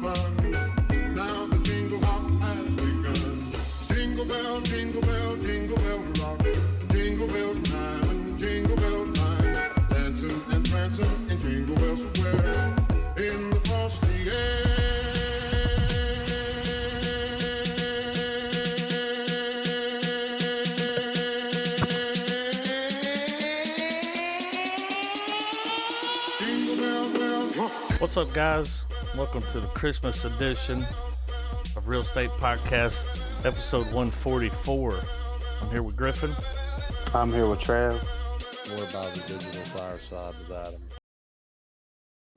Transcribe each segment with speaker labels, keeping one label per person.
Speaker 1: fun. Now the jingle hop has begun. Jingle bell, jingle bell, jingle bell rock. Jingle bells time, jingle bell time. Dancing and prancing in Jingle Bell Square. In the frosty air.
Speaker 2: What's up, guys? Welcome to the Christmas edition of Real Estate Podcast, episode 144. I'm here with Griffin.
Speaker 3: I'm here with Trav.
Speaker 4: More about the digital fireside with Adam.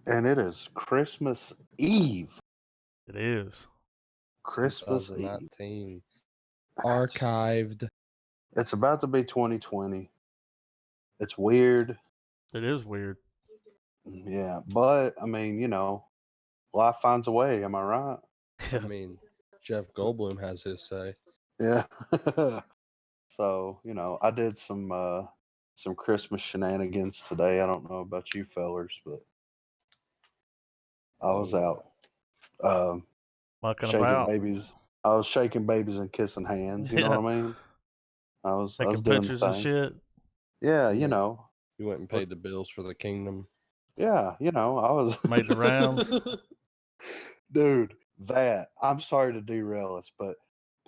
Speaker 3: And it is Christmas Eve.
Speaker 2: It is.
Speaker 3: Christmas Eve.
Speaker 4: 2019. Archived.
Speaker 3: It's about to be 2020. It's weird.
Speaker 2: It is weird.
Speaker 3: Yeah, but, I mean, you know, life finds a way. Am I right?
Speaker 4: I mean, Jeff Goldblum has his say.
Speaker 3: Yeah. So, you know, I did some Christmas shenanigans today. I don't know about you fellers, but I was out
Speaker 2: Mucking
Speaker 3: shaking
Speaker 2: about.
Speaker 3: babies. I was shaking babies and kissing hands. You know what I mean? I was
Speaker 2: Taking
Speaker 3: doing
Speaker 2: pictures
Speaker 3: the
Speaker 2: and
Speaker 3: thing.
Speaker 2: shit.
Speaker 3: Yeah,
Speaker 4: Yeah.
Speaker 3: you know.
Speaker 4: You went and paid the bills for the kingdom.
Speaker 3: Yeah, you know, I was
Speaker 2: Made the rounds.
Speaker 3: Dude, I'm sorry to derail us, but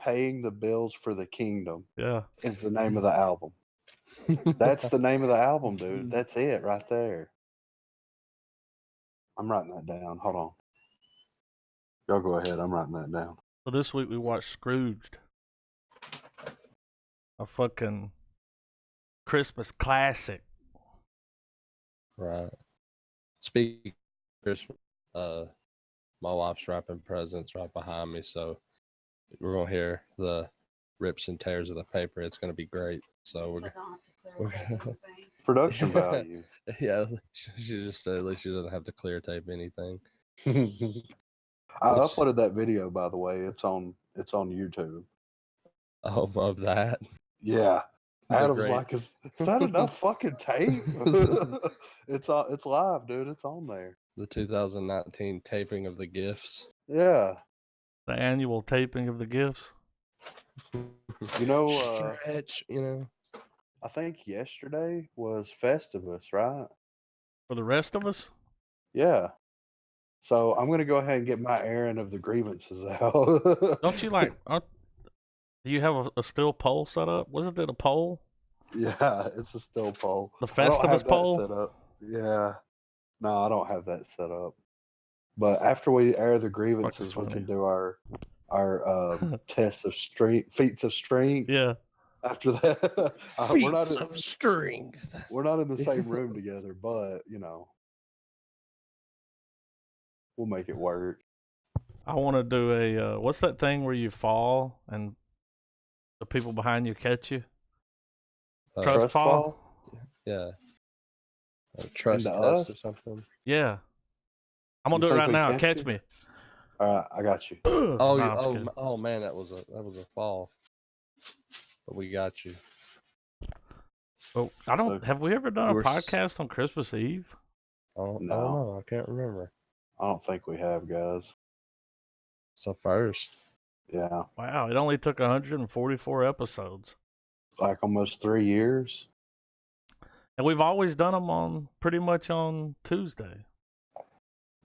Speaker 3: Paying the Bills for the Kingdom
Speaker 2: Yeah.
Speaker 3: is the name of the album. That's the name of the album, dude. That's it right there. I'm writing that down. Hold on. Y'all go ahead. I'm writing that down.
Speaker 2: So this week we watched Scrooged. A fucking Christmas classic.
Speaker 4: Right. Speaking of Christmas, my wife's wrapping presents right behind me, so we're going to hear the rips and tears of the paper. It's going to be great. So we're
Speaker 3: Production value.
Speaker 4: Yeah, she just said at least she doesn't have to clear tape anything.
Speaker 3: I uploaded that video, by the way. It's on YouTube.
Speaker 4: Oh, of that.
Speaker 3: Yeah. Adam's
Speaker 4: great-
Speaker 3: like, is that enough fucking tape? It's live, dude. It's on there.
Speaker 4: The 2019 taping of the gifts.
Speaker 3: Yeah.
Speaker 2: The annual taping of the gifts.
Speaker 3: You know,
Speaker 4: Stretch, you know.
Speaker 3: I think yesterday was Festivus, right?
Speaker 2: For the rest of us?
Speaker 3: Yeah. So I'm gonna go ahead and get my errand of the grievances out.
Speaker 2: Don't you do you have a still poll set up? Wasn't it a poll?
Speaker 3: Yeah, it's a still poll.
Speaker 2: The
Speaker 3: I don't have
Speaker 2: Festivus
Speaker 3: that
Speaker 2: poll?
Speaker 3: set up. Yeah. No, I don't have that set up. But after we air the grievances, we
Speaker 2: funny.
Speaker 3: can do our tests of strength, feats of strength.
Speaker 2: Yeah.
Speaker 3: After that,
Speaker 4: Feats of strength.
Speaker 3: we're not in the same room together, but you know, we'll make it work.
Speaker 2: I want to do a, what's that thing where you fall and the people behind you catch you? Trust fall?
Speaker 4: Yeah. A trust
Speaker 3: Into
Speaker 4: test
Speaker 3: us?
Speaker 4: or something.
Speaker 2: Yeah. I'm going to
Speaker 3: You
Speaker 2: do it
Speaker 3: think
Speaker 2: right
Speaker 3: we
Speaker 2: now.
Speaker 3: catch
Speaker 2: Catch
Speaker 3: you?
Speaker 2: me.
Speaker 3: All right, I got you.
Speaker 4: Oh,
Speaker 2: No, I'm just kidding.
Speaker 4: oh man, that was a fall. But we got you.
Speaker 2: Well, have we ever done a
Speaker 4: We're
Speaker 2: podcast on Christmas Eve?
Speaker 4: I don't
Speaker 3: No.
Speaker 4: know. I can't remember.
Speaker 3: I don't think we have, guys.
Speaker 4: So first.
Speaker 3: Yeah,
Speaker 2: Wow. It only took 144 episodes.
Speaker 3: like almost 3 years.
Speaker 2: And we've always done them pretty much on Tuesday.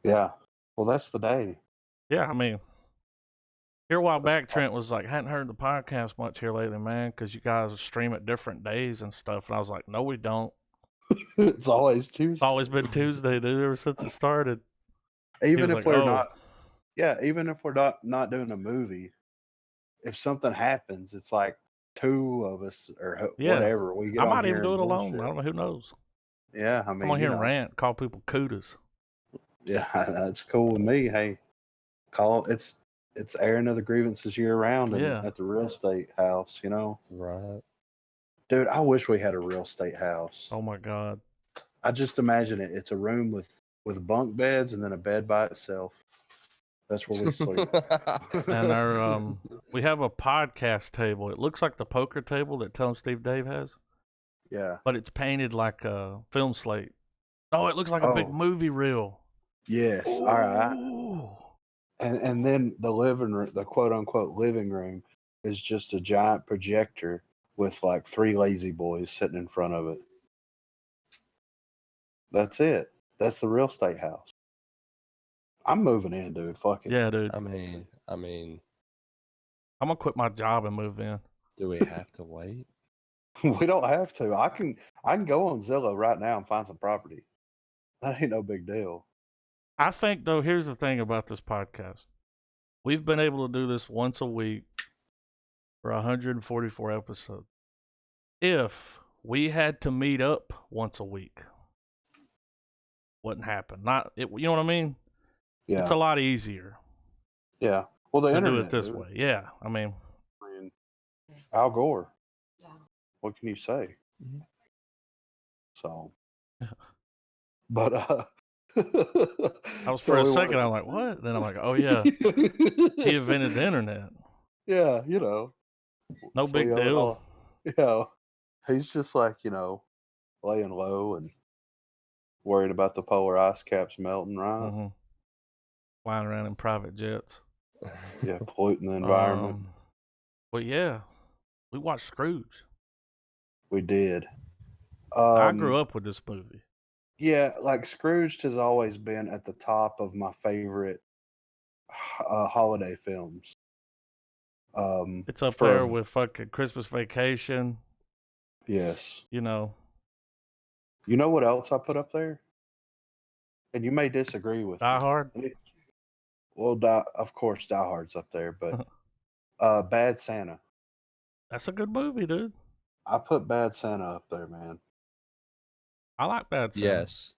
Speaker 3: Yeah. Well, that's the day.
Speaker 2: Yeah, I mean, here a while back, Trent was like, hadn't heard the podcast much here lately, man, because you guys stream at different days and stuff. And I was like, no, we don't.
Speaker 3: It's always Tuesday.
Speaker 2: It's always been Tuesday, dude, ever since it started.
Speaker 3: Even
Speaker 2: He
Speaker 3: if
Speaker 2: was
Speaker 3: we're
Speaker 2: like,
Speaker 3: not, yeah, even if we're not doing a movie, if something happens, it's like two of us or
Speaker 2: Yeah.
Speaker 3: whatever. We get
Speaker 2: I
Speaker 3: on
Speaker 2: might
Speaker 3: here
Speaker 2: even do
Speaker 3: and
Speaker 2: it alone.
Speaker 3: bullshit.
Speaker 2: I don't know. Who knows?
Speaker 3: Yeah, I mean,
Speaker 2: I'm on
Speaker 3: you
Speaker 2: here and
Speaker 3: know.
Speaker 2: rant, call people cootas.
Speaker 3: Yeah, that's cool with me. Hey, it's airing of the grievances year round
Speaker 2: Yeah.
Speaker 3: at the real estate house, you know.
Speaker 4: Right.
Speaker 3: Dude, I wish we had a real estate house.
Speaker 2: Oh, my God.
Speaker 3: I just imagine it. It's a room with bunk beds and then a bed by itself. That's where we sleep.
Speaker 2: And our we have a podcast table. It looks like the poker table that Tell 'em Steve Dave has,
Speaker 3: Yeah.
Speaker 2: but it's painted like a film slate. Oh, it looks like a big
Speaker 3: Oh.
Speaker 2: movie reel.
Speaker 3: Yes. All right.
Speaker 2: Ooh.
Speaker 3: And then the living room, the quote unquote living room, is just a giant projector with like 3 lazy boys sitting in front of it. That's it. That's the real estate house. I'm moving in, dude. Fuck it.
Speaker 2: Yeah, dude.
Speaker 4: I mean,
Speaker 2: I'm gonna quit my job and move in.
Speaker 4: do we have to wait?
Speaker 3: We don't have to. I can go on Zillow right now and find some property. That ain't no big deal.
Speaker 2: I think though, here's the thing about this podcast. We've been able to do this once a week for 144 episodes. If we had to meet up once a week, wouldn't happen. You know what I mean?
Speaker 3: Yeah.
Speaker 2: It's a lot easier
Speaker 3: Yeah. Well, the
Speaker 2: to
Speaker 3: internet.
Speaker 2: do it this
Speaker 3: dude.
Speaker 2: way. Yeah, I mean,
Speaker 3: Al Gore. What can you say?
Speaker 4: Mhm.
Speaker 3: So, but
Speaker 2: I was
Speaker 3: so
Speaker 2: for a
Speaker 3: we
Speaker 2: second,
Speaker 3: wanted-
Speaker 2: I'm like, what? Then I'm like, oh yeah, he invented the internet.
Speaker 3: Yeah, you know.
Speaker 2: No
Speaker 3: So
Speaker 2: big
Speaker 3: we owe it
Speaker 2: deal.
Speaker 3: all- You know, he's just like, laying low and worried about the polar ice caps melting, right?
Speaker 2: Mm-hmm. Flying around in private jets.
Speaker 3: Yeah, polluting the environment.
Speaker 2: But yeah, we watched Scrooge.
Speaker 3: We did.
Speaker 2: I grew up with this movie.
Speaker 3: Yeah, like Scrooged has always been at the top of my favorite holiday films.
Speaker 2: It's up
Speaker 3: for
Speaker 2: there with fucking Christmas Vacation.
Speaker 3: Yes.
Speaker 2: You know,
Speaker 3: You know what else I put up there? And you may disagree with
Speaker 2: Die
Speaker 3: me.
Speaker 2: Hard.
Speaker 3: Well, of course, Die Hard's up there, but Bad Santa.
Speaker 2: That's a good movie, dude.
Speaker 3: I put Bad Santa up there, man.
Speaker 2: I like Bad Santa.
Speaker 4: Yes.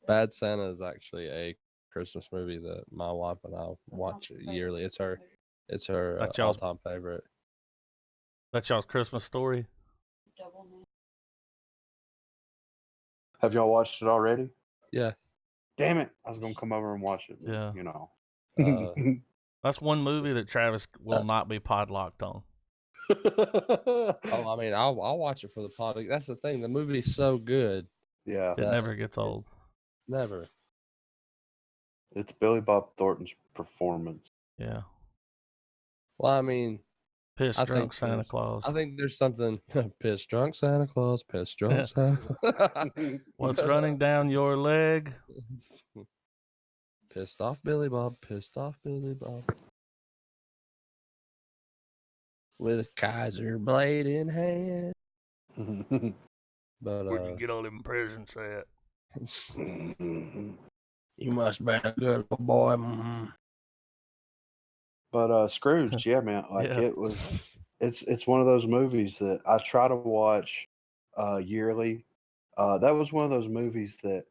Speaker 4: Bad Santa is actually a Christmas movie that my wife and I watch yearly. It's her
Speaker 2: That's y'all's-
Speaker 4: all-time favorite.
Speaker 2: That's y'all's Christmas story.
Speaker 3: Have y'all watched it already?
Speaker 4: Yeah.
Speaker 3: Damn it! I was gonna come over and watch it.
Speaker 2: Yeah.
Speaker 3: You know.
Speaker 2: That's one movie that Travis will not be podlocked on.
Speaker 4: Oh, I mean, I'll watch it for the pod. That's the thing. The movie's so good.
Speaker 3: Yeah.
Speaker 2: It never gets old.
Speaker 4: Never.
Speaker 3: It's Billy Bob Thornton's performance.
Speaker 2: Yeah.
Speaker 4: Well, I mean,
Speaker 2: Piss
Speaker 4: I
Speaker 2: drunk
Speaker 4: think
Speaker 2: Santa
Speaker 4: there's-
Speaker 2: Claus.
Speaker 4: I think there's something. Piss drunk Santa Claus. Piss drunk Santa.
Speaker 2: What's running down your leg?
Speaker 4: Pissed off Billy Bob. Pissed off Billy Bob. With a Kaiser blade in hand. But
Speaker 2: Where'd you get all them presents at?
Speaker 4: you must be a good boy. Mm-hmm.
Speaker 3: But Scrooge, yeah, man, like
Speaker 2: Yeah.
Speaker 3: it was. It's one of those movies that I try to watch yearly. That was one of those movies that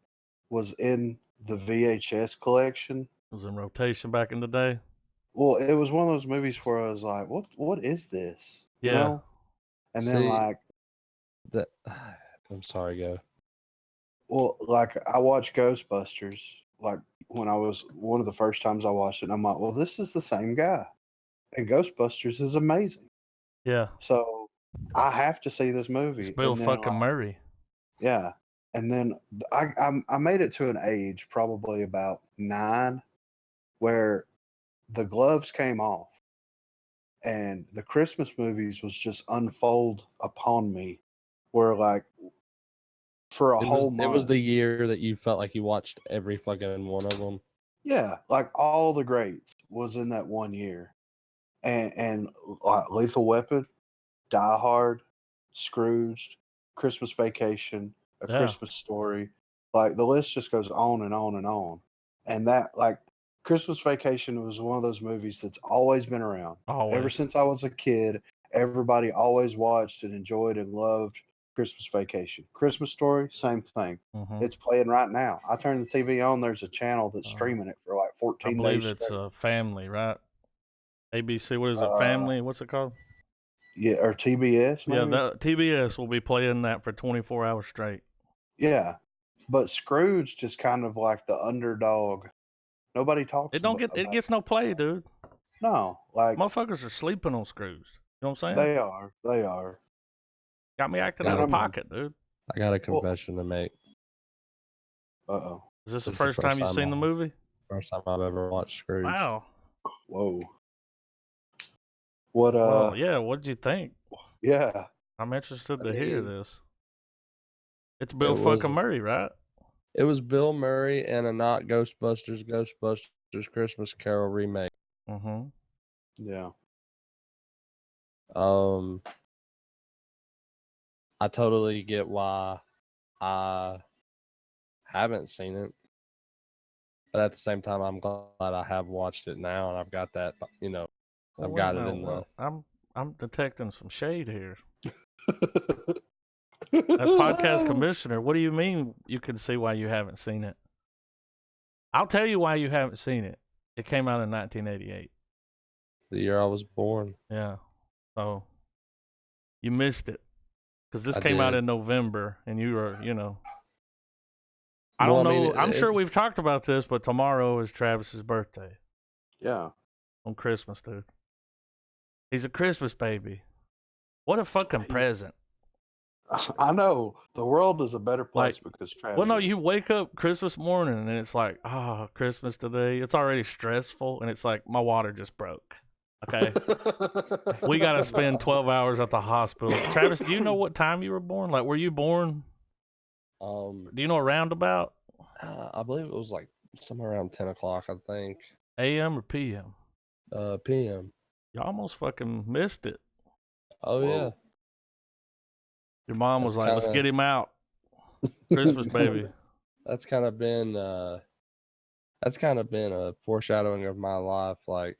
Speaker 3: was in the VHS collection.
Speaker 2: It was in rotation back in the day.
Speaker 3: Well, it was one of those movies where I was like, what is this? You
Speaker 2: Yeah.
Speaker 3: know? And then
Speaker 4: See-
Speaker 3: like,
Speaker 4: That I'm sorry, go.
Speaker 3: well, like I watched Ghostbusters like when I was one of the first times I watched it, and I'm like, well, this is the same guy. And Ghostbusters is amazing.
Speaker 2: Yeah.
Speaker 3: So I have to see this movie.
Speaker 2: It's Bill
Speaker 3: And then,
Speaker 2: fucking
Speaker 3: like,
Speaker 2: Murray.
Speaker 3: yeah. And then I made it to an age, probably about 9, where the gloves came off and the Christmas movies was just unfold upon me, where like for a whole month.
Speaker 4: It was the year that you felt like you watched every fucking one of them.
Speaker 3: Yeah, like all the greats was in that one year. And like Lethal Weapon, Die Hard, Scrooged, Christmas Vacation, A
Speaker 2: Yeah.
Speaker 3: Christmas Story. Like the list just goes on and on and on. And that like Christmas Vacation was one of those movies that's always been around.
Speaker 2: Always.
Speaker 3: Ever since I was a kid, everybody always watched and enjoyed and loved Christmas Vacation. Christmas Story, same thing.
Speaker 2: Mhm.
Speaker 3: It's playing right now. I turn the TV on, there's a channel that's streaming it for like 14
Speaker 2: I believe
Speaker 3: days.
Speaker 2: it's
Speaker 3: straight.
Speaker 2: Family, right? ABC, what is it?
Speaker 3: Uh,
Speaker 2: Family? What's it called?
Speaker 3: Yeah, or TBS maybe?
Speaker 2: Yeah, that TBS will be playing that for 24 hours straight.
Speaker 3: Yeah. But Scrooge just kind of like the underdog. Nobody talks
Speaker 2: It don't
Speaker 3: about
Speaker 2: get it gets no play, dude.
Speaker 3: No, like
Speaker 2: Motherfuckers are sleeping on Scrooge. You know what I'm saying?
Speaker 3: they are. They are.
Speaker 2: Got me acting
Speaker 4: Yeah,
Speaker 2: out of
Speaker 3: I'm-
Speaker 2: pocket, dude.
Speaker 4: I got a confession to make.
Speaker 3: Uh-oh.
Speaker 2: Is this the
Speaker 4: It's the
Speaker 2: first time
Speaker 4: first
Speaker 2: you've
Speaker 4: time
Speaker 2: seen the
Speaker 4: I-
Speaker 2: movie?
Speaker 4: First time I've ever watched Scrooge.
Speaker 2: Wow.
Speaker 3: Whoa. What?
Speaker 2: Well, yeah. What did you think?
Speaker 3: Yeah.
Speaker 2: I'm interested
Speaker 4: I
Speaker 2: to hear
Speaker 4: mean,
Speaker 2: this. It's Bill
Speaker 4: it
Speaker 2: fucking
Speaker 4: was-
Speaker 2: Murray, right?
Speaker 4: It was Bill Murray and a not Ghostbusters Christmas Carol remake.
Speaker 2: Mm-hmm.
Speaker 3: Yeah.
Speaker 4: I totally get why I haven't seen it, but at the same time, I'm glad I have watched it now, and I've got that. I've got it in the.
Speaker 2: I'm detecting some shade here. As podcast commissioner, what do you mean you can see why you haven't seen it? I'll tell you why you haven't seen it. It came out in 1988.
Speaker 4: The year I was born.
Speaker 2: Yeah. So you missed it. Because this
Speaker 4: I
Speaker 2: came out
Speaker 4: did.
Speaker 2: in November, and you were, I
Speaker 4: Well,
Speaker 2: don't
Speaker 4: I mean,
Speaker 2: know. I'm sure we've talked about this, but tomorrow is Travis's birthday
Speaker 3: Yeah.
Speaker 2: on Christmas, dude. He's a Christmas baby. What a fucking present.
Speaker 3: I know the world is a better place because Travis.
Speaker 2: Well, no, you wake up Christmas morning and it's like, oh, Christmas today. It's already stressful, and it's like my water just broke. Okay, we gotta spend 12 hours at the hospital. Travis, do you know what time you were born? Like, were you born? Do you know a roundabout?
Speaker 4: I believe it was like somewhere around 10 o'clock. I think.
Speaker 2: AM or PM?
Speaker 4: PM.
Speaker 2: You almost fucking missed it.
Speaker 4: Oh
Speaker 3: Whoa.
Speaker 4: yeah.
Speaker 2: Your mom was
Speaker 4: That's
Speaker 2: like, let's
Speaker 4: kinda-
Speaker 2: get him out. Christmas baby.
Speaker 4: That's kind of been a foreshadowing of my life. Like,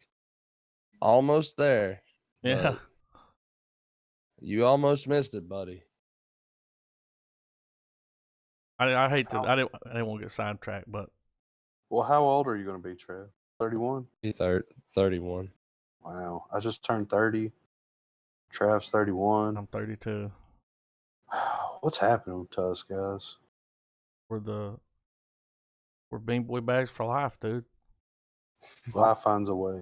Speaker 4: almost there.
Speaker 2: Yeah.
Speaker 4: but You almost missed it, buddy.
Speaker 2: I hate to. I didn't want to get sidetracked, but
Speaker 3: Well, how old are you going to be, Trev? 31.
Speaker 4: Be 31.
Speaker 3: Wow. I just turned 30. Trav's 31.
Speaker 2: I'm 32.
Speaker 3: What's happening to us, guys?
Speaker 2: We're Bean Boy bags for life, dude.
Speaker 3: Life finds a way.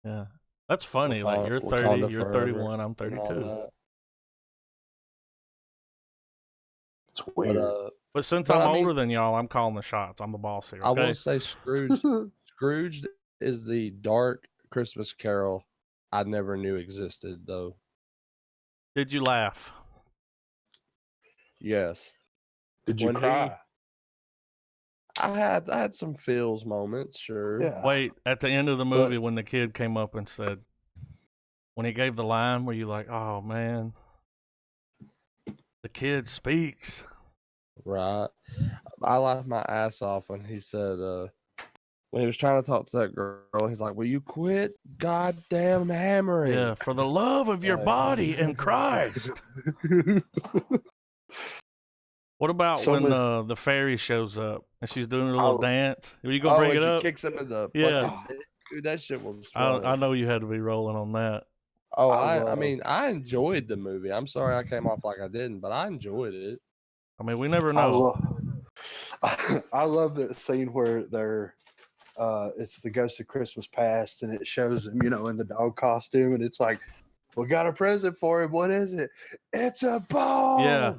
Speaker 2: Yeah. That's funny. Like, you're 30,
Speaker 4: Wakanda
Speaker 2: you're
Speaker 4: forever
Speaker 2: 31, I'm
Speaker 4: and all
Speaker 2: 32.
Speaker 4: that.
Speaker 3: It's weird.
Speaker 2: But since
Speaker 4: But
Speaker 2: I'm
Speaker 4: I mean-
Speaker 2: older than y'all, I'm calling the shots. I'm the boss here.
Speaker 4: I
Speaker 2: Okay.
Speaker 4: will say Scrooged is the dark Christmas Carol I never knew existed, though.
Speaker 2: Did you laugh?
Speaker 4: Yes,
Speaker 3: Did you
Speaker 4: when he-
Speaker 3: cry?
Speaker 4: I had some feels moments, sure.
Speaker 3: Yeah.
Speaker 2: Wait, at the end of the movie when the kid came up and said, when he gave the line, were you like, oh man, the kid speaks?
Speaker 4: Right. I laughed my ass off when he said, when he was trying to talk to that girl, he's like, will you quit goddamn hammering?
Speaker 2: Yeah, for the love of your
Speaker 4: Right.
Speaker 2: body and Christ. What about
Speaker 3: So
Speaker 2: when
Speaker 3: many-
Speaker 2: the fairy shows up and she's doing a little
Speaker 3: Oh.
Speaker 2: dance? Are you gonna bring
Speaker 4: and
Speaker 2: it
Speaker 4: she
Speaker 2: up?
Speaker 4: kicks him in the
Speaker 2: Yeah.
Speaker 4: fucking dick. Dude, that shit was
Speaker 2: I
Speaker 4: funny.
Speaker 2: know you had to be rolling on that.
Speaker 4: Oh,
Speaker 3: I
Speaker 4: I
Speaker 3: love-
Speaker 4: mean, I enjoyed the movie. I'm sorry I came off like I didn't, but I enjoyed it.
Speaker 2: I mean, we never
Speaker 3: I
Speaker 2: know.
Speaker 3: I love that scene where they're it's the Ghost of Christmas Past, and it shows him, in the dog costume, and it's like, we got a present for him. What is it? It's a bone.
Speaker 2: Yeah.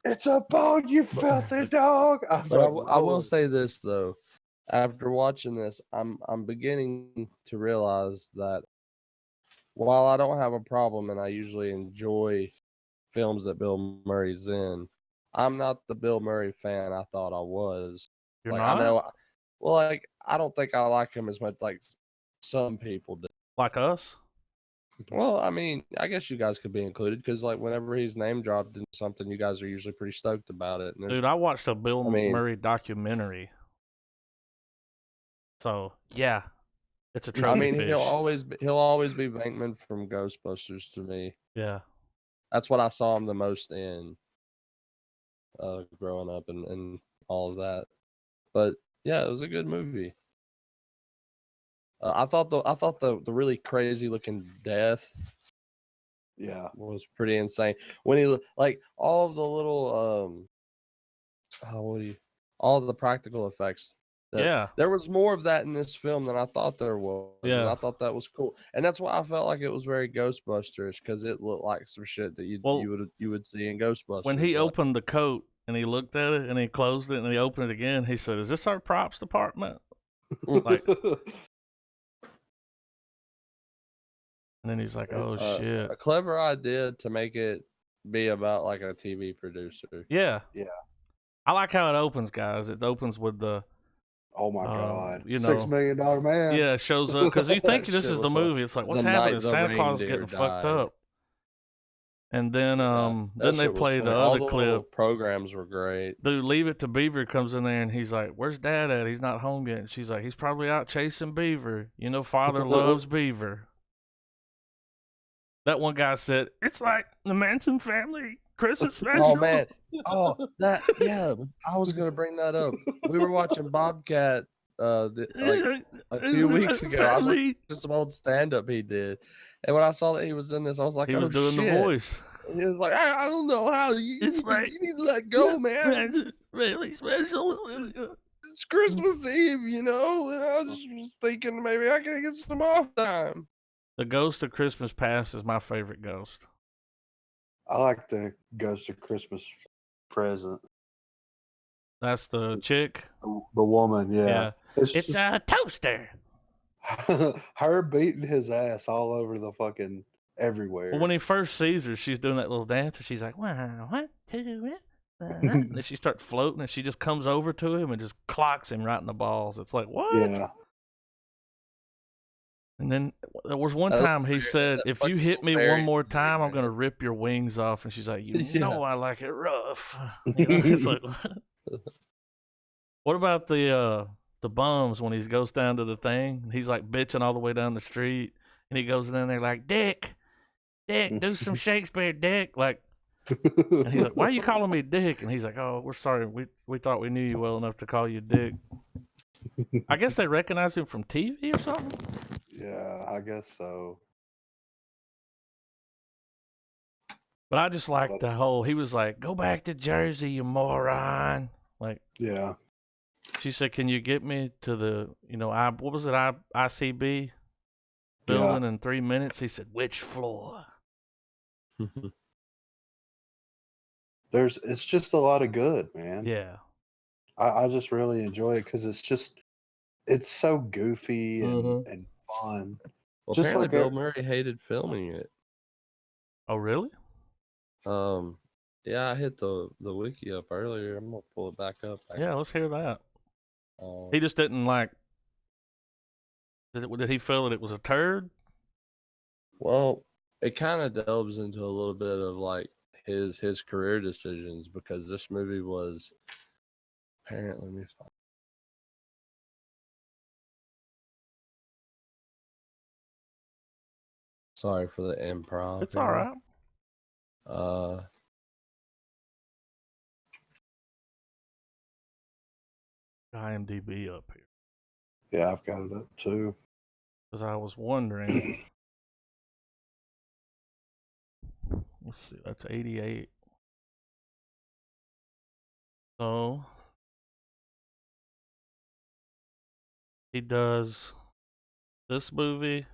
Speaker 3: It's a bone, you filthy dog. I was
Speaker 4: But
Speaker 3: like,
Speaker 4: I will
Speaker 3: "Whoa."
Speaker 4: say this though, after watching this, I'm beginning to realize that while I don't have a problem and I usually enjoy films that Bill Murray's in, I'm not the Bill Murray fan I thought I was.
Speaker 2: You're
Speaker 4: like,
Speaker 2: not?
Speaker 4: I know. Well, like I don't think I like him as much like some people do.
Speaker 2: Like us?
Speaker 4: Well, I mean, I guess you guys could be included because, like, whenever he's name dropped in something, you guys are usually pretty stoked about it. And
Speaker 2: Dude, I watched a Bill
Speaker 4: I mean-
Speaker 2: Murray documentary. So, yeah. It's a
Speaker 4: I
Speaker 2: trophy
Speaker 4: mean,
Speaker 2: fish.
Speaker 4: he'll always be Venkman from Ghostbusters to me.
Speaker 2: Yeah.
Speaker 4: That's what I saw him the most in, growing up and all of that. But yeah, it was a good movie. I thought the really crazy looking death
Speaker 3: Yeah.
Speaker 4: was pretty insane. When he like all of the little all of the practical effects.
Speaker 2: Yeah.
Speaker 4: There was more of that in this film than I thought there was. And
Speaker 2: Yeah.
Speaker 4: I thought that was cool. And that's why I felt like it was very Ghostbusters, because it looked like some shit that you would see in Ghostbusters.
Speaker 2: When he
Speaker 4: like,
Speaker 2: opened the coat and he looked at it and he closed it and he opened it again, he said, "Is this our props department?" Like, and then he's like, "Oh
Speaker 3: It's-
Speaker 2: shit."
Speaker 4: A clever idea to make it be about like a TV producer.
Speaker 2: Yeah.
Speaker 3: Yeah.
Speaker 2: I like how it opens, guys. It opens with the,
Speaker 3: Oh my God.
Speaker 2: you
Speaker 3: $6
Speaker 2: know,
Speaker 3: million man.
Speaker 2: yeah, it shows up because you think
Speaker 4: That
Speaker 2: this
Speaker 4: shit
Speaker 2: is the
Speaker 4: was like
Speaker 2: movie. It's like, what's
Speaker 4: the
Speaker 2: happening?
Speaker 4: night the
Speaker 2: Santa Claus is
Speaker 4: reindeer
Speaker 2: getting fucked
Speaker 4: died.
Speaker 2: up. And then,
Speaker 4: Yeah,
Speaker 2: then
Speaker 4: that
Speaker 2: they
Speaker 4: shit was
Speaker 2: play the
Speaker 4: funny. All
Speaker 2: other
Speaker 4: the
Speaker 2: clip.
Speaker 4: little programs were great.
Speaker 2: Dude, Leave It to Beaver comes in there and he's like, "Where's Dad at? He's not home yet." And she's like, "He's probably out chasing beaver. You know, Father loves beaver." That one guy said, "It's like the Manson family Christmas special."
Speaker 4: Oh man, yeah. I was gonna bring that up. We were watching Bobcat like a few weeks ago. I was like, just some old stand up he did, and when I saw that he was in this, I was like,
Speaker 2: He was
Speaker 4: oh
Speaker 2: doing
Speaker 4: shit.
Speaker 2: the voice.
Speaker 4: He was like, I don't know how you need to let go, man.
Speaker 2: It's really special.
Speaker 4: It's Christmas Eve, you know, and I just was thinking maybe I can get some off time.
Speaker 2: The Ghost of Christmas Past is my favorite ghost.
Speaker 3: I like the Ghost of Christmas Present.
Speaker 2: That's the chick.
Speaker 3: The woman, yeah.
Speaker 2: Yeah. It's
Speaker 3: just
Speaker 2: a toaster.
Speaker 3: her beating his ass all over the fucking everywhere.
Speaker 2: Well, when he first sees her, she's doing that little dance, and she's like, 1, 2, and then she starts floating, and she just comes over to him and just clocks him right in the balls. It's like, what?
Speaker 3: Yeah.
Speaker 2: And then there was one time he said, "If you hit me one more time, I'm gonna rip your wings off." And she's like, "You know I like it rough." You know, it's like, what about the bums when he goes down to the thing? He's like bitching all the way down the street, and he goes in there like, Dick, do some Shakespeare, Dick. Like, and he's like, "Why are you calling me Dick?" And he's like, "Oh, we're sorry. We thought we knew you well enough to call you Dick." I guess they recognized him from TV or something.
Speaker 3: Yeah, I guess so.
Speaker 2: But I just like the whole, he was like, "Go back to Jersey, you moron." Like,
Speaker 3: Yeah.
Speaker 2: she said, "Can you get me to the, what was it, ICB building in 3 minutes?" He said, "Which floor?"
Speaker 3: It's just a lot of good, man.
Speaker 2: Yeah.
Speaker 3: I just really enjoy it because it's so goofy and fun.
Speaker 4: Well,
Speaker 3: Just
Speaker 4: apparently
Speaker 3: like
Speaker 4: Bill Murray hated filming it.
Speaker 2: Oh, really?
Speaker 4: Yeah, I hit the wiki up earlier. I'm gonna pull it back up.
Speaker 2: Yeah, let's hear that. He just didn't like. Did he feel that it was a turd?
Speaker 4: Well, it kind of delves into a little bit of like his career decisions because this movie was apparently. Let me find. Sorry for the improv.
Speaker 2: It's all right. IMDb up here.
Speaker 3: Yeah, I've got it up too.
Speaker 2: Because I was wondering. Let's see, that's 88. So he does this movie.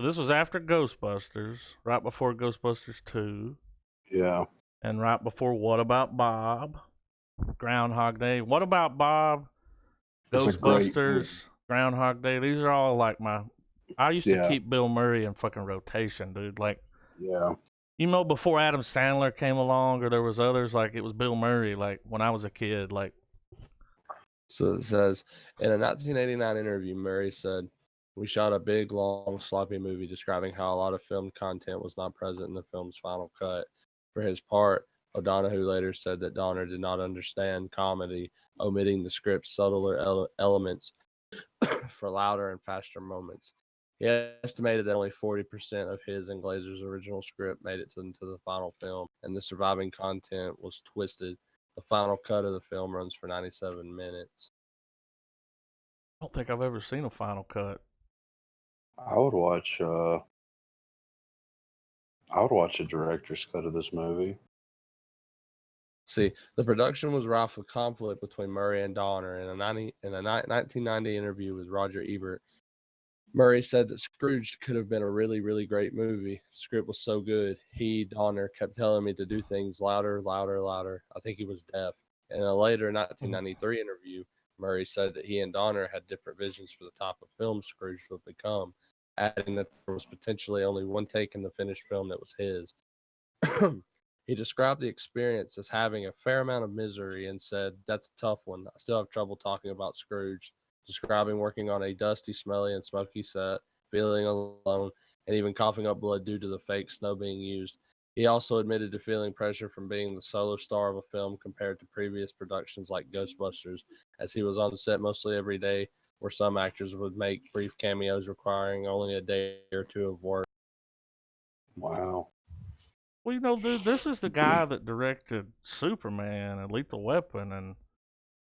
Speaker 2: So this was after Ghostbusters, right before Ghostbusters 2,
Speaker 3: Yeah.
Speaker 2: and right before What About Bob, Groundhog Day. What About Bob,
Speaker 3: It's a great movie.
Speaker 2: Ghostbusters, Groundhog Day. These are all like I used to
Speaker 3: Yeah.
Speaker 2: keep Bill Murray in fucking rotation, dude. Like,
Speaker 3: Yeah.
Speaker 2: before Adam Sandler came along, or there was others, like it was Bill Murray. Like when I was a kid, like.
Speaker 4: So it says, in a 1989 interview, Murray said, "We shot a big, long, sloppy movie describing how a lot of filmed content was not present in the film's final cut. For his part, O'Donoghue later said that Donner did not understand comedy, omitting the script's subtler elements for louder and faster moments. He estimated that only 40% of his and Glazer's original script made it into the final film, and the surviving content was twisted. The final cut of the film runs for 97 minutes.
Speaker 2: I don't think I've ever seen a final cut.
Speaker 3: I would watch a director's cut of this movie.
Speaker 4: See, the production was rife with conflict between Murray and Donner. In a 1990 interview with Roger Ebert, Murray said that Scrooged could have been a really, really great movie. The script was so good. Donner, kept telling me to do things louder, louder, louder. I think he was deaf. In a later 1993 interview, Murray said that he and Donner had different visions for the type of film Scrooge would become, adding that there was potentially only one take in the finished film that was his. He described the experience as having a fair amount of misery and said, "That's a tough one. I still have trouble talking about Scrooge," describing working on a dusty, smelly, and smoky set, feeling alone, and even coughing up blood due to the fake snow being used. He also admitted to feeling pressure from being the solo star of a film compared to previous productions like Ghostbusters, as he was on set mostly every day, where some actors would make brief cameos requiring only a day or two of work.
Speaker 3: Wow.
Speaker 2: Well, dude, this is the guy that directed Superman and Lethal Weapon, and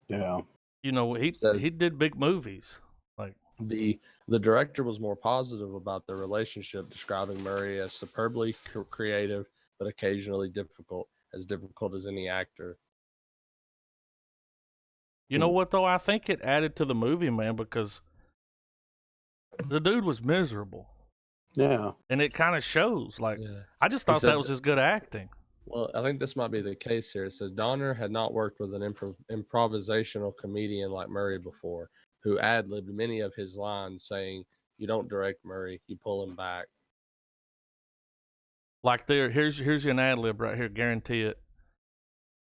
Speaker 3: Yeah.
Speaker 2: he did big movies. Like
Speaker 4: The director was more positive about their relationship, describing Murray as superbly creative but occasionally difficult as any actor.
Speaker 2: You know what though? I think it added to the movie, man, because the dude was miserable,
Speaker 3: Yeah.
Speaker 2: and it kind of shows. Like
Speaker 4: Yeah.
Speaker 2: I just
Speaker 4: He
Speaker 2: thought
Speaker 4: said
Speaker 2: that was just good acting.
Speaker 4: Well, I think this might be the case here. It says Donner had not worked with an improvisational comedian like Murray before, who ad-libbed many of his lines, saying, "You don't direct Murray, you pull him back."
Speaker 2: Like here's an ad lib right here, guarantee it.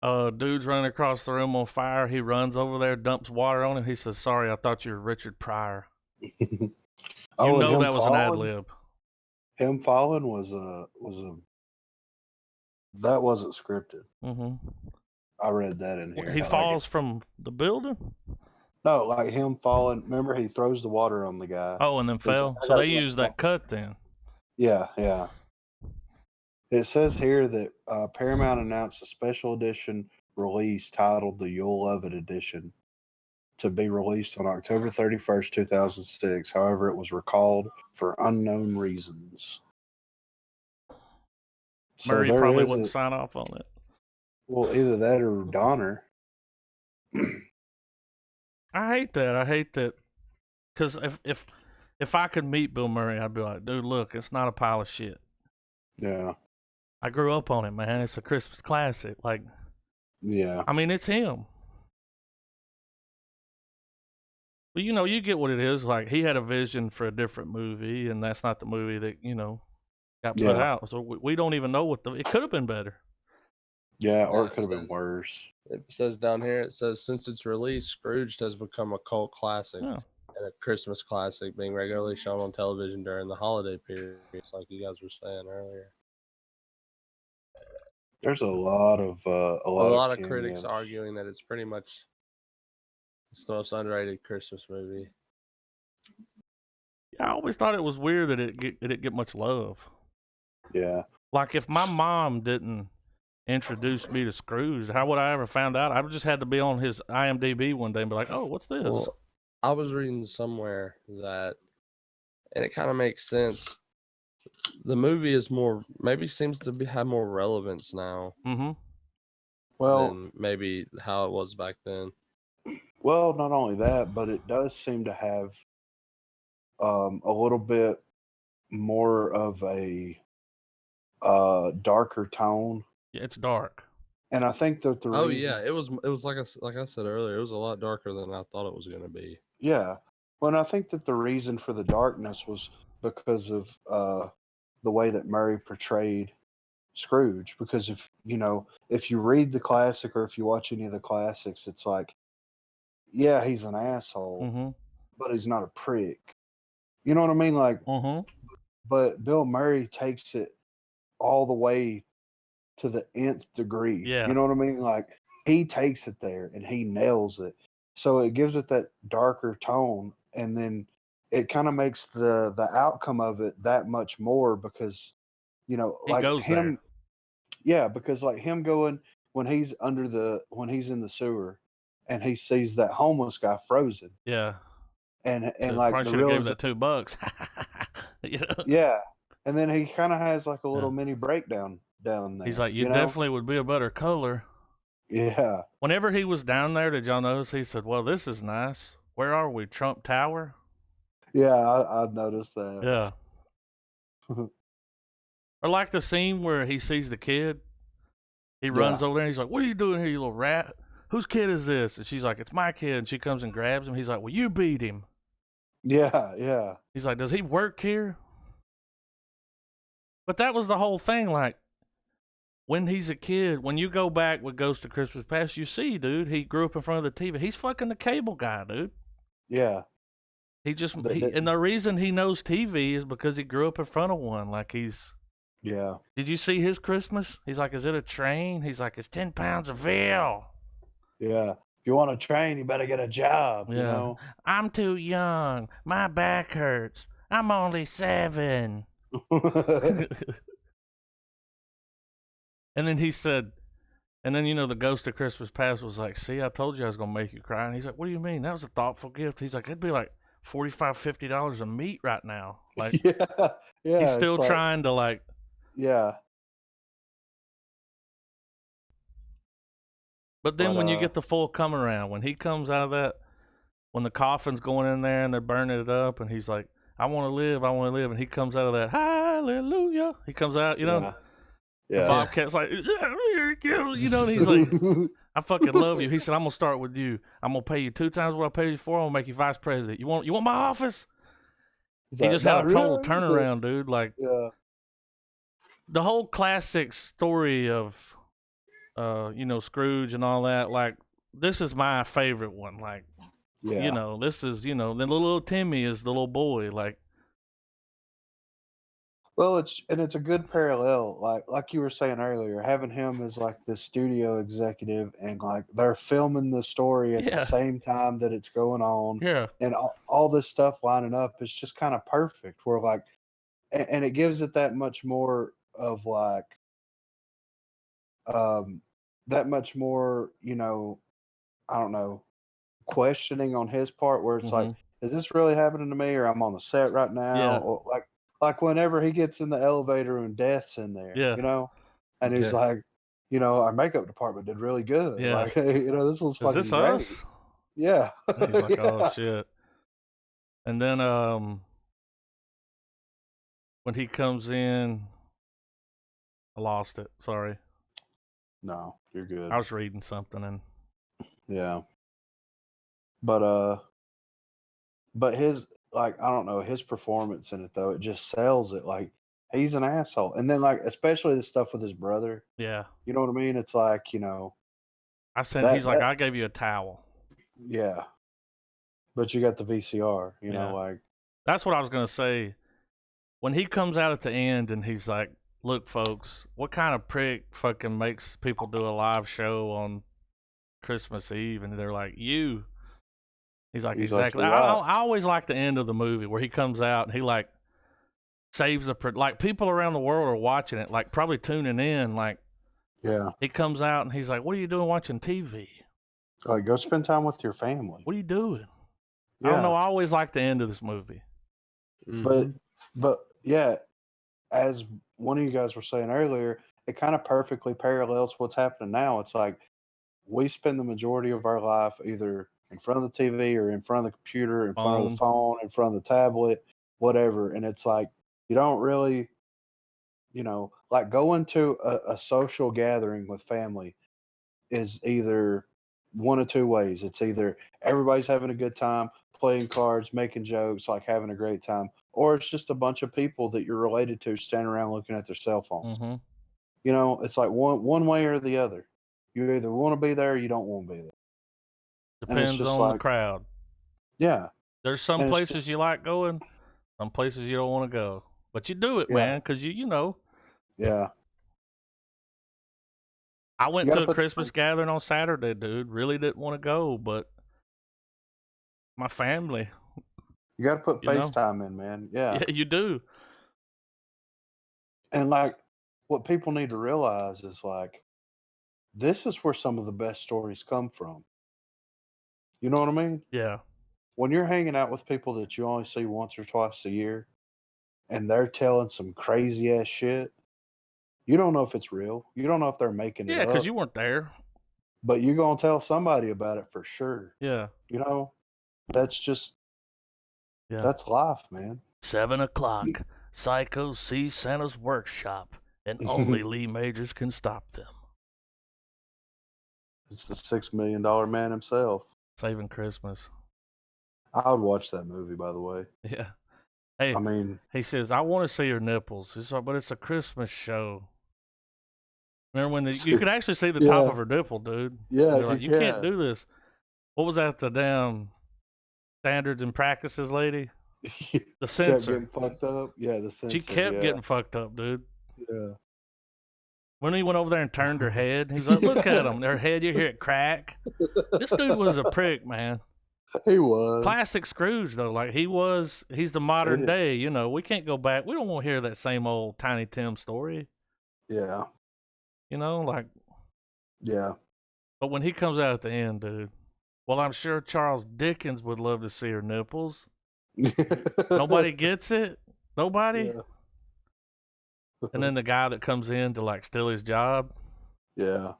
Speaker 2: Dude's running across the room on fire. He runs over there, dumps water on him. He says, "Sorry, I thought you were Richard Pryor."
Speaker 3: Oh, and him
Speaker 2: That was an ad
Speaker 3: falling.
Speaker 2: lib.
Speaker 3: Him falling was that wasn't scripted.
Speaker 2: Hmm
Speaker 3: I read that in here.
Speaker 2: He falls from the building.
Speaker 3: No, like him falling. Remember, he throws the water on the guy.
Speaker 2: Oh, and then
Speaker 3: He's
Speaker 2: fell.
Speaker 3: like, "I
Speaker 2: So
Speaker 3: gotta
Speaker 2: they
Speaker 3: go
Speaker 2: used
Speaker 3: back."
Speaker 2: that cut then.
Speaker 3: Yeah, yeah. It says here that Paramount announced a special edition release titled the You'll Love It Edition to be released on October 31st, 2006. However, it was recalled for unknown reasons. So
Speaker 2: Murray
Speaker 3: there
Speaker 2: probably
Speaker 3: is
Speaker 2: wouldn't sign off on it.
Speaker 3: well, either that or Donner.
Speaker 2: I hate that. Because if I could meet Bill Murray, I'd be like, dude, look, it's not a pile of shit.
Speaker 3: Yeah,
Speaker 2: I grew up on it, man. It's a Christmas classic. Like,
Speaker 3: yeah,
Speaker 2: I mean, it's him. But you get what it is. Like, he had a vision for a different movie, and that's not the movie that got put
Speaker 3: yeah,
Speaker 2: out. So we don't even know it could have been better.
Speaker 3: yeah. Or
Speaker 4: Yeah,
Speaker 3: it could have been worse.
Speaker 4: It says down here, it says, since its release, Scrooged has become a cult classic
Speaker 2: Yeah.
Speaker 4: and a Christmas classic, being regularly shown on television during the holiday periods, like you guys were saying earlier.
Speaker 3: There's a lot of
Speaker 4: A lot of
Speaker 3: cameos.
Speaker 4: critics arguing that it's pretty much the most underrated Christmas movie.
Speaker 2: I always thought it was weird that it didn't get much love.
Speaker 3: Yeah,
Speaker 2: Like, if my mom didn't introduce me to Scrooge, how would I ever found out? I just had to be on his IMDb one day and be like, oh, what's this?
Speaker 4: Well, I was reading somewhere that, and it kind of makes sense. The movie is seems to have more relevance now
Speaker 2: Mm-hmm.
Speaker 3: well,
Speaker 4: than maybe how it was back then.
Speaker 3: well, not only that, but it does seem to have a little bit more of a darker tone,
Speaker 2: Yeah, it's dark.
Speaker 3: and I think that the
Speaker 4: Oh
Speaker 3: reason,
Speaker 4: yeah, it was like I said earlier, it was a lot darker than I thought it was going to be.
Speaker 3: yeah, well, and I think that the reason for the darkness was because of the way that Murray portrayed Scrooge. Because if you read the classic or if you watch any of the classics, it's like, yeah, he's an asshole,
Speaker 2: Mm-hmm.
Speaker 3: but he's not a prick. You know what I mean? Like,
Speaker 2: Mm-hmm.
Speaker 3: but Bill Murray takes it all the way to the nth degree.
Speaker 2: Yeah.
Speaker 3: You know what I mean? Like, he takes it there and he nails it. So it gives it that darker tone, and then it kind of makes the outcome of it that much more because
Speaker 2: He
Speaker 3: like
Speaker 2: goes
Speaker 3: him,
Speaker 2: there.
Speaker 3: yeah, because like him going when he's in the sewer and he sees that homeless guy frozen,
Speaker 2: Yeah.
Speaker 3: and
Speaker 2: So
Speaker 3: like
Speaker 2: probably
Speaker 3: the
Speaker 2: should have gave
Speaker 3: realization,
Speaker 2: that $2. You know?
Speaker 3: yeah, and then he kind of has like a little
Speaker 2: Yeah.
Speaker 3: mini breakdown down there.
Speaker 2: He's like, you definitely would be a better color.
Speaker 3: Yeah.
Speaker 2: Whenever he was down there, did y'all notice he said, well, this is nice. Where are we? Trump Tower?
Speaker 3: Yeah, I noticed that.
Speaker 2: Yeah. Or like the scene where he sees the kid. He runs over there and he's like, what are you doing here, you little rat? whose kid is this? And she's like, it's my kid. And she comes and grabs him. He's like, well, you beat him.
Speaker 3: Yeah.
Speaker 2: He's like, does he work here? But that was the whole thing. Like, when he's a kid, when you go back with Ghost of Christmas Past, you see, dude, he grew up in front of the TV. He's fucking the cable guy, dude.
Speaker 3: Yeah.
Speaker 2: And the reason he knows TV is because he grew up in front of one. Like,
Speaker 3: Yeah.
Speaker 2: did you see his Christmas? He's like, is it a train? He's like, it's 10 pounds of veal.
Speaker 3: Yeah. If you want to train, you better get a job,
Speaker 2: Yeah.
Speaker 3: you know?
Speaker 2: I'm too young. My back hurts. I'm only 7. And then he said, and then, the Ghost of Christmas Past was like, see, I told you I was going to make you cry. And he's like, what do you mean? That was a thoughtful gift. He's like, it'd be like $45, $50 a meat right now. Like,
Speaker 3: yeah.
Speaker 2: he's still
Speaker 3: it's
Speaker 2: trying to, like,
Speaker 3: yeah.
Speaker 2: but then
Speaker 3: But,
Speaker 2: when you get the full come around, when he comes out of that, when the coffin's going in there and they're burning it up, and he's like, I want to live, and he comes out of that, hallelujah. He comes out, the
Speaker 3: Yeah.
Speaker 2: Bobcat's like, and he's like, I fucking love you. He said, I'm gonna start with you. I'm gonna pay you 2 times what I paid you for. I'm gonna make you vice president. You want my office?
Speaker 3: He's
Speaker 2: He
Speaker 3: like,
Speaker 2: just had a
Speaker 3: "Not
Speaker 2: total
Speaker 3: really."
Speaker 2: turnaround, dude. Like,
Speaker 3: Yeah.
Speaker 2: the whole classic story of, Scrooge and all that. Like, this is my favorite one. Like,
Speaker 3: Yeah.
Speaker 2: this is, then little Timmy is the little boy. Like,
Speaker 3: Well, it's a good parallel, like you were saying earlier, having him as like the studio executive, and like they're filming the story at the
Speaker 2: Yeah.
Speaker 3: same time that it's going on,
Speaker 2: yeah,
Speaker 3: and all this stuff lining up is just kind of perfect. Where like, and it gives it that much more of like, um, that much more, I don't know, questioning on his part, where it's like,
Speaker 2: Mhm.
Speaker 3: is this really happening to me, or I'm on the set right now?
Speaker 2: Yeah.
Speaker 3: Or like whenever he gets in the elevator and Death's in there,
Speaker 2: Yeah.
Speaker 3: and he's
Speaker 4: Yeah.
Speaker 3: like, our makeup department did really good.
Speaker 2: Yeah.
Speaker 3: Like, this was
Speaker 2: Is
Speaker 3: fucking
Speaker 2: this
Speaker 3: great.
Speaker 2: us?
Speaker 3: Yeah.
Speaker 2: And he's like, oh
Speaker 3: Yeah.
Speaker 2: shit. And then when he comes in, I lost it. Sorry.
Speaker 3: No, you're good.
Speaker 2: I was reading something and
Speaker 3: Yeah. But his, like, I don't know, his performance in it though, it just sells it. Like, he's an asshole. And then like, especially the stuff with his brother,
Speaker 2: yeah.
Speaker 3: you know what I mean? It's like,
Speaker 2: I said,
Speaker 3: that
Speaker 2: he's like,
Speaker 3: that
Speaker 2: I gave you a towel.
Speaker 3: yeah. But you got the VCR,
Speaker 2: Yeah.
Speaker 3: like,
Speaker 2: That's what I was going to say. When he comes out at the end and he's like, look, folks, what kind of prick fucking makes people do a live show on Christmas Eve? And they're like, you. He's like,
Speaker 3: he's like,
Speaker 2: exactly.
Speaker 3: you're
Speaker 2: I
Speaker 3: right.
Speaker 2: always like the end of the movie where he comes out and he like saves like people around the world are watching it, like probably tuning in. Like,
Speaker 3: Yeah.
Speaker 2: he comes out and he's like, what are you doing watching TV?
Speaker 3: Like, go spend time with your family.
Speaker 2: What are you doing?
Speaker 3: Yeah.
Speaker 2: I don't know. I always like the end of this movie.
Speaker 3: But yeah, as one of you guys were saying earlier, it kind of perfectly parallels what's happening now. It's like we spend the majority of our life either in front of the TV or in front of the computer, in front of the phone, in front of the tablet, whatever. And it's like you don't really, like going to a social gathering with family is either one of two ways. It's either everybody's having a good time, playing cards, making jokes, like having a great time, or it's just a bunch of people that you're related to standing around looking at their cell phones.
Speaker 2: Mm-hmm.
Speaker 3: It's like one way or the other. You either want to be there or you don't want to be there. And it's
Speaker 2: Depends
Speaker 3: just
Speaker 2: on the
Speaker 3: like,
Speaker 2: crowd.
Speaker 3: yeah.
Speaker 2: There's some
Speaker 3: And it's
Speaker 2: places
Speaker 3: just,
Speaker 2: you like going, some places you don't want to go. But you do it,
Speaker 3: yeah,
Speaker 2: man, because you know.
Speaker 3: yeah.
Speaker 2: I
Speaker 3: You
Speaker 2: went
Speaker 3: got
Speaker 2: to
Speaker 3: to
Speaker 2: a
Speaker 3: put
Speaker 2: Christmas gathering on Saturday, dude. Really didn't want to go, but my family,
Speaker 3: you got to put
Speaker 2: you know.
Speaker 3: FaceTime in, man. Yeah.
Speaker 2: Yeah, you do.
Speaker 3: And like what people need to realize is like this is where some of the best stories come from. You know what I mean?
Speaker 2: Yeah.
Speaker 3: When you're hanging out with people that you only see once or twice a year and they're telling some crazy ass shit, you don't know if it's real. You don't know if they're making it
Speaker 2: Yeah, because
Speaker 3: up,
Speaker 2: you weren't there.
Speaker 3: but you're going to tell somebody about it for sure.
Speaker 2: Yeah.
Speaker 3: That's just,
Speaker 2: Yeah.
Speaker 3: that's life, man.
Speaker 2: 7 o'clock. Psychos see Santa's workshop, and only Lee Majors can stop them.
Speaker 3: It's the $6 million man himself.
Speaker 2: Saving Christmas.
Speaker 3: I would watch that movie, by the way.
Speaker 2: Yeah. Hey,
Speaker 3: I mean,
Speaker 2: he says, I want to see her nipples. It's like, but it's a Christmas show. Remember when you could actually see the top
Speaker 3: Yeah.
Speaker 2: of her nipple, dude?
Speaker 3: yeah,
Speaker 2: They're like, you can't do this. What was that? The damn standards and practices lady? The
Speaker 3: Kept
Speaker 2: censor.
Speaker 3: getting fucked up. Yeah, the censor.
Speaker 2: She kept
Speaker 3: yeah.
Speaker 2: getting fucked up, dude.
Speaker 3: Yeah.
Speaker 2: When he went over there and turned her head, he was like, look at him. Her head, you hear it crack. This dude was a prick, man.
Speaker 3: He was.
Speaker 2: Classic Scrooge, though. Like, he's the modern day, you know. We can't go back. We don't want to hear that same old Tiny Tim story,
Speaker 3: Yeah.
Speaker 2: you know? Like,
Speaker 3: Yeah.
Speaker 2: but when he comes out at the end, dude, well, I'm sure Charles Dickens would love to see her nipples. Nobody gets it? Nobody?
Speaker 3: Yeah.
Speaker 2: And then the guy that comes in to, like, steal his job,
Speaker 3: Yeah.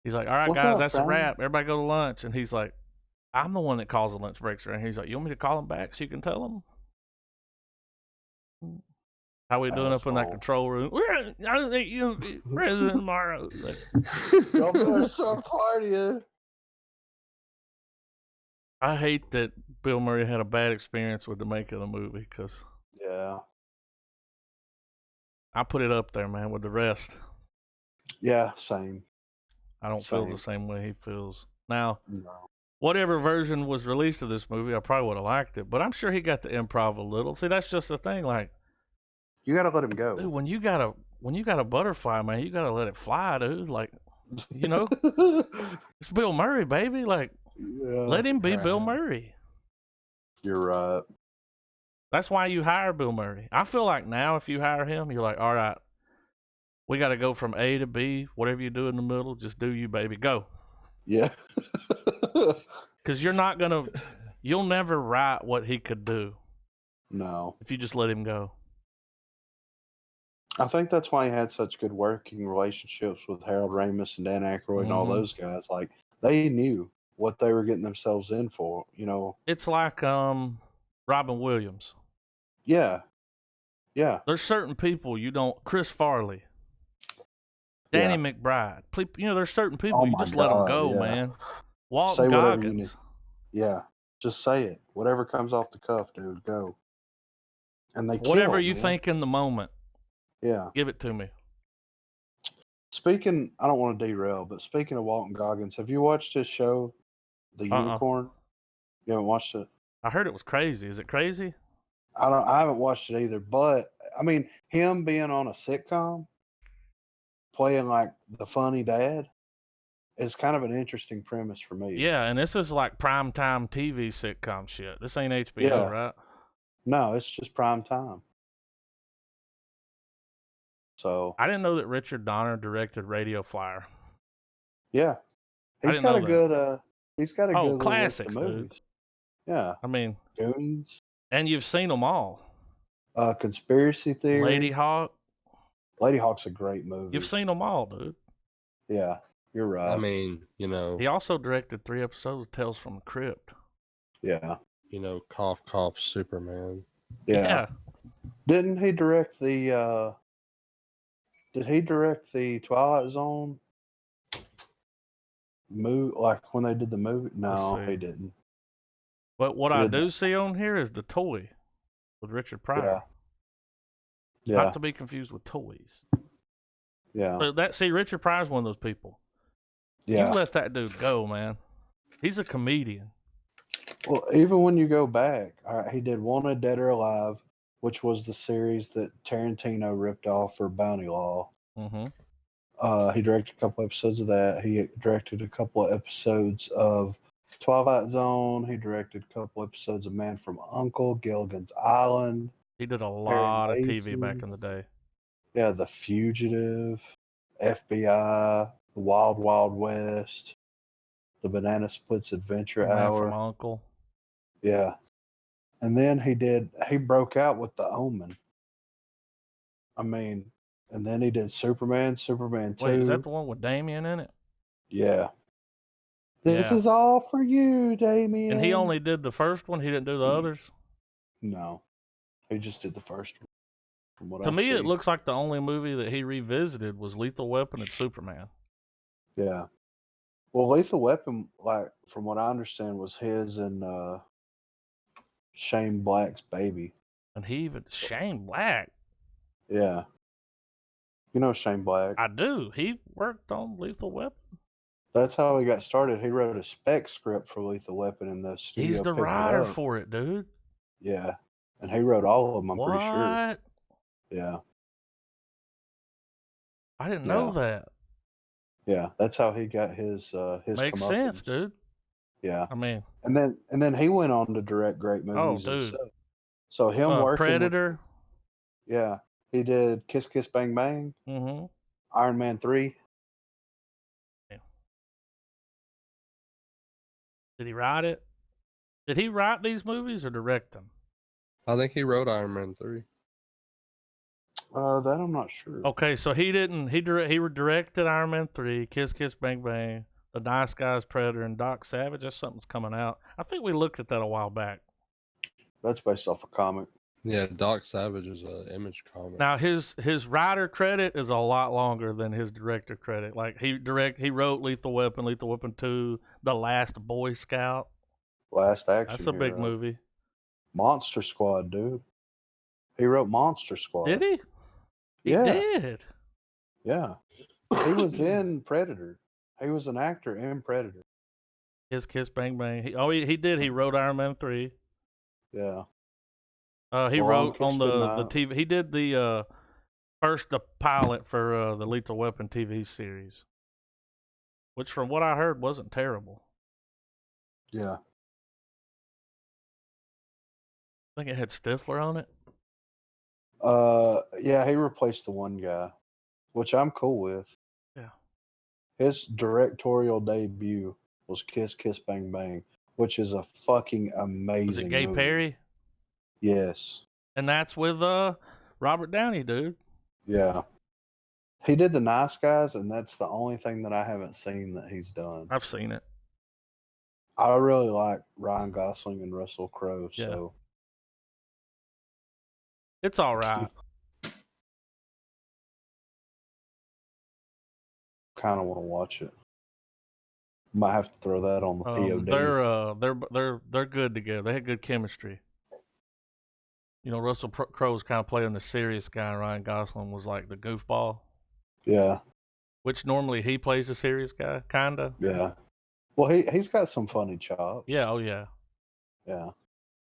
Speaker 2: he's like, all right,
Speaker 3: What's
Speaker 2: guys,
Speaker 3: up,
Speaker 2: that's a
Speaker 3: Johnny?
Speaker 2: wrap. Everybody go to lunch. And he's like, I'm the one that calls the lunch breaks around. He's like, you want me to call him back so you can tell him? How we doing up in that
Speaker 3: Asshole.
Speaker 2: control room? I don't think you'll be president tomorrow. Like,
Speaker 3: Y'all better start partying.
Speaker 2: I hate that Bill Murray had a bad experience with the making of the movie because
Speaker 3: Yeah.
Speaker 2: I put it up there, man, with the rest.
Speaker 3: Yeah, same.
Speaker 2: I don't feel
Speaker 3: Same.
Speaker 2: the same way he feels. Now,
Speaker 3: No.
Speaker 2: whatever version was released of this movie, I probably would have liked it, but I'm sure he got to improv a little. See, that's just the thing. Like,
Speaker 3: You gotta let him go.
Speaker 2: dude, when you got a butterfly, man, you gotta let it fly, dude. Like, you know, it's Bill Murray, baby. Like,
Speaker 3: Yeah.
Speaker 2: let him be Bill
Speaker 4: Right.
Speaker 2: Murray.
Speaker 3: You're right.
Speaker 2: That's why you hire Bill Murray. I feel like now if you hire him, you're like, all right, we got to go from A to B. Whatever you do in the middle, just do you, baby. Go.
Speaker 3: Yeah.
Speaker 2: Because you'll never write what he could do
Speaker 3: No.
Speaker 2: if you just let him go.
Speaker 3: I think that's why he had such good working relationships with Harold Ramis and Dan Aykroyd and all
Speaker 2: Mhm.
Speaker 3: those guys. Like, they knew what they were getting themselves in for, you know?
Speaker 2: It's like Robin Williams.
Speaker 3: Yeah. Yeah.
Speaker 2: There's certain people you don't. Chris Farley, Danny
Speaker 3: Yeah.
Speaker 2: McBride. You know, there's certain people
Speaker 3: Oh
Speaker 2: you
Speaker 3: my
Speaker 2: just let them
Speaker 3: God,
Speaker 2: go,
Speaker 3: yeah.
Speaker 2: man. Walton
Speaker 3: Say whatever you
Speaker 2: Goggins.
Speaker 3: Yeah. Just say it. Whatever comes off the cuff, dude, go. And they
Speaker 2: Whatever
Speaker 3: kill,
Speaker 2: you
Speaker 3: man.
Speaker 2: think in the moment,
Speaker 3: Yeah.
Speaker 2: give it to me.
Speaker 3: Speaking, I don't want to derail, but speaking of Walton Goggins, have you watched his show, The Unicorn? You haven't watched it?
Speaker 2: I heard it was crazy. Is it crazy?
Speaker 3: I haven't watched it either, but I mean, him being on a sitcom, playing like the funny dad, is kind of an interesting premise for me.
Speaker 2: Yeah, and this is like primetime TV sitcom shit. This ain't HBO,
Speaker 3: Yeah.
Speaker 2: right?
Speaker 3: No, it's just prime time. So
Speaker 2: I didn't know that Richard Donner directed Radio Flyer.
Speaker 3: yeah,
Speaker 2: I
Speaker 3: he's
Speaker 2: didn't
Speaker 3: got
Speaker 2: know
Speaker 3: a
Speaker 2: that.
Speaker 3: good he's got a
Speaker 2: Oh,
Speaker 3: good little list of
Speaker 2: classics, dude.
Speaker 3: movies. Yeah,
Speaker 2: I mean,
Speaker 3: Goonies,
Speaker 2: and you've seen them all.
Speaker 3: Conspiracy Theory,
Speaker 2: Lady Hawk.
Speaker 3: Lady Hawk's a great movie.
Speaker 2: You've seen them all, dude.
Speaker 3: Yeah, you're right.
Speaker 4: I mean,
Speaker 2: He also directed 3 episodes of Tales from the Crypt.
Speaker 3: yeah,
Speaker 4: cough, cough, Superman.
Speaker 3: yeah. Didn't he direct the? Did he direct the Twilight Zone movie? Like when they did the movie? No,
Speaker 2: Let's see.
Speaker 3: he didn't.
Speaker 2: But what
Speaker 3: He
Speaker 2: I
Speaker 3: did
Speaker 2: do
Speaker 3: that.
Speaker 2: see on here is The Toy with Richard Pryor.
Speaker 3: Yeah.
Speaker 2: Not to be confused with Toys.
Speaker 3: Yeah.
Speaker 2: So Richard Pryor's one of those people.
Speaker 3: Yeah.
Speaker 2: You let that dude go, man. He's a comedian.
Speaker 3: Well, even when you go back, he did Wanted Dead or Alive, which was the series that Tarantino ripped off for Bounty Law.
Speaker 2: Mm-hmm.
Speaker 3: He directed a couple episodes of that. He directed a couple of episodes of Twilight Zone. He directed a couple episodes of Man from U.N.C.L.E., Gilligan's Island.
Speaker 2: He did a lot of TV
Speaker 3: Mason.
Speaker 2: back in the day.
Speaker 3: Yeah, The Fugitive, FBI, The Wild Wild West, The Banana Splits Adventure
Speaker 2: Man
Speaker 3: Hour.
Speaker 2: from Uncle.
Speaker 3: Yeah. And then he broke out with The Omen. I mean, and then he did Superman 2.
Speaker 2: Wait, is that the one with Damien in it?
Speaker 3: Yeah. This
Speaker 2: Yeah.
Speaker 3: is all for you, Damien.
Speaker 2: And he only did the first one. He didn't do the others.
Speaker 3: No. He just did the first one. From what
Speaker 2: To
Speaker 3: I
Speaker 2: me,
Speaker 3: see.
Speaker 2: it looks like the only movie that he revisited was Lethal Weapon and Superman.
Speaker 3: Yeah. Well, Lethal Weapon, like from what I understand, was his and Shane Black's baby.
Speaker 2: And he even Shane Black.
Speaker 3: Yeah. You know Shane Black.
Speaker 2: I do. He worked on Lethal Weapon.
Speaker 3: That's how he got started. He wrote a spec script for Lethal Weapon, and the studio
Speaker 2: He's the
Speaker 3: picked it
Speaker 2: writer
Speaker 3: up.
Speaker 2: for it, dude.
Speaker 3: Yeah, and he wrote all of them. I'm pretty sure.
Speaker 2: What?
Speaker 3: Yeah,
Speaker 2: I didn't
Speaker 3: Yeah.
Speaker 2: know that.
Speaker 3: yeah. That's how he got his
Speaker 2: Makes
Speaker 3: comeuppance.
Speaker 2: sense, dude.
Speaker 3: Yeah,
Speaker 2: I mean,
Speaker 3: and then he went on to direct great
Speaker 2: oh,
Speaker 3: movies
Speaker 2: dude.
Speaker 3: himself. So him working
Speaker 2: Predator.
Speaker 3: yeah, he did Kiss Kiss Bang Bang,
Speaker 2: Mm-hmm.
Speaker 3: Iron Man 3.
Speaker 2: Did he write it? Did he write these movies or direct them?
Speaker 4: I think he wrote Iron Man 3.
Speaker 3: That I'm not sure.
Speaker 2: Okay, so he didn't. He directed Iron Man 3, Kiss Kiss Bang Bang, The Nice Guys, Predator, and Doc Savage. That's something's coming out. I think we looked at that a while back.
Speaker 3: That's based off a comic.
Speaker 4: Yeah, Doc Savage is an Image comic.
Speaker 2: Now his writer credit is a lot longer than his director credit. Like he wrote Lethal Weapon, Lethal Weapon 2, The Last Boy Scout.
Speaker 3: Last Action
Speaker 2: That's a big
Speaker 3: Hero.
Speaker 2: movie.
Speaker 3: Monster Squad, dude. He wrote Monster Squad.
Speaker 2: Did he? He
Speaker 3: Yeah.
Speaker 2: did.
Speaker 3: Yeah. He was in Predator. He was an actor in Predator.
Speaker 2: Kiss Kiss Bang Bang. He did. He wrote Iron Man 3.
Speaker 3: Yeah.
Speaker 2: He
Speaker 3: Well,
Speaker 2: wrote
Speaker 3: Kiss
Speaker 2: on the
Speaker 3: Goodnight.
Speaker 2: TV. He did the pilot for the Lethal Weapon TV series, which from what I heard wasn't terrible.
Speaker 3: Yeah.
Speaker 2: I think it had Stifler on it.
Speaker 3: Yeah, he replaced the one guy, which I'm cool with.
Speaker 2: Yeah.
Speaker 3: His directorial debut was Kiss Kiss Bang Bang, which is a fucking amazing
Speaker 2: Was it Gay
Speaker 3: movie.
Speaker 2: Perry?
Speaker 3: Yes.
Speaker 2: And that's with Robert Downey, dude.
Speaker 3: Yeah. He did The Nice Guys, and that's the only thing that I haven't seen that he's done.
Speaker 2: I've seen it.
Speaker 3: I really like Ryan Gosling and Russell Crowe,
Speaker 2: Yeah.
Speaker 3: so
Speaker 2: It's all right.
Speaker 3: kind of want to watch it. Might have to throw that on the POD.
Speaker 2: They're good together. They had good chemistry. You know, Russell Crowe's kind of playing the serious guy, and Ryan Gosling was like the goofball,
Speaker 3: Yeah,
Speaker 2: which normally he plays the serious guy, kinda.
Speaker 3: yeah. Well, he's got some funny chops.
Speaker 2: Yeah, oh yeah.
Speaker 3: Yeah,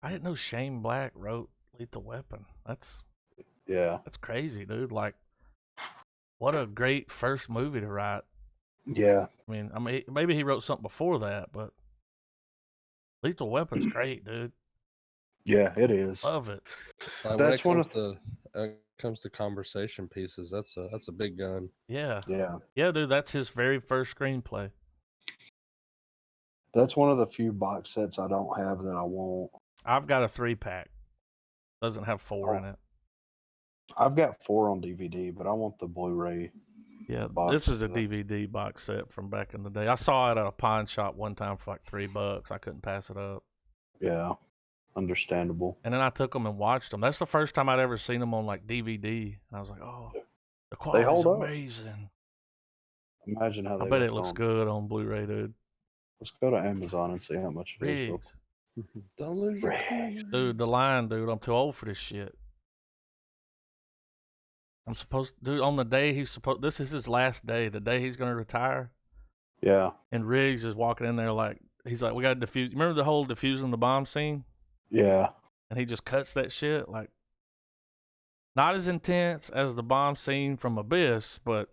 Speaker 2: I didn't know Shane Black wrote Lethal Weapon. That's
Speaker 3: yeah,
Speaker 2: crazy, dude. Like, what a great first movie to write.
Speaker 3: yeah.
Speaker 2: I mean, maybe he wrote something before that, but Lethal Weapon's great, dude.
Speaker 3: Yeah, it is.
Speaker 2: Love it.
Speaker 4: Like,
Speaker 3: That's
Speaker 4: when
Speaker 3: one
Speaker 4: it comes to conversation pieces, that's a big gun.
Speaker 2: Yeah.
Speaker 3: Yeah,
Speaker 2: Yeah, dude, that's his very first screenplay.
Speaker 3: that's one of the few box sets I don't have that I want.
Speaker 2: I've got a 3-pack. Doesn't have 4
Speaker 3: Oh.
Speaker 2: in it.
Speaker 3: I've got 4 on DVD, but I want the Blu-ray.
Speaker 2: Yeah,
Speaker 3: box
Speaker 2: this is a
Speaker 3: set.
Speaker 2: DVD box set from back in the day. I saw it at a pawn shop one time for like $3. I couldn't pass it up.
Speaker 3: Yeah, understandable.
Speaker 2: And then I took them and watched them. That's the first time I'd ever seen them on like DVD. And I was like, oh, the quality's
Speaker 3: hold up.
Speaker 2: amazing.
Speaker 3: Imagine how they
Speaker 2: I bet
Speaker 3: look
Speaker 2: it looks
Speaker 3: on-
Speaker 2: good on Blu-ray, dude.
Speaker 3: Let's go to Amazon and see how much it is. real
Speaker 2: Riggs.
Speaker 4: Don't lose your
Speaker 3: Riggs.
Speaker 4: cool.
Speaker 2: Dude, the line, dude, I'm too old for this shit. I'm supposed to, dude, on the day this is his last day, the day he's going to retire.
Speaker 3: Yeah,
Speaker 2: And Riggs is walking in there like, he's like, we got to defuse. Remember the whole defusing the bomb scene?
Speaker 3: yeah.
Speaker 2: And he just cuts that shit. Like, not as intense as the bomb scene from Abyss, but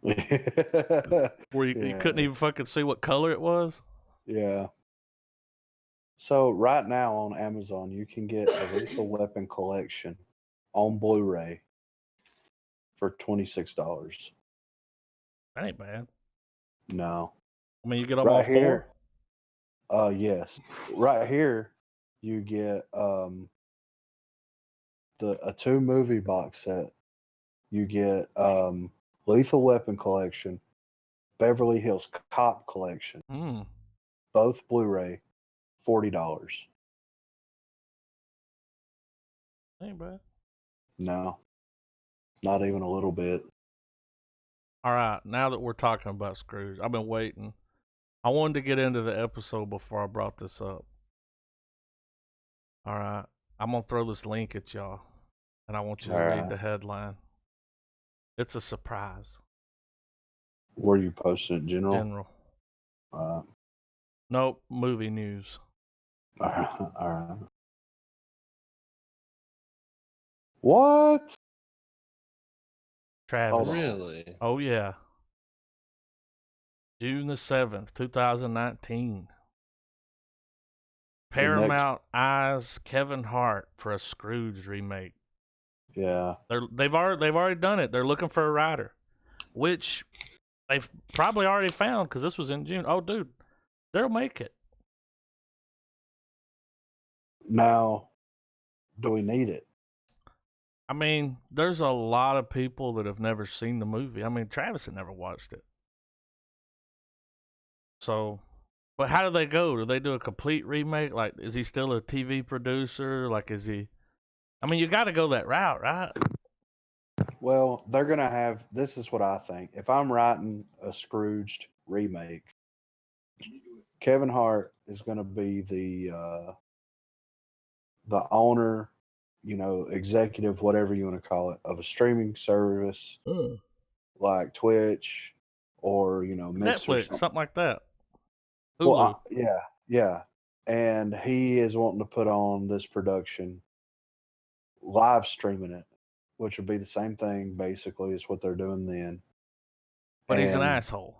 Speaker 2: where you couldn't even fucking see what color it was.
Speaker 3: Yeah. So right now on Amazon, you can get a Lethal Weapon collection on Blu-ray for $26.
Speaker 2: That ain't bad.
Speaker 3: No.
Speaker 2: I mean, you get them all
Speaker 3: Right here.
Speaker 2: 4.
Speaker 3: Yes. Right here, you get a 2-movie box set. You get Lethal Weapon collection, Beverly Hills Cop collection, both Blu-ray, $40.
Speaker 2: Ain't bad.
Speaker 3: No, not even a little bit.
Speaker 2: All right, now that we're talking about Scrooge, I've been waiting. I wanted to get into the episode before I brought this up. All right. I'm going to throw this link at y'all, and I want you to
Speaker 3: All
Speaker 2: read
Speaker 3: right.
Speaker 2: the headline. It's a surprise.
Speaker 3: Where you posting it, General?
Speaker 2: General.
Speaker 3: Uh,
Speaker 2: Nope, movie news.
Speaker 3: all right. All right. What?
Speaker 2: Travis.
Speaker 3: Hold on.
Speaker 4: Really?
Speaker 2: Oh, yeah. June the 7th, 2019.
Speaker 3: The next.
Speaker 2: Paramount eyes Kevin Hart for a Scrooged remake.
Speaker 3: Yeah.
Speaker 2: They've already done it. They're looking for a writer, which they've probably already found because this was in June. Oh, dude, they'll make it.
Speaker 3: Now, do we need it?
Speaker 2: I mean, there's a lot of people that have never seen the movie. I mean, Travis had never watched it. So, but how do they go? Do they do a complete remake? Like, is he still a TV producer? Like, is he? I mean, you got to go that route, right?
Speaker 3: Well, they're gonna have. This is what I think. If I'm writing a Scrooged remake, Kevin Hart is gonna be the owner, executive, whatever you want to call it, of a streaming service like Twitch or Mixer.
Speaker 2: Netflix, something like that.
Speaker 3: Well,
Speaker 2: Hulu.
Speaker 3: yeah, and he is wanting to put on this production, live streaming it, which would be the same thing basically as what they're doing then.
Speaker 2: But he's an
Speaker 3: And
Speaker 2: asshole.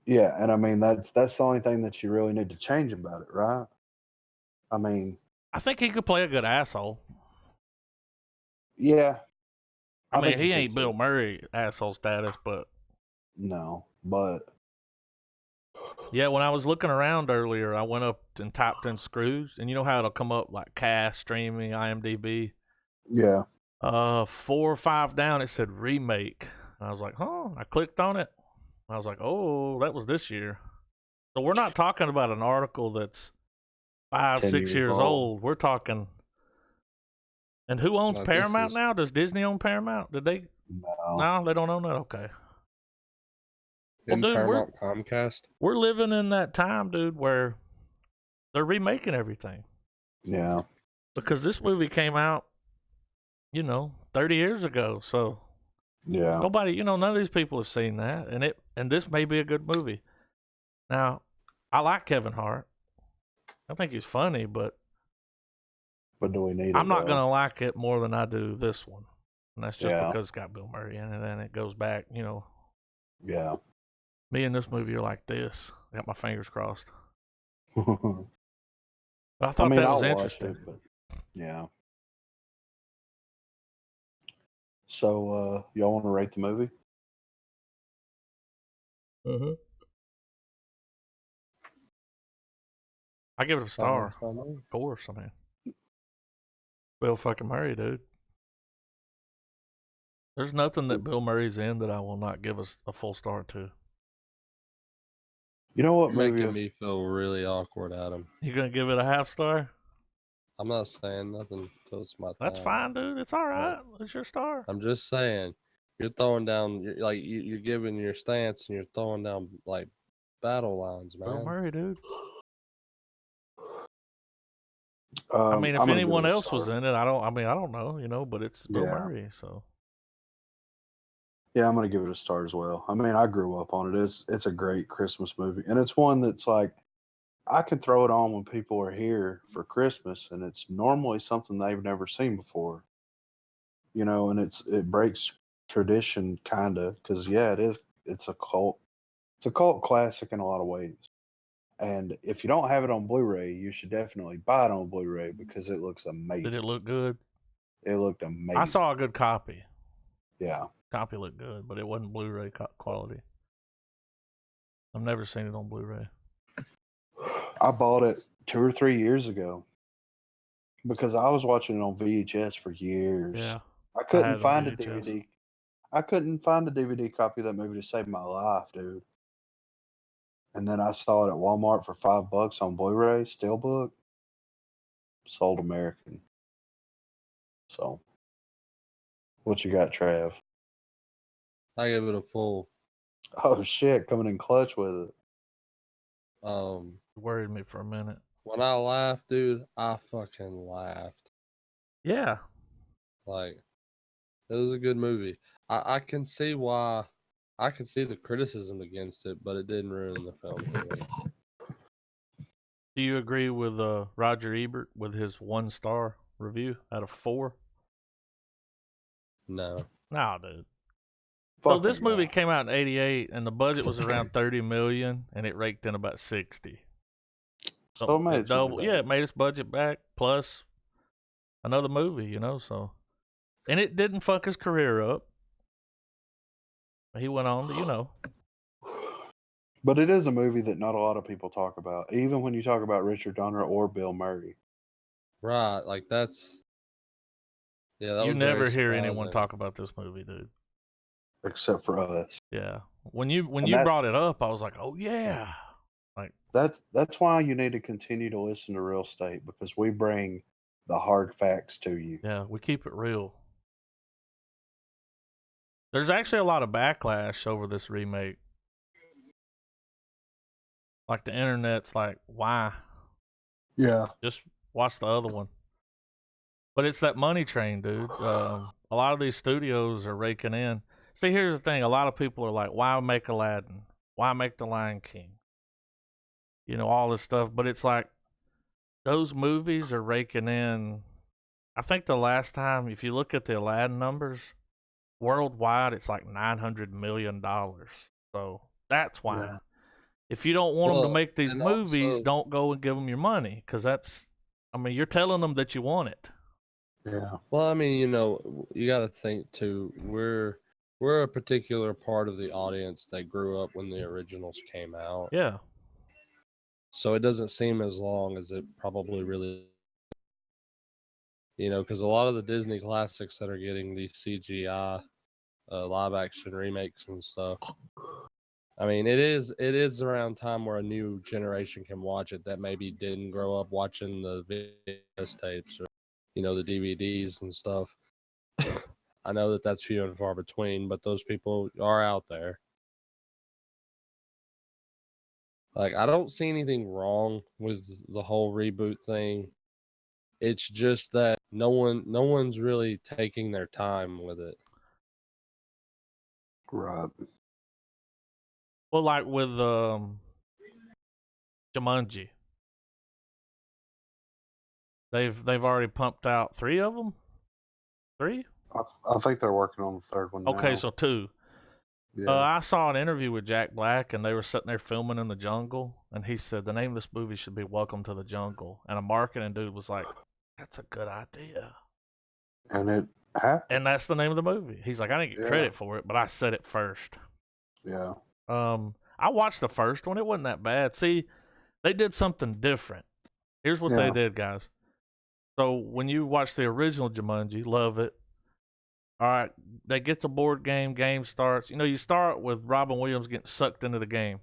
Speaker 3: yeah, and I mean that's the only thing that you really need to change about it, right? I mean,
Speaker 2: I think he could play a good asshole.
Speaker 3: yeah.
Speaker 2: I mean,
Speaker 3: think
Speaker 2: he
Speaker 3: could
Speaker 2: ain't Bill
Speaker 3: too.
Speaker 2: Murray asshole status, but
Speaker 3: No, but
Speaker 2: yeah, when I was looking around earlier, I went up and typed in Scrooge, and you know how it'll come up like cast, streaming, IMDb.
Speaker 3: yeah,
Speaker 2: 4 or 5 down, it said remake. And I was like, huh? I clicked on it. I was like, oh, that was this year. So we're not talking about an article that's 5,
Speaker 3: 10
Speaker 2: 6
Speaker 3: years
Speaker 2: years
Speaker 3: old.
Speaker 2: old. We're talking. And who owns
Speaker 4: No, this
Speaker 2: Paramount
Speaker 4: is
Speaker 2: now? Does Disney own Paramount? Did they?
Speaker 3: No,
Speaker 2: No, they don't own that. Okay. Well,
Speaker 4: in
Speaker 2: dude,
Speaker 4: Paramount Comcast.
Speaker 2: we're living in that time, dude, where they're remaking everything.
Speaker 3: yeah,
Speaker 2: Because this movie came out, 30 years ago. So
Speaker 3: yeah.
Speaker 2: nobody, none of these people have seen that, and this may be a good movie. Now, I like Kevin Hart. I think he's funny, but
Speaker 3: But do we need
Speaker 2: I'm
Speaker 3: it
Speaker 2: not
Speaker 3: though?
Speaker 2: gonna like it more than I do this one, and that's just
Speaker 3: Yeah,
Speaker 2: because it's got Bill Murray in it, and it goes back.
Speaker 3: yeah.
Speaker 2: Me and this movie are like this. I got my fingers crossed.
Speaker 3: I
Speaker 2: But I thought
Speaker 3: mean,
Speaker 2: that was
Speaker 3: I'll watch
Speaker 2: interesting.
Speaker 3: it, but yeah. So, y'all want to rate the movie?
Speaker 2: Mm-hmm. I give it a star.
Speaker 4: Fine, fine.
Speaker 2: Of course, I mean, Bill fucking Murray, dude. There's nothing that Bill Murray's in that I will not give a full star to.
Speaker 3: You know what
Speaker 4: You're
Speaker 3: movie?
Speaker 4: making me feel really awkward, Adam.
Speaker 2: You gonna give it a half star?
Speaker 4: I'm not saying nothing till it's my
Speaker 2: That's
Speaker 4: time.
Speaker 2: fine, dude. It's all right. It's your star.
Speaker 4: I'm just saying, you're throwing down, you're giving your stance and you're throwing down like battle lines, man.
Speaker 2: Bill Murray, dude.
Speaker 3: I
Speaker 2: I mean, if
Speaker 3: I'm gonna give
Speaker 2: anyone
Speaker 3: it a
Speaker 2: else was
Speaker 3: star.
Speaker 2: in it, I don't know, but it's Bill
Speaker 3: Yeah,
Speaker 2: Murray, so.
Speaker 3: yeah. I'm gonna give it a star as well. I mean, I grew up on it. It's a great Christmas movie, and it's one that's like I can throw it on when people are here for Christmas, and it's normally something they've never seen before. And it breaks tradition kind of because yeah, it is. It's a cult. It's a cult classic in a lot of ways. And if you don't have it on Blu-ray, you should definitely buy it on Blu-ray because it looks
Speaker 2: Did
Speaker 3: amazing.
Speaker 2: it look good?
Speaker 3: It looked
Speaker 2: I
Speaker 3: amazing.
Speaker 2: saw a good copy.
Speaker 3: Yeah.
Speaker 2: Copy looked good, but it wasn't Blu-ray quality. I've never seen it on Blu-ray.
Speaker 3: I bought it 2 or 3 years ago because I was watching it on VHS for years.
Speaker 2: Yeah,
Speaker 3: I
Speaker 2: I
Speaker 3: couldn't
Speaker 2: had it on
Speaker 3: find a
Speaker 2: VHS.
Speaker 3: DVD. I couldn't find a DVD copy of that movie to save my life, dude. And then I saw it at Walmart for $5 on Blu-ray, Steelbook, sold American. So, what you got, Trav?
Speaker 4: I give it a full.
Speaker 3: Oh shit, coming in clutch with it.
Speaker 2: Worried me for a minute.
Speaker 4: When I laughed, dude, I fucking laughed.
Speaker 2: Yeah.
Speaker 4: Like, it was a good movie. I can see why. I can see the criticism against it, but it didn't ruin the film for me.
Speaker 2: Do you agree with Roger Ebert with his 1-star review out of 4?
Speaker 4: No.
Speaker 2: Nah, dude.
Speaker 3: Fuck
Speaker 2: So this
Speaker 3: that
Speaker 2: movie
Speaker 3: guy.
Speaker 2: came out in '88, and the budget was around 30 million, and it raked in about 60.
Speaker 3: So it made
Speaker 2: It
Speaker 3: its money
Speaker 2: doubled.
Speaker 3: back.
Speaker 2: Yeah, it made its budget back plus another movie, you know. So, and it didn't fuck his career up. He went on to, you know.
Speaker 3: But it is a movie that not a lot of people talk about, even when you talk about Richard Donner or Bill Murray.
Speaker 4: Right, like that's yeah, that
Speaker 2: You
Speaker 4: was very
Speaker 2: never hear anyone
Speaker 4: surprising.
Speaker 2: talk about this movie, dude.
Speaker 3: Except for us.
Speaker 2: Yeah. When you
Speaker 3: And
Speaker 2: brought it up, I was like, oh yeah. Like,
Speaker 3: that's why you need to continue to listen to Real Estate, because we bring the hard facts to you.
Speaker 2: yeah, we keep it real. There's actually a lot of backlash over this remake. Like the internet's like, why?
Speaker 3: Yeah.
Speaker 2: Just watch the other one. But it's that money train, dude. A lot of these studios are raking in. See, here's the thing. A lot of people are like, why make Aladdin? Why make The Lion King? You know, all this stuff. But it's like, those movies are raking in. I think the last time, if you look at the Aladdin numbers, worldwide, it's like $900 million. So that's why.
Speaker 3: Yeah.
Speaker 2: If you don't want them to
Speaker 4: Well,
Speaker 2: make these
Speaker 4: and
Speaker 2: movies,
Speaker 4: also,
Speaker 2: don't go and give them your money. Because that's, I mean, you're telling them that you want it.
Speaker 3: Yeah.
Speaker 4: well, I mean, you got to think too. We're a particular part of the audience that grew up when the originals came out,
Speaker 2: Yeah.
Speaker 4: so it doesn't seem as long as it probably really. Because a lot of the Disney classics that are getting these CGI live action remakes and stuff. I mean, it is around time where a new generation can watch it that maybe didn't grow up watching the VHS tapes or the DVDs and stuff. I know that that's few and far between, but those people are out there. Like, I don't see anything wrong with the whole reboot thing. It's just that no one's really taking their time with it.
Speaker 3: Right.
Speaker 2: Well, like with Jumanji, they've already pumped out 3 of them. 3?
Speaker 3: I think they're working on the third one
Speaker 2: Okay,
Speaker 3: now.
Speaker 2: so 2.
Speaker 3: Yeah.
Speaker 2: I saw an interview with Jack Black, and they were sitting there filming in the jungle, and he said the name of this movie should be Welcome to the Jungle, and a marketing dude was like, "That's a good idea,"
Speaker 3: And it happened.
Speaker 2: and that's the name of the movie. He's like, "I didn't get
Speaker 3: Yeah.
Speaker 2: credit for it, but I said it first."
Speaker 3: Yeah.
Speaker 2: I watched the first one. It wasn't that bad. See, they did something different. Here's what they
Speaker 3: Yeah.
Speaker 2: did, guys. So when you watch the original Jumanji, love it. All right, they get the board game. Game starts. You know, you start with Robin Williams getting sucked into the game,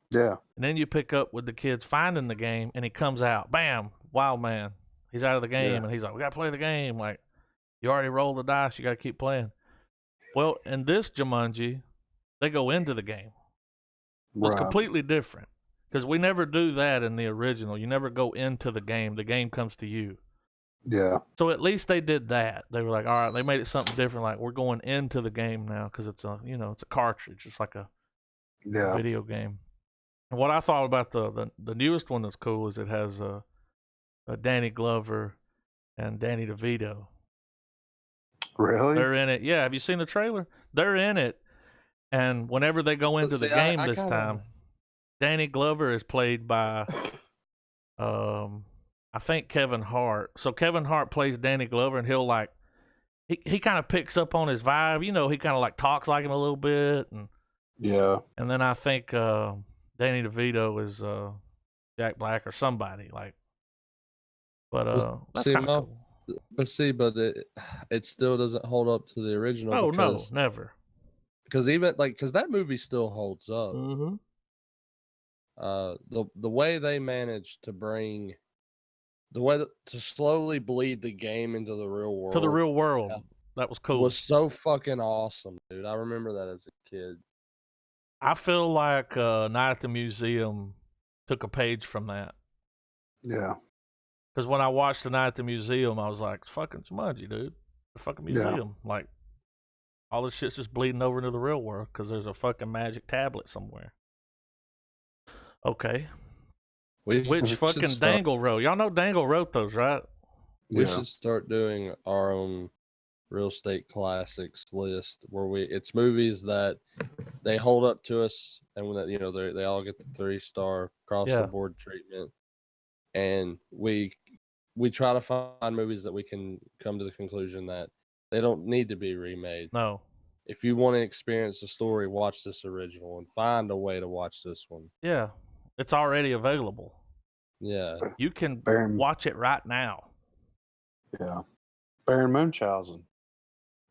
Speaker 3: Yeah.
Speaker 2: and then you pick up with the kids finding the game, and he comes out. Bam! Wild man. He's out of the game,
Speaker 3: Yeah.
Speaker 2: and he's like, "We gotta play the game." Like, you already rolled the dice. You gotta keep playing. Well, in this Jumanji, they go into the game. So it's
Speaker 3: Right.
Speaker 2: completely different because we never do that in the original. You never go into the game. The game comes to you.
Speaker 3: Yeah.
Speaker 2: So at least they did that. They were like, all right, they made it something different. Like, we're going into the game now because it's a, it's a cartridge. It's like a
Speaker 3: Yeah.
Speaker 2: video game. And what I thought about the newest one that's cool is it has a Danny Glover and Danny DeVito.
Speaker 3: Really?
Speaker 2: They're in it. Yeah, have you seen the trailer? They're in it. And whenever they go into the
Speaker 4: see,
Speaker 2: game
Speaker 4: I
Speaker 2: this
Speaker 4: kinda-
Speaker 2: time, Danny Glover is played by I think Kevin Hart. So Kevin Hart plays Danny Glover, and he'll like he kind of picks up on his vibe. You know, he kind of like talks like him a little bit,
Speaker 3: Yeah.
Speaker 2: and then I think Danny DeVito is Jack Black or somebody like. But
Speaker 4: Well,
Speaker 2: that's
Speaker 4: see,
Speaker 2: kind of cool.
Speaker 4: but it still doesn't hold up to the original.
Speaker 2: Oh no,
Speaker 4: because,
Speaker 2: never.
Speaker 4: Because that movie still holds up.
Speaker 2: Mm-hmm.
Speaker 4: The way they managed to bring to slowly bleed the game into the real world
Speaker 2: To the real world, that was cool.
Speaker 4: was so fucking awesome, dude. I remember that as a kid.
Speaker 2: I feel like Night at the Museum took a page from that.
Speaker 3: Yeah.
Speaker 2: Because when I watched The Night at the Museum, I was like, it's fucking smudgy, dude. The fucking
Speaker 3: Yeah.
Speaker 2: museum. Like, all this shit's just bleeding over into the real world because there's a fucking magic tablet somewhere. Okay. Which
Speaker 4: should
Speaker 2: fucking
Speaker 4: start,
Speaker 2: Dangle wrote? Y'all know Dangle wrote those, right?
Speaker 4: we
Speaker 3: Yeah.
Speaker 4: should start doing our own real estate classics list where it's movies that they hold up to us, and when they all get the 3-star across
Speaker 2: Yeah.
Speaker 4: the board treatment, and we try to find movies that we can come to the conclusion that they don't need to be remade.
Speaker 2: No.
Speaker 4: If you want to experience the story, watch this original and find a way to watch this one.
Speaker 2: Yeah. It's already available.
Speaker 4: Yeah.
Speaker 2: You can
Speaker 3: Baron,
Speaker 2: watch it right now.
Speaker 3: yeah. Baron Munchausen.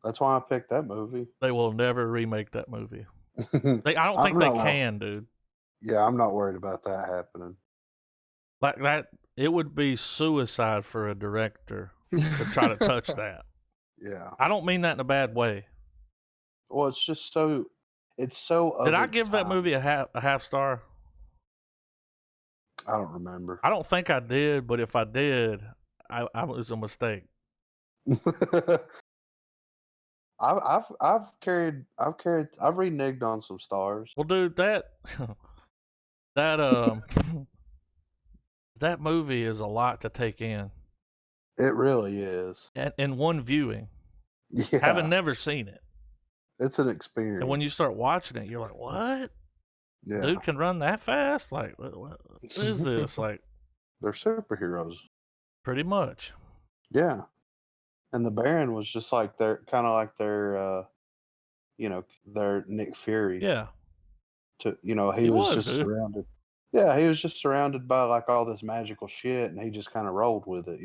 Speaker 3: That's why I picked that movie.
Speaker 2: They will never remake that movie. I don't
Speaker 3: I'm
Speaker 2: think they
Speaker 3: not-
Speaker 2: can, dude.
Speaker 3: Yeah, I'm not worried about that happening.
Speaker 2: Like that, it would be suicide for a director to try to touch that.
Speaker 3: Yeah.
Speaker 2: I don't mean that in a bad way.
Speaker 3: Well, it's just so. It's so. Of
Speaker 2: Did I
Speaker 3: its
Speaker 2: give that
Speaker 3: time.
Speaker 2: movie a half star?
Speaker 3: I don't remember.
Speaker 2: I don't think I did, but if I did, I was a mistake.
Speaker 3: I've reneged on some stars.
Speaker 2: Well, dude, that that that movie is a lot to take in,
Speaker 3: It really is.
Speaker 2: and in one viewing,
Speaker 3: Yeah.
Speaker 2: having never seen it,
Speaker 3: It's an experience.
Speaker 2: and when you start watching it, you're like, "What?
Speaker 3: yeah.
Speaker 2: Dude can run that fast? Like, what is this? Like,
Speaker 3: They're superheroes.
Speaker 2: pretty much."
Speaker 3: Yeah. And the Baron was just like their their Nick Fury.
Speaker 2: Yeah,
Speaker 3: He
Speaker 2: He
Speaker 3: was
Speaker 2: was,
Speaker 3: just
Speaker 2: dude.
Speaker 3: surrounded. Yeah, he was just surrounded by like all this magical shit, and he just kind of rolled with it,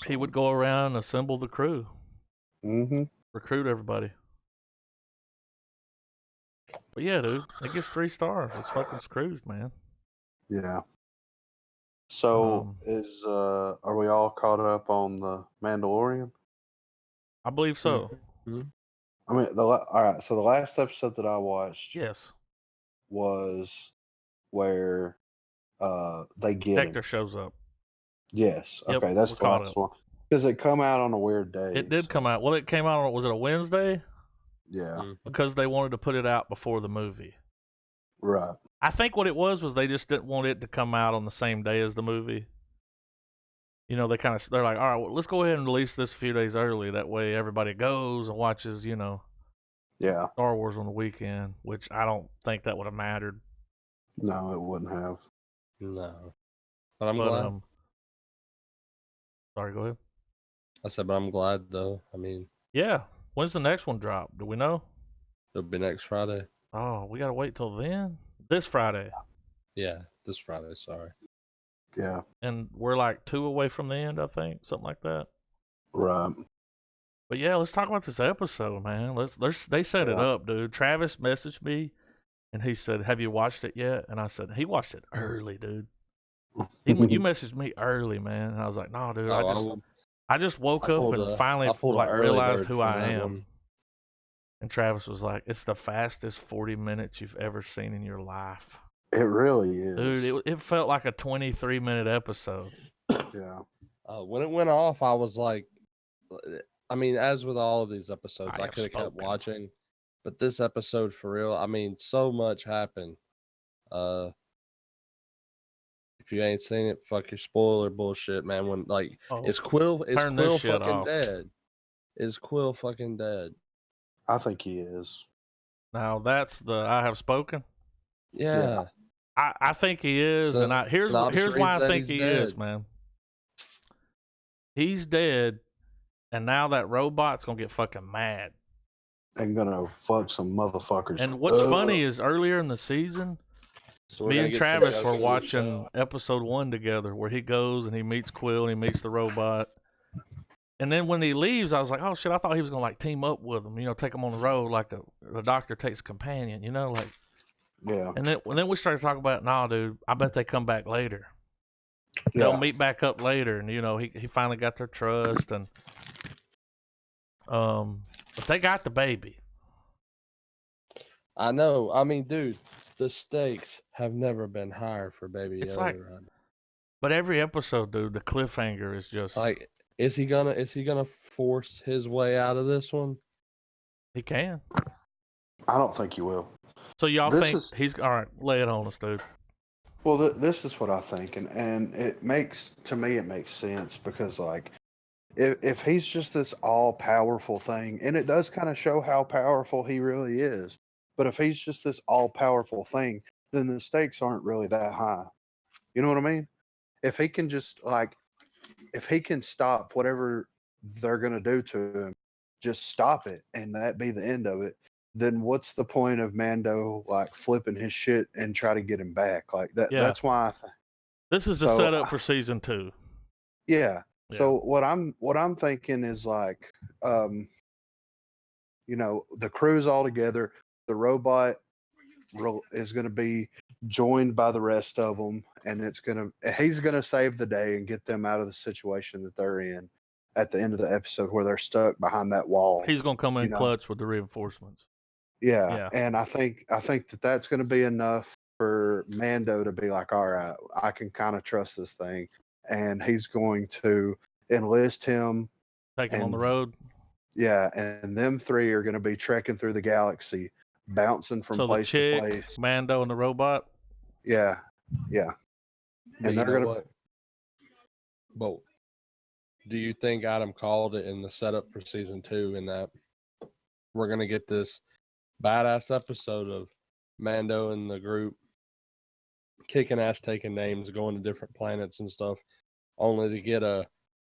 Speaker 2: he would go around and assemble the crew,
Speaker 3: Mm-hmm.
Speaker 2: recruit everybody. But yeah, dude, it gets 3 stars. It's fucking Scrooged, man.
Speaker 3: Yeah. So are we all caught up on the Mandalorian?
Speaker 2: I believe so.
Speaker 4: Mhm.
Speaker 3: I mean, all right. So the last episode that I watched
Speaker 2: Yes,
Speaker 3: was where they get him.
Speaker 2: Hector shows up.
Speaker 3: Yes.
Speaker 2: Yep,
Speaker 3: Okay, that's
Speaker 2: we're
Speaker 3: the
Speaker 2: caught
Speaker 3: last
Speaker 2: up.
Speaker 3: one. Because it come out on a weird day.
Speaker 2: It did
Speaker 3: so-
Speaker 2: come out. Well, it came out on, was it a Wednesday?
Speaker 3: Yeah.
Speaker 4: Mhm.
Speaker 2: Because they wanted to put it out before the movie.
Speaker 3: Right.
Speaker 2: I think what it was they just didn't want it to come out on the same day as the movie. They're like, all right, well, let's go ahead and release this a few days early. That way everybody goes and watches,
Speaker 3: Yeah.
Speaker 2: Star Wars on the weekend, which I don't think that would have mattered.
Speaker 3: No, it wouldn't have.
Speaker 4: No. But I'm
Speaker 2: But,
Speaker 4: glad.
Speaker 2: sorry, go ahead.
Speaker 4: I said, but I'm glad though. I mean,
Speaker 2: Yeah. When's the next one drop? Do we know?
Speaker 4: it'll be next Friday.
Speaker 2: Oh, we got to wait till then? This Friday.
Speaker 4: Yeah, this Friday. Sorry.
Speaker 3: Yeah.
Speaker 2: And we're like 2 away from the end, I think. Something like that.
Speaker 3: Right.
Speaker 2: But yeah, let's talk about this episode, man. They set it
Speaker 3: Yeah.
Speaker 2: up, dude. Travis messaged me and he said, "Have you watched it yet?" And I said, "He watched it early, dude." You messaged me early, man. And I was like, "No, dude. I just woke
Speaker 4: I
Speaker 2: up
Speaker 4: pulled
Speaker 2: and
Speaker 4: a-
Speaker 2: finally
Speaker 4: I pulled a early
Speaker 2: realized
Speaker 4: bird
Speaker 2: who
Speaker 4: for
Speaker 2: I
Speaker 4: that
Speaker 2: am."
Speaker 4: one.
Speaker 2: And Travis was like, "It's the fastest 40 minutes you've ever seen in your life."
Speaker 3: It really is.
Speaker 2: Dude, it felt like a 23-minute episode.
Speaker 3: Yeah.
Speaker 4: When it went off, I was like, I mean, as with all of these episodes,
Speaker 2: I
Speaker 4: I
Speaker 2: have
Speaker 4: could have kept
Speaker 2: spoken.
Speaker 4: watching, but this episode, for real, I mean, so much happened. If you ain't seen it, fuck your spoiler bullshit, man. When
Speaker 2: Oh,
Speaker 4: is Quill
Speaker 2: turn this shit
Speaker 4: fucking
Speaker 2: off.
Speaker 4: dead? Is Quill fucking dead?
Speaker 3: I think he is.
Speaker 2: now that's the I have spoken.
Speaker 4: Yeah.
Speaker 2: I think he is,
Speaker 4: So,
Speaker 2: and here's
Speaker 4: Synopsis
Speaker 2: why I
Speaker 4: reads that
Speaker 2: think
Speaker 4: he's
Speaker 2: he is,
Speaker 4: dead.
Speaker 2: man. He's dead, and now that robot's gonna get fucking mad.
Speaker 3: And gonna fuck some motherfuckers.
Speaker 2: And what's
Speaker 3: up.
Speaker 2: funny is earlier in the season,
Speaker 4: So we're
Speaker 2: me
Speaker 4: gonna
Speaker 2: and
Speaker 4: get some
Speaker 2: Travis
Speaker 4: jokes
Speaker 2: were
Speaker 4: on the
Speaker 2: watching
Speaker 4: show.
Speaker 2: episode 1 together, where he goes and he meets Quill and he meets the robot. And then when he leaves, I was like, "Oh shit!" I thought he was gonna like team up with him, take him on the road like the doctor takes a companion, like.
Speaker 3: Yeah.
Speaker 2: And then we started talking about, nah, dude, I bet they come back later.
Speaker 3: Yeah.
Speaker 2: They'll meet back up later, and he finally got their trust, and but they got the baby.
Speaker 4: I know. I mean, dude, the stakes have never been higher for Baby
Speaker 2: It's
Speaker 4: Yoda
Speaker 2: like-
Speaker 4: right now.
Speaker 2: But every episode, dude, the cliffhanger is just
Speaker 4: Like, is he gonna force his way out of this one?
Speaker 2: he can.
Speaker 3: I don't think you will.
Speaker 2: So y'all
Speaker 3: This
Speaker 2: think
Speaker 3: is-
Speaker 2: he's all right? Lay it on us, dude.
Speaker 3: Well, this is what I think, and it makes sense because like if he's just this all powerful thing, and it does kind of show how powerful he really is, but if he's just this all powerful thing, then the stakes aren't really that high. You know what I mean? If he can just like if he can stop whatever they're gonna do to him, just stop it, and that be the end of it. Then what's the point of Mando like flipping his shit and try to get him back? Like that.
Speaker 2: Yeah.
Speaker 3: That's why.
Speaker 2: This is the
Speaker 3: So,
Speaker 2: setup for season 2.
Speaker 3: Yeah.
Speaker 2: Yeah.
Speaker 3: So what I'm thinking is like, you know, the crew's all together. The robot is going to be joined by the rest of them, and he's going to save the day and get them out of the situation that they're in at the end of the episode where they're stuck behind that wall.
Speaker 2: He's gonna come in
Speaker 3: you know?
Speaker 2: clutch with the reinforcements.
Speaker 3: Yeah.
Speaker 2: Yeah.
Speaker 3: And I think that that's going to be enough for Mando to be like, all right, I can kind of trust this thing, and he's going to enlist him.
Speaker 2: Take him on the
Speaker 3: And-
Speaker 2: road.
Speaker 3: Yeah, and them three are going to be trekking through the galaxy, bouncing from
Speaker 2: So the
Speaker 3: place to
Speaker 2: chick,
Speaker 3: place.
Speaker 2: Mando, and the robot.
Speaker 3: Yeah, yeah.
Speaker 4: But
Speaker 3: And
Speaker 4: you
Speaker 3: they're
Speaker 4: know
Speaker 3: gonna-
Speaker 4: what? But do you think Adam called it in the setup for season 2 in that we're gonna get this badass episode of Mando and the group kicking ass, taking names, going to different planets and stuff, only to get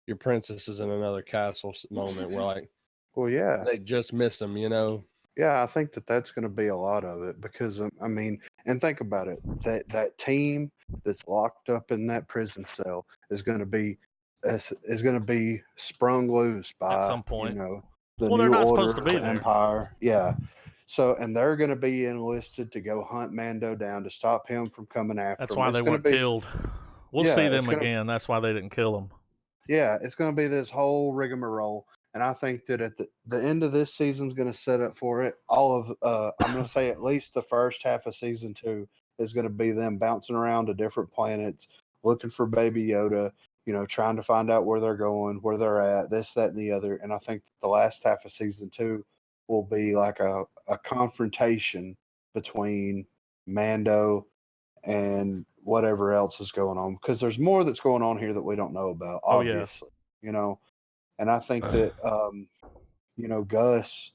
Speaker 4: your princess is in another castle moment where like
Speaker 3: Well, yeah,
Speaker 4: they just miss them, you know?
Speaker 3: yeah. I think that that's going to be a lot of it because I mean, and think about it. That team that's locked up in that prison cell is going to be sprung loose by
Speaker 2: some point.
Speaker 3: you know the
Speaker 2: Well, they're
Speaker 3: new
Speaker 2: not
Speaker 3: order,
Speaker 2: supposed to be
Speaker 3: the
Speaker 2: there.
Speaker 3: Empire. Yeah. So, and they're going to be enlisted to go hunt Mando down to stop him from coming after
Speaker 2: That's
Speaker 3: him.
Speaker 2: why
Speaker 3: It's
Speaker 2: they
Speaker 3: gonna
Speaker 2: weren't
Speaker 3: be,
Speaker 2: killed. We'll
Speaker 3: Yeah,
Speaker 2: see
Speaker 3: it's
Speaker 2: them
Speaker 3: gonna-
Speaker 2: again. That's why they didn't kill them.
Speaker 3: Yeah, it's going to be this whole rigmarole, and I think that at the end of this season's going to set up for it. All of I'm going to say at least the first half of season 2 is going to be them bouncing around to different planets, looking for Baby Yoda. You know, trying to find out where they're going, where they're at, this, that, and the other. And I think the last half of season 2 will be like a confrontation between Mando and whatever else is going on because there's more that's going on here that we don't know about,
Speaker 2: Oh, yeah.
Speaker 3: obviously. You know, and I think that you know, Gus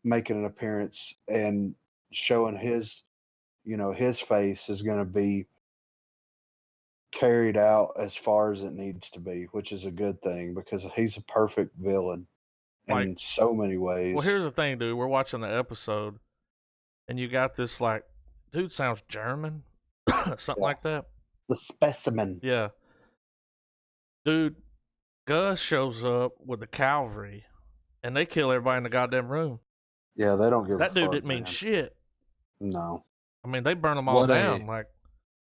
Speaker 3: making an appearance and showing his his face is going to be carried out as far as it needs to be, which is a good thing because he's a perfect villain in
Speaker 2: Like-
Speaker 3: so many ways.
Speaker 2: Well, here's the thing, dude. We're watching the episode, and you got this like, dude sounds German, something
Speaker 3: Yeah.
Speaker 2: like that.
Speaker 3: The specimen.
Speaker 2: Yeah. Dude, Gus shows up with the cavalry, and they kill everybody in the goddamn room.
Speaker 3: Yeah, they don't give
Speaker 2: That
Speaker 3: a
Speaker 2: dude
Speaker 3: fuck,
Speaker 2: didn't mean
Speaker 3: man.
Speaker 2: shit.
Speaker 3: No.
Speaker 2: I mean, they burn them all
Speaker 4: What a-
Speaker 2: down. Like,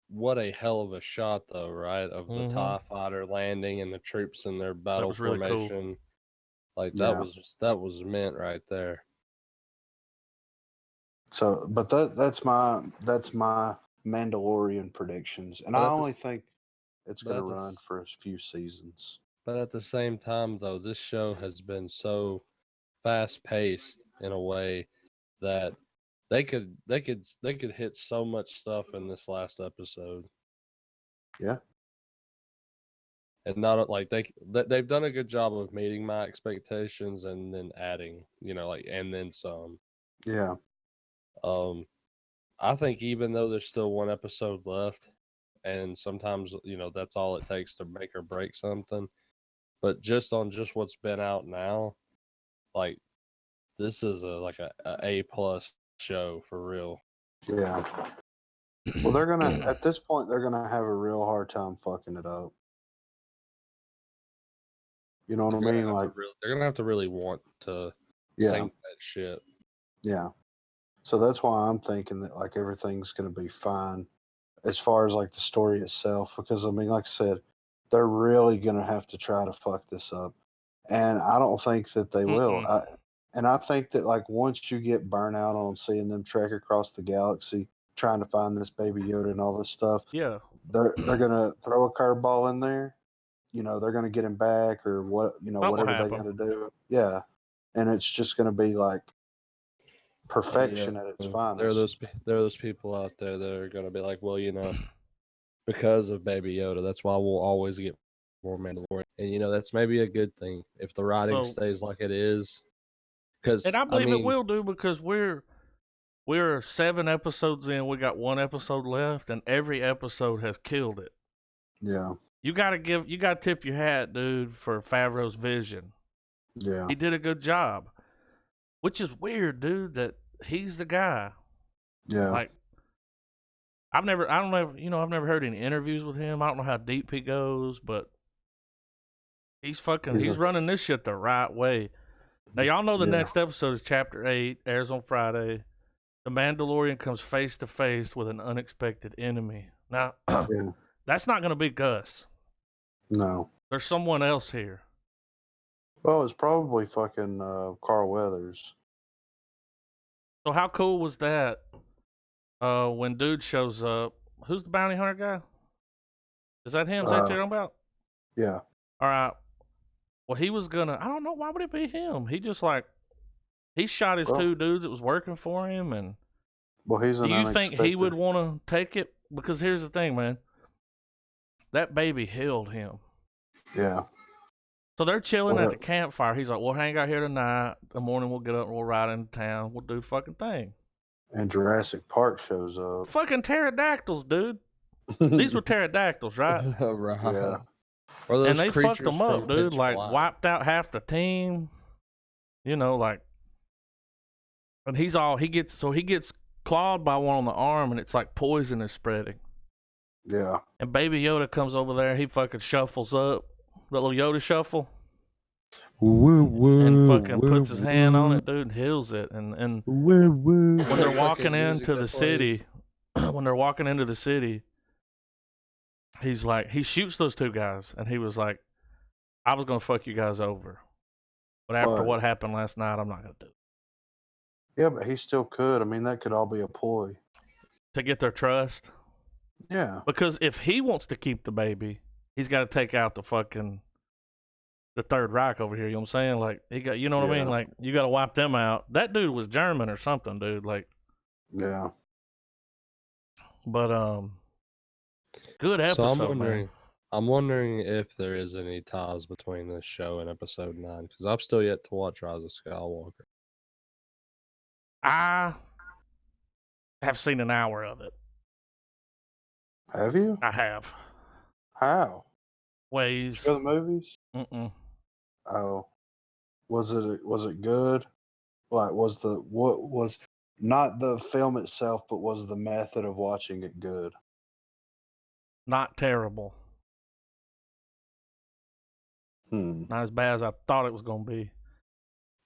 Speaker 4: What a hell of a shot, though, right? Of the
Speaker 2: Mhm.
Speaker 4: TIE fighter landing and the troops in their battle
Speaker 2: was really cool.
Speaker 4: formation. Like
Speaker 3: Yeah.
Speaker 4: that was mint right there.
Speaker 3: So, but that's my Mandalorian predictions, and
Speaker 4: But
Speaker 3: I
Speaker 4: at the
Speaker 3: only
Speaker 4: s-
Speaker 3: think it's
Speaker 4: but
Speaker 3: going
Speaker 4: at
Speaker 3: to
Speaker 4: the
Speaker 3: run
Speaker 4: s-
Speaker 3: for a few seasons.
Speaker 4: But at the same time, though, this show has been so fast paced in a way that they could hit so much stuff in this last episode.
Speaker 3: Yeah.
Speaker 4: And not like they've done a good job of meeting my expectations and then adding, like and then some.
Speaker 3: Yeah,
Speaker 4: I think even though there's still one episode left, and sometimes that's all it takes to make or break something. But just on what's been out now, like this is a A+ show for real.
Speaker 3: yeah. Well, they're gonna at this point they're gonna have a real hard time fucking it up. You know what I mean? Like,
Speaker 4: They're gonna have to really want to
Speaker 3: yeah,
Speaker 4: sink that shit.
Speaker 3: yeah. So that's why I'm thinking that like everything's gonna be fine as far as like the story itself, because I mean, like I said, they're really gonna have to try to fuck this up, and I don't think that they will.
Speaker 2: Mm-mm.
Speaker 3: And I think that like once you get burnt out on seeing them trek across the galaxy, trying to find this Baby Yoda and all this stuff.
Speaker 2: Yeah.
Speaker 3: They're gonna throw a curveball in there. They're gonna get him back or what.
Speaker 2: Something will
Speaker 3: Whatever they
Speaker 2: happen.
Speaker 3: gotta do. Yeah, and it's just gonna be like perfection at its finest.
Speaker 4: There are those people out there that are gonna be like, well, because of Baby Yoda, that's why we'll always get more Mandalorian, and that's maybe a good thing if the writing stays like it is.
Speaker 2: And I believe it will do, because we're 7 episodes in. We got 1 episode left, and every episode has killed it.
Speaker 3: Yeah.
Speaker 2: You gotta tip your hat, dude, for Favreau's vision.
Speaker 3: Yeah.
Speaker 2: He did a good job, which is weird, dude. That he's the guy.
Speaker 3: Yeah.
Speaker 2: Like, I've never heard any interviews with him. I don't know how deep he goes, but he's running this shit the right way. Now, y'all know the next episode is Chapter 8, airs on Friday. The Mandalorian comes face to face with an unexpected enemy. Now, that's not going to be Gus.
Speaker 3: No.
Speaker 2: There's someone else here.
Speaker 3: Well, it's probably fucking Carl Weathers.
Speaker 2: So how cool was that when dude shows up? Who's the bounty hunter guy? Is that him? Is that what you're talking about?
Speaker 3: Yeah.
Speaker 2: All right. Well, he was gonna. I don't know, why would it be him? He just he shot his 2 dudes that was working for him, and
Speaker 3: he's
Speaker 2: do you think he would want to take it? Because here's the thing, man. That baby healed him.
Speaker 3: Yeah.
Speaker 2: So they're chilling at the campfire. He's like, "We'll hang out here tonight. In the morning we'll get up and we'll ride into town. We'll do fucking thing."
Speaker 3: And Jurassic Park shows up.
Speaker 2: Fucking pterodactyls, dude. These were pterodactyls, right?
Speaker 3: Right. Yeah.
Speaker 2: And they fucked them up, dude. Like, wiped out half the team. And he gets clawed by one on the arm, and it's like poison is spreading.
Speaker 3: Yeah.
Speaker 2: And Baby Yoda comes over there. He fucking shuffles up, the little Yoda shuffle, and fucking puts his hand on it, dude, and heals it. And when they're walking into the city, he shoots those 2 guys, and he was like, "I was gonna fuck you guys over, but after what happened last night, I'm not gonna do it."
Speaker 3: Yeah, but he still could. I mean, that could all be a ploy
Speaker 2: to get their trust.
Speaker 3: Yeah.
Speaker 2: Because if he wants to keep the baby, he's got to take out the Third Reich over here. You know what I'm saying? Like, he got, you know what I mean? Like, you got to wipe them out. That dude was German or something, dude. Like,
Speaker 3: yeah.
Speaker 2: But good episode.
Speaker 4: So I'm wondering if there is any ties between this show and Episode 9, because I've still yet to watch Rise of Skywalker.
Speaker 2: I have seen an hour of it.
Speaker 3: Have you?
Speaker 2: I have.
Speaker 3: How?
Speaker 2: Ways.
Speaker 3: For the movies?
Speaker 2: Mm-mm.
Speaker 3: Oh. Was it good? Like, what was not the film itself, but was the method of watching it good?
Speaker 2: Not terrible. Not as bad as I thought it was gonna be.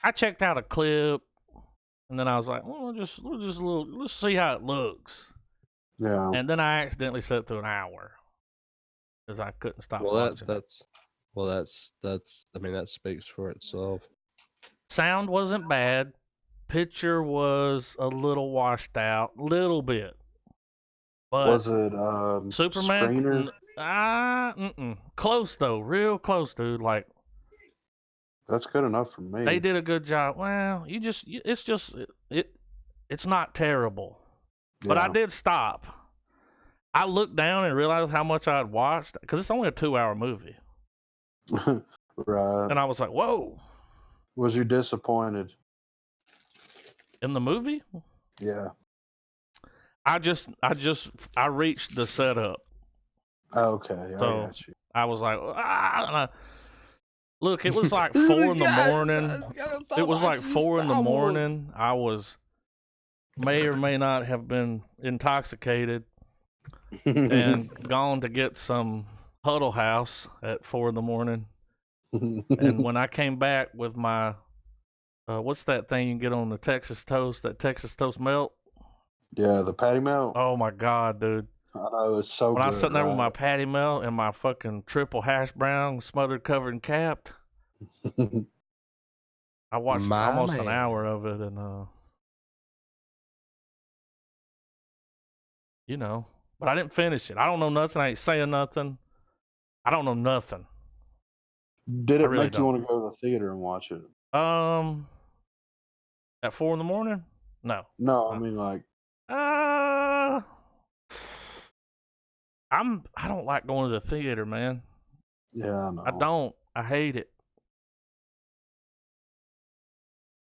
Speaker 2: I checked out a clip, and then I was like, well, let's see how it looks.
Speaker 3: Yeah.
Speaker 2: And then I accidentally set through an hour because I couldn't stop watching.
Speaker 4: That speaks for itself.
Speaker 2: Sound wasn't bad. Picture was a little washed out, little bit. But
Speaker 3: was it
Speaker 2: Superman?
Speaker 3: Screener?
Speaker 2: Close though, real close, dude. Like,
Speaker 3: that's good enough for me.
Speaker 2: They did a good job. Well, it's not terrible. Yeah. But I did stop. I looked down and realized how much I had watched, because it's only a 2-hour movie.
Speaker 3: Right.
Speaker 2: And I was like, whoa.
Speaker 3: Was you disappointed?
Speaker 2: In the movie?
Speaker 3: Yeah.
Speaker 2: I reached the setup.
Speaker 3: Okay, I got you.
Speaker 2: I was like, look, it was like 4 in the morning. It was like 4 in the morning. I may or may not have been intoxicated and gone to get some Huddle House at 4 in the morning. And when I came back with my, what's that thing you can get on the Texas toast, that Texas toast melt?
Speaker 3: Yeah, the patty melt.
Speaker 2: Oh my God, dude.
Speaker 3: I know, it's so good.
Speaker 2: When I was sitting there with my patty melt and my fucking triple hash brown, smothered, covered, and capped, I watched almost an hour of it, and you know. But I didn't finish it. I don't know nothing. I ain't saying nothing. I don't know nothing.
Speaker 3: Did
Speaker 2: I
Speaker 3: it
Speaker 2: really
Speaker 3: make you
Speaker 2: don't.
Speaker 3: want to go to the theater and watch it?
Speaker 2: At 4 a.m? No.
Speaker 3: No, I mean like,
Speaker 2: Uh, I don't like going to the theater, man.
Speaker 3: yeah, I know.
Speaker 2: I don't. I hate it.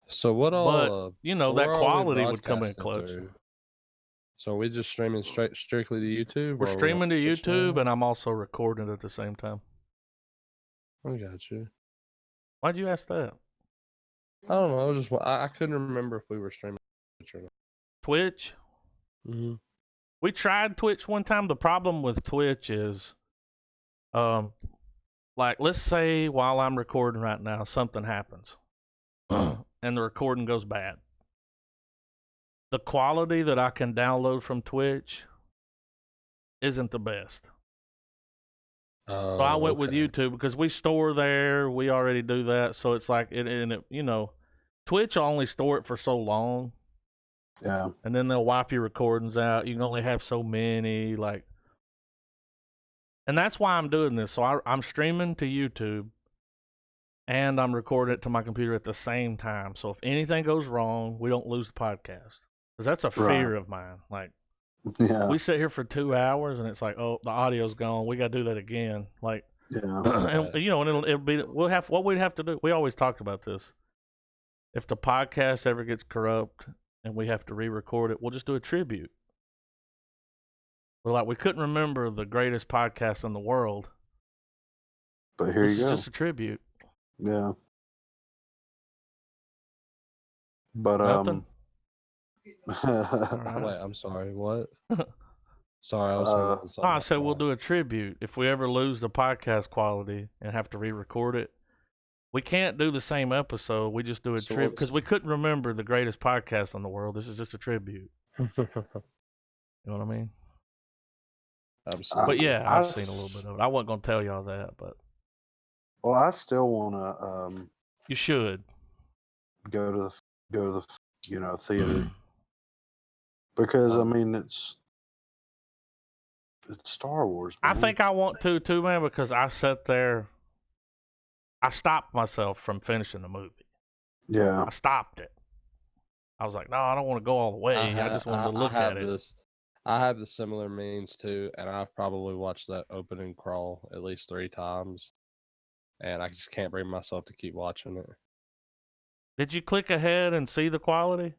Speaker 4: So what
Speaker 2: But
Speaker 4: all?
Speaker 2: you know
Speaker 4: so
Speaker 2: that
Speaker 4: where are we
Speaker 2: quality would come in
Speaker 4: broadcasting
Speaker 2: clutch.
Speaker 4: through? So are we just streaming strictly to YouTube?
Speaker 2: We're
Speaker 4: or are we on
Speaker 2: streaming to
Speaker 4: Twitch
Speaker 2: YouTube,
Speaker 4: now?
Speaker 2: and I'm also recording at the same time.
Speaker 4: I got you.
Speaker 2: Why'd you ask that?
Speaker 4: I don't know. I couldn't remember if we were streaming Twitch or not.
Speaker 2: Twitch?
Speaker 4: Mm-hmm.
Speaker 2: We tried Twitch one time. The problem with Twitch is, like, let's say while I'm recording right now, something happens, and the recording goes bad. The quality that I can download from Twitch isn't the best.
Speaker 4: Oh,
Speaker 2: So I went with
Speaker 4: okay.
Speaker 2: YouTube because we store there. We already do that. So it's like, you know, Twitch will only store it for so long,
Speaker 3: Yeah,
Speaker 2: and then they'll wipe your recordings out. You can only have so many, like, and that's why I'm doing this. So I'm streaming to YouTube, and I'm recording it to my computer at the same time. So if anything goes wrong, we don't lose the podcast. Because that's a fear
Speaker 3: right.
Speaker 2: of mine. Like,
Speaker 3: Yeah,
Speaker 2: we sit here for 2 hours, and it's like, oh, the audio's gone. We got to do that again. Like,
Speaker 3: yeah,
Speaker 2: and you know, and it'll be what we'd have to do. We always talked about this. If the podcast ever gets corrupt and we have to re-record it, we'll just do a tribute. We're like, we couldn't remember the greatest podcast in the world.
Speaker 3: but here
Speaker 2: This
Speaker 3: you
Speaker 2: is
Speaker 3: go.
Speaker 2: just a tribute.
Speaker 3: Yeah, but
Speaker 2: Nothing.
Speaker 3: uh,
Speaker 4: Wait, I'm sorry. What? Sorry, I was thinking of
Speaker 2: No,
Speaker 4: something.
Speaker 2: I said we'll do a tribute. If we ever lose the podcast quality and have to re-record it, we can't do the same episode. We just do a
Speaker 4: So
Speaker 2: tribute
Speaker 4: what's-
Speaker 2: because we couldn't remember the greatest podcast in the world. This is just a tribute. You know what I mean?
Speaker 4: Absolutely.
Speaker 2: But yeah,
Speaker 3: I
Speaker 2: I've seen a little bit of it. I wasn't gonna tell y'all that, but
Speaker 3: well, I still want to
Speaker 2: you should.
Speaker 3: go to the theater because I mean it's Star Wars,
Speaker 2: I
Speaker 3: man.
Speaker 2: think I want to too, man, because I sat there. I stopped myself from finishing the movie.
Speaker 3: Yeah,
Speaker 2: I stopped it. I was like, no, I don't want to go all the way. I just wanted to look at it.
Speaker 4: I have the similar means too, and I've probably watched that opening crawl at least 3 times, and I just can't bring myself to keep watching it.
Speaker 2: Did you click ahead and see the quality?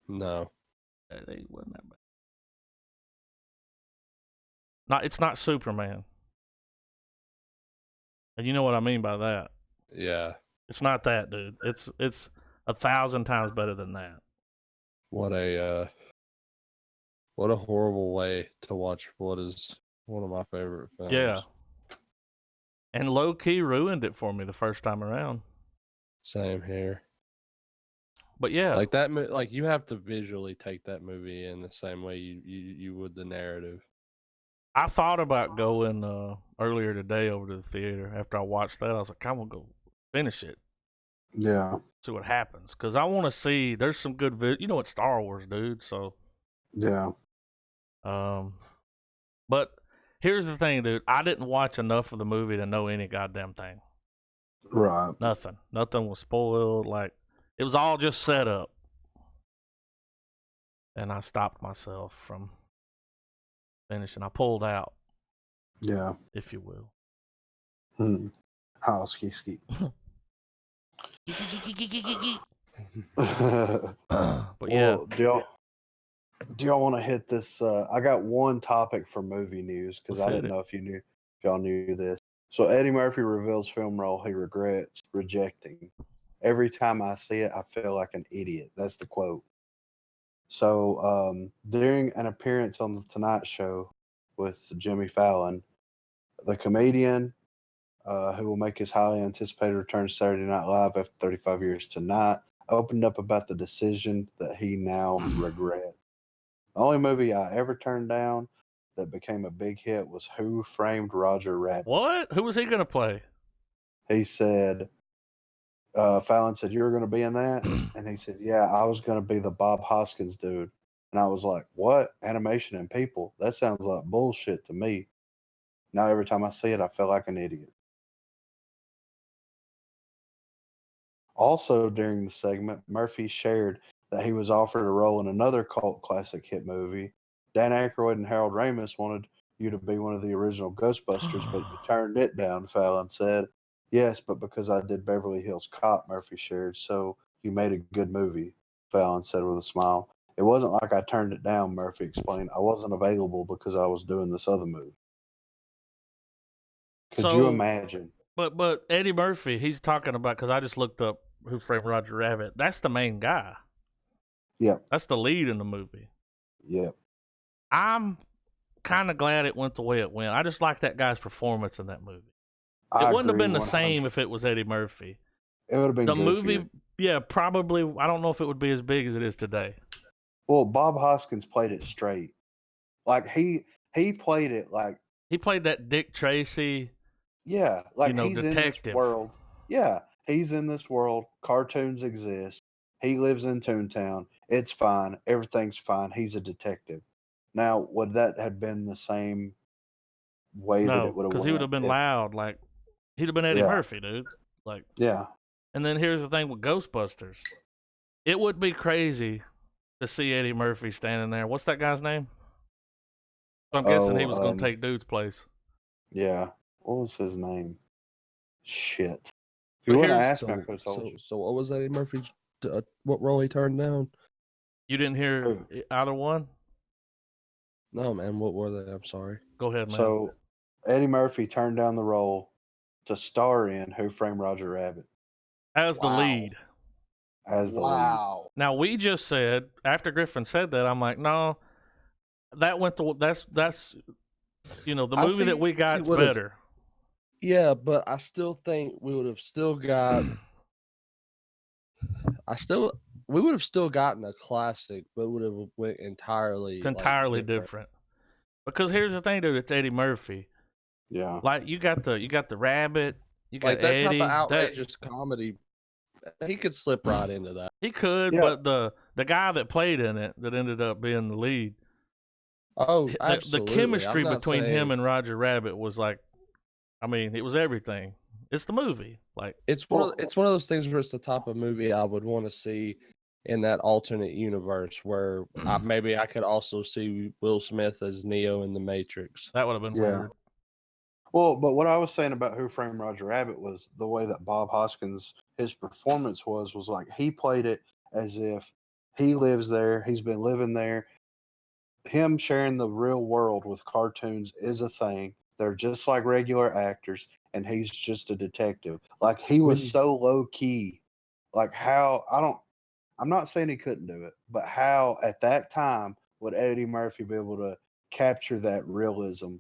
Speaker 4: No.
Speaker 2: It wasn't that bad. It's not Superman. And you know what I mean by that.
Speaker 4: Yeah.
Speaker 2: It's not that, dude. It's 1,000 times better than that.
Speaker 4: What a horrible way to watch what is one of my favorite films.
Speaker 2: Yeah. And low key ruined it for me the first time around.
Speaker 4: Same here.
Speaker 2: But yeah,
Speaker 4: Like that, like you have to visually take that movie in the same way you would the narrative.
Speaker 2: I thought about going earlier today over to the theater after I watched that. I was like, I'm gonna go finish it,
Speaker 3: yeah,
Speaker 2: see what happens, because I want to see. There's some good you know, it's Star Wars, dude. So,
Speaker 3: yeah.
Speaker 2: but here's the thing, dude. I didn't watch enough of the movie to know any goddamn thing.
Speaker 3: Right.
Speaker 2: Nothing was spoiled. Like, it was all just set up, and I stopped myself from finishing. I pulled out,
Speaker 3: Yeah.
Speaker 2: if you will.
Speaker 3: How ski.
Speaker 2: But yeah,
Speaker 3: Well, do y'all want to hit this? I got one topic for movie news because
Speaker 2: Let's
Speaker 3: I
Speaker 2: hit
Speaker 3: didn't
Speaker 2: it.
Speaker 3: know if y'all knew this. So Eddie Murphy reveals film role he regrets rejecting. Every time I see it, I feel like an idiot. That's the quote. So during an appearance on the Tonight Show with Jimmy Fallon, the comedian who will make his highly anticipated return to Saturday Night Live after 35 years tonight, opened up about the decision that he now regrets. The only movie I ever turned down that became a big hit was Who Framed Roger Rabbit.
Speaker 2: What? Who was he gonna play?
Speaker 3: He said, Fallon said, you were going to be in that? And he said, yeah, I was going to be the Bob Hoskins dude. And I was like, what? Animation and people? That sounds like bullshit to me. Now every time I see it, I feel like an idiot. Also, during the segment, Murphy shared that he was offered a role in another cult classic hit movie. Dan Aykroyd and Harold Ramis wanted you to be one of the original Ghostbusters, but you turned it down, Fallon said. Yes, but because I did Beverly Hills Cop, Murphy shared, so you made a good movie, Fallon said with a smile. It wasn't like I turned it down, Murphy explained. I wasn't available because I was doing this other movie. Could you
Speaker 2: So,
Speaker 3: imagine?
Speaker 2: but Eddie Murphy, he's talking about, because I just looked up Who Framed Roger Rabbit. That's the main guy.
Speaker 3: Yep,
Speaker 2: That's the lead in the movie.
Speaker 3: yep.
Speaker 2: I'm kind of glad it went the way it went. I just like that guy's performance in that movie.
Speaker 3: I
Speaker 2: It wouldn't have
Speaker 3: agree
Speaker 2: been the
Speaker 3: 100.
Speaker 2: same if it was Eddie Murphy.
Speaker 3: It would have been
Speaker 2: The
Speaker 3: goofier.
Speaker 2: movie, yeah, probably. I don't know if it would be as big as it is today.
Speaker 3: Well, Bob Hoskins played it straight. Like he played it like,
Speaker 2: He played that Dick Tracy,
Speaker 3: yeah, like he's in this
Speaker 2: detective.
Speaker 3: world. Yeah, he's in this world. Cartoons exist. He lives in Toontown. It's fine. Everything's fine. He's a detective. Now, would that have been the same way that it
Speaker 2: No,
Speaker 3: would have
Speaker 2: because he would
Speaker 3: went
Speaker 2: have been
Speaker 3: if,
Speaker 2: loud. Like, he'd have been Eddie
Speaker 3: yeah,
Speaker 2: Murphy, dude. Like,
Speaker 3: yeah.
Speaker 2: and then here's the thing with Ghostbusters. It would be crazy to see Eddie Murphy standing there. What's that guy's name? I'm guessing he was
Speaker 3: Oh,
Speaker 2: going to take dude's place.
Speaker 3: yeah. What was his name? Shit. If
Speaker 2: But
Speaker 3: you wouldn't
Speaker 2: here's,
Speaker 3: have asked me, I could have told you.
Speaker 4: So what was Eddie Murphy's? What role he turned down?
Speaker 2: you didn't hear
Speaker 3: Who?
Speaker 2: either one?
Speaker 4: No, man. What were they? I'm sorry.
Speaker 2: Go ahead, man.
Speaker 3: So Eddie Murphy turned down the role to star in Who Framed Roger Rabbit
Speaker 2: As the lead.
Speaker 3: as the lead.
Speaker 4: Wow.
Speaker 2: Now, we just said, after Griffin said that, I'm like, no, that went to, that's, the
Speaker 4: I
Speaker 2: movie that
Speaker 4: think
Speaker 2: we
Speaker 4: it
Speaker 2: got's
Speaker 4: would've-
Speaker 2: better.
Speaker 4: Yeah, but I still think we would have still got. We would have still gotten a classic, but would have went entirely
Speaker 2: Different. Because here's the thing, dude, it's Eddie Murphy.
Speaker 3: Yeah.
Speaker 2: Like, you got the rabbit, you got
Speaker 4: Like that
Speaker 2: Eddie.
Speaker 4: type of outrageous comedy, he could slip right into that.
Speaker 2: He could,
Speaker 3: Yeah.
Speaker 2: but the guy that played in it that ended up being the lead,
Speaker 4: Oh,
Speaker 2: the
Speaker 4: absolutely.
Speaker 2: chemistry
Speaker 4: I'm not
Speaker 2: between him
Speaker 4: saying-
Speaker 2: and Roger Rabbit was like, I mean, it was everything. It's the movie. Like,
Speaker 4: it's one of those things where it's the type of movie I would want to see in that alternate universe where maybe I could also see Will Smith as Neo in the Matrix.
Speaker 2: that would have been
Speaker 3: Yeah.
Speaker 2: weird.
Speaker 3: Well, but what I was saying about Who Framed Roger Rabbit was the way that Bob Hoskins, his performance was like he played it as if he lives there, he's been living there. Him sharing the real world with cartoons is a thing. They're just like regular actors, and he's just a detective. Like he was so low key. Like I'm not saying he couldn't do it, but how at that time would Eddie Murphy be able to capture that realism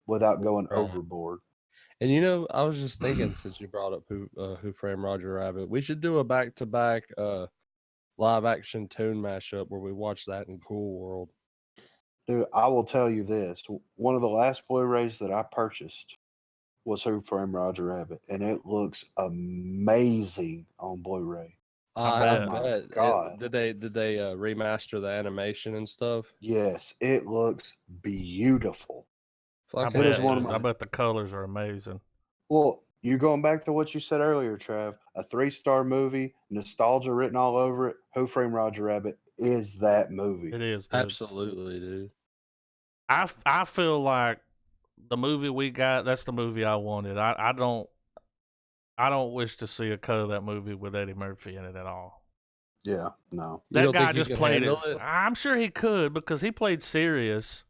Speaker 3: without going
Speaker 4: Right.
Speaker 3: overboard?
Speaker 4: And I was just thinking since you brought up Who Framed Roger Rabbit, we should do a back-to-back live action tune mashup where we watch that in Cool World.
Speaker 3: Dude, I will tell you this. One of the last Blu-rays that I purchased was Who Framed Roger Rabbit, and it looks amazing on Blu-ray.
Speaker 2: bet.
Speaker 3: My God.
Speaker 4: Did they remaster the animation and stuff?
Speaker 3: Yes, it looks beautiful.
Speaker 2: I
Speaker 4: Fuck
Speaker 3: It is
Speaker 2: bet,
Speaker 3: one of
Speaker 2: dude.
Speaker 3: my-
Speaker 2: I bet the colors are amazing.
Speaker 3: Well, you're going back to what you said earlier, Trav. A 3-star movie, nostalgia written all over it. Who Framed Roger Rabbit is that movie.
Speaker 2: It is, dude.
Speaker 4: Absolutely, dude.
Speaker 2: I feel like the movie we got, that's the movie I wanted. I don't wish to see a cut of that movie with Eddie Murphy in it at all.
Speaker 3: Yeah, no.
Speaker 4: You
Speaker 2: That
Speaker 4: don't
Speaker 2: guy
Speaker 4: think he
Speaker 2: just
Speaker 4: can
Speaker 2: played it.
Speaker 4: handle it?
Speaker 2: I'm sure he could because he played serious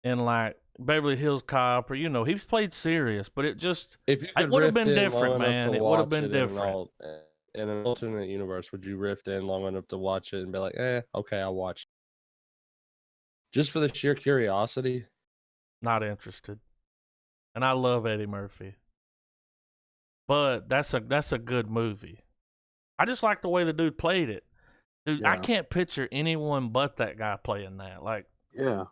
Speaker 2: in like Beverly Hills Cop or he's played serious, but it just
Speaker 4: If you
Speaker 2: it
Speaker 4: could
Speaker 2: would have
Speaker 4: rift
Speaker 2: been
Speaker 4: in
Speaker 2: different,
Speaker 4: long enough
Speaker 2: man.
Speaker 4: to
Speaker 2: It would have
Speaker 4: watch
Speaker 2: been
Speaker 4: it
Speaker 2: different.
Speaker 4: in an alternate universe, would you rift in long enough to watch it and be like, okay, I'll watch it? Just for the sheer curiosity?
Speaker 2: Not interested. And I love Eddie Murphy. But that's a good movie. I just like the way the dude played it. Dude, I
Speaker 3: Yeah.
Speaker 2: can't picture anyone but that guy playing that. Like
Speaker 3: Yeah.